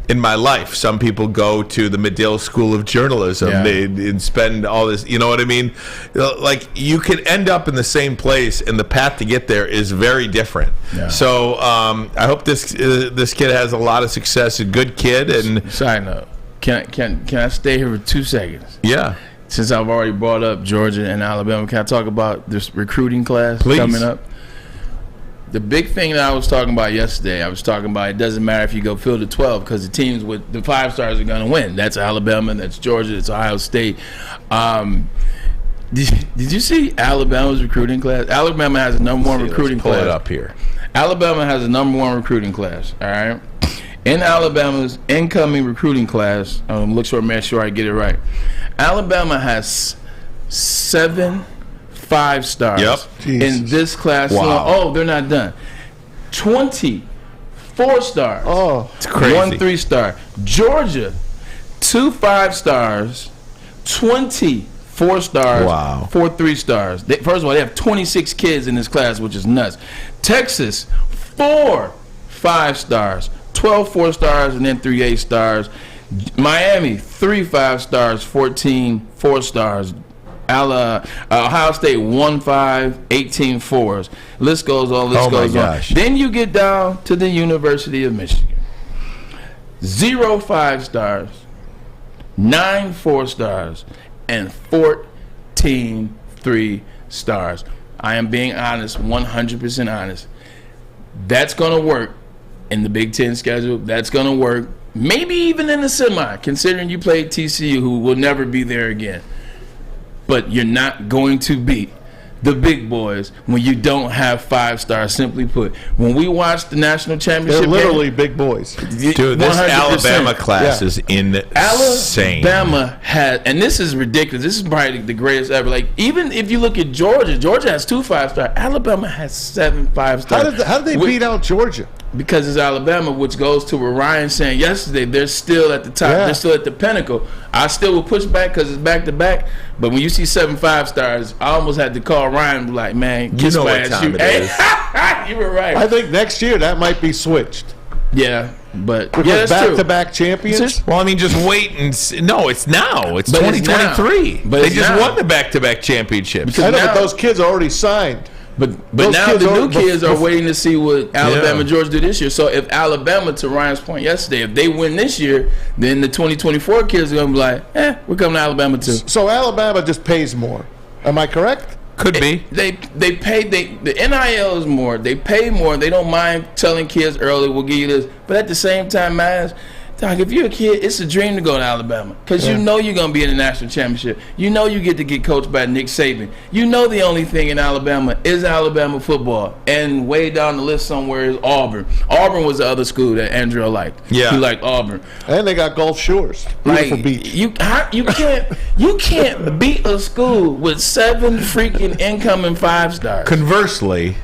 in my life. Some people go to the Medill School of Journalism and spend all this, you know what I mean? Like, you could end up in the same place, and the path to get there is very different. Yeah. So I hope this kid has a lot of success. A good kid. And side note, can I stay here for 2 seconds? Yeah. Since I've already brought up Georgia and Alabama, can I talk about this recruiting class coming up? The big thing that I was talking about yesterday, I was talking about it doesn't matter if you go field of 12 because the teams with the 5 stars are going to win. That's Alabama, that's Georgia, that's Ohio State. Did you see Alabama's recruiting class? Alabama has a number 1 recruiting class. Pull it up here. Alabama has a number 1 recruiting class, all right? In Alabama's incoming recruiting class, make sure I get it right. Alabama has 7 5 stars in this class. Wow. Oh, they're not done. 20 4 stars. Oh, it's crazy. 1 3-star. Georgia, 2 5 stars, 20 4 stars. Wow. 4 3 stars. First of all, they have 26 kids in this class, which is nuts. Texas, 4 5 stars, 12 4 stars, and then 3 8 stars. Miami, 3 5 stars, 14 4 stars. Ohio State 1 5, 18 4s. List goes on. Then you get down to the University of Michigan. 0 5 stars, 9 4 stars, and 14 3 stars. I am being honest, 100% honest. That's going to work in the Big Ten schedule. That's going to work maybe even in the semi, considering you played TCU, who will never be there again. But you're not going to beat the big boys when you don't have 5 stars. Simply put, when we watch the national championship, they're literally big boys. Dude, this 100%. Alabama class is insane. Alabama had, and this is ridiculous. This is probably the greatest ever. Like, even if you look at Georgia has 2 5-star. Alabama has 7 5-stars. How did they beat out Georgia? Because it's Alabama, which goes to what Ryan saying yesterday. They're still at the top. Yeah. They're still at the pinnacle. I still will push back because it's back to back. But when you see 7 5-stars, I almost had to call Ryan and be like, man, kiss you know my what ass. time it is. You were right. I think next year that might be switched. Yeah, but because back-to-back champions. Well, I mean, just wait and see. No, it's now. It's 2023. But they just won the back-to-back championships. I know, but those kids are already signed. But now the new kids are waiting to see what Alabama and Georgia do this year. So if Alabama, to Ryan's point yesterday, if they win this year, then the 2024 kids are going to be like, we're coming to Alabama too. So Alabama just pays more. Am I correct? Could be. They pay, the NIL is more. They pay more. They don't mind telling kids early, we'll give you this. But at the same time, man, Doc, if you're a kid, it's a dream to go to Alabama because you know you're going to be in the national championship. You know you get to get coached by Nick Saban. You know the only thing in Alabama is Alabama football. And way down the list somewhere is Auburn. Auburn was the other school that Andrel liked. Yeah. He liked Auburn. And they got Gulf Shores. Beautiful beach. You can't beat a school with 7 freaking incoming 5-stars. Conversely,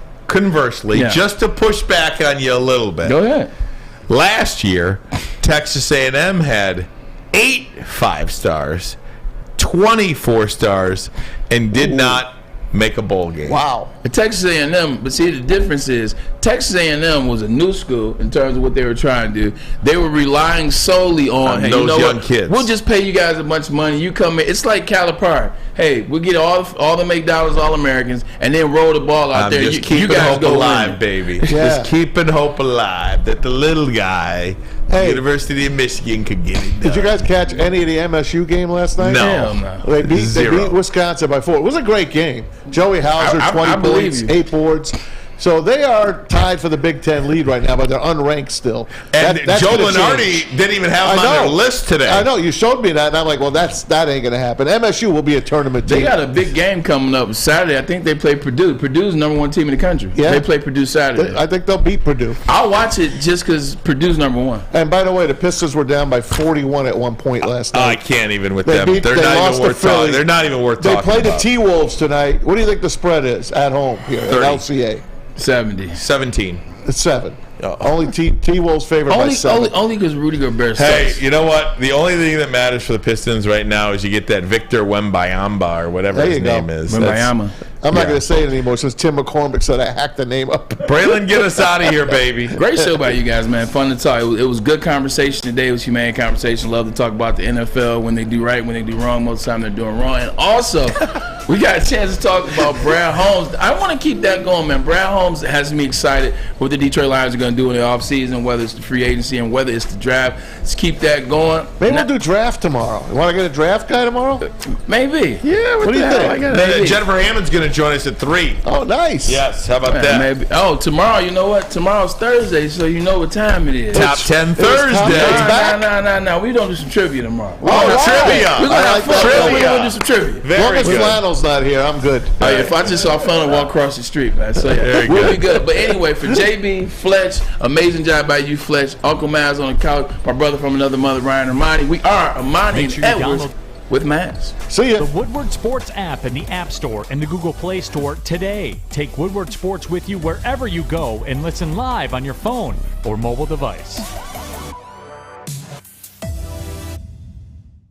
just to push back on you a little bit. Go ahead. Last year, Texas A&M had 8 5-stars, 24 stars, and did not make a bowl game. Wow. Texas A&M, but see the difference is Texas A&M was a new school in terms of what they were trying to do. They were relying solely on hey, those you know young what? kids. We'll just pay you guys a bunch of money. You come in. It's like Calipari. Hey, we'll get all the McDonald's All-Americans and then roll the ball out there. Just keeping you guys hope go alive, win. baby. Yeah. Just keeping hope alive that the little guy, University of Michigan, could get it done. Did you guys catch any of the MSU game last night? No. Hell no. They beat Wisconsin by 4. It was a great game. Joey Hauser, 20 points, 8 boards. So they are tied for the Big Ten lead right now, but they're unranked still. And that's Joe gonna Lunardi change. didn't even have him on their list today. I know. You showed me that, and I'm like, well, that ain't going to happen. MSU will be a tournament team. They got a big game coming up Saturday. I think they play Purdue. Purdue's the number 1 team in the country. Yeah. They play Purdue Saturday. I think they'll beat Purdue. I'll watch it just because Purdue's number 1. And by the way, the Pistons were down by 41 at one point last night. I can't even with They them. beat- They're they not lost even to worth talking. Philly. They're not even worth They talking play the about. T-Wolves tonight. What do you think the spread is at home here 30. at LCA? 17. It's 7. Only T-Wolves favored by 7. Only because Rudy Gobert Hey, sucks. you know what? The only thing that matters for the Pistons right now is you get that Victor Wembanyama or whatever There his you go. name is. Wembanyama. I'm not going to say it anymore since Tim McCormick said I hacked the name up. Braylon, get us out of here, baby. Great show by you guys, man. Fun to talk. It was good conversation today. It was humane conversation. Love to talk about the NFL, when they do right, when they do wrong. Most of the time they're doing wrong. And also, we got a chance to talk about Brad Holmes. I want to keep that going, man. Brad Holmes has me excited what the Detroit Lions are going to do in the offseason, whether it's the free agency and whether it's the draft. Let's keep that going. Maybe we'll do draft tomorrow. You want to get a draft guy tomorrow? Maybe. Yeah, what do you think? Jennifer Hammond's going to join us at 3. Oh, nice. Yes, how about that? Maybe. Oh, tomorrow, you know what? Tomorrow's Thursday, so you know what time it is. Top 10 Thursday. No. We don't do some trivia tomorrow. Trivia. We're going to have fun. We're going to do some trivia. As long as Flannel's not here, I'm good. Oh, yeah, if I just saw Flannel walk across the street, man. So, Very we'll good. be good. But anyway, for JB, Fletch, amazing job by you, Fletch. Uncle Maz on the couch, my brother from another mother, Ryan Ermanni. We are Ermanni and Edwards with Maz. See ya. The Woodward Sports app in the App Store and the Google Play Store today. Take Woodward Sports with you wherever you go and listen live on your phone or mobile device.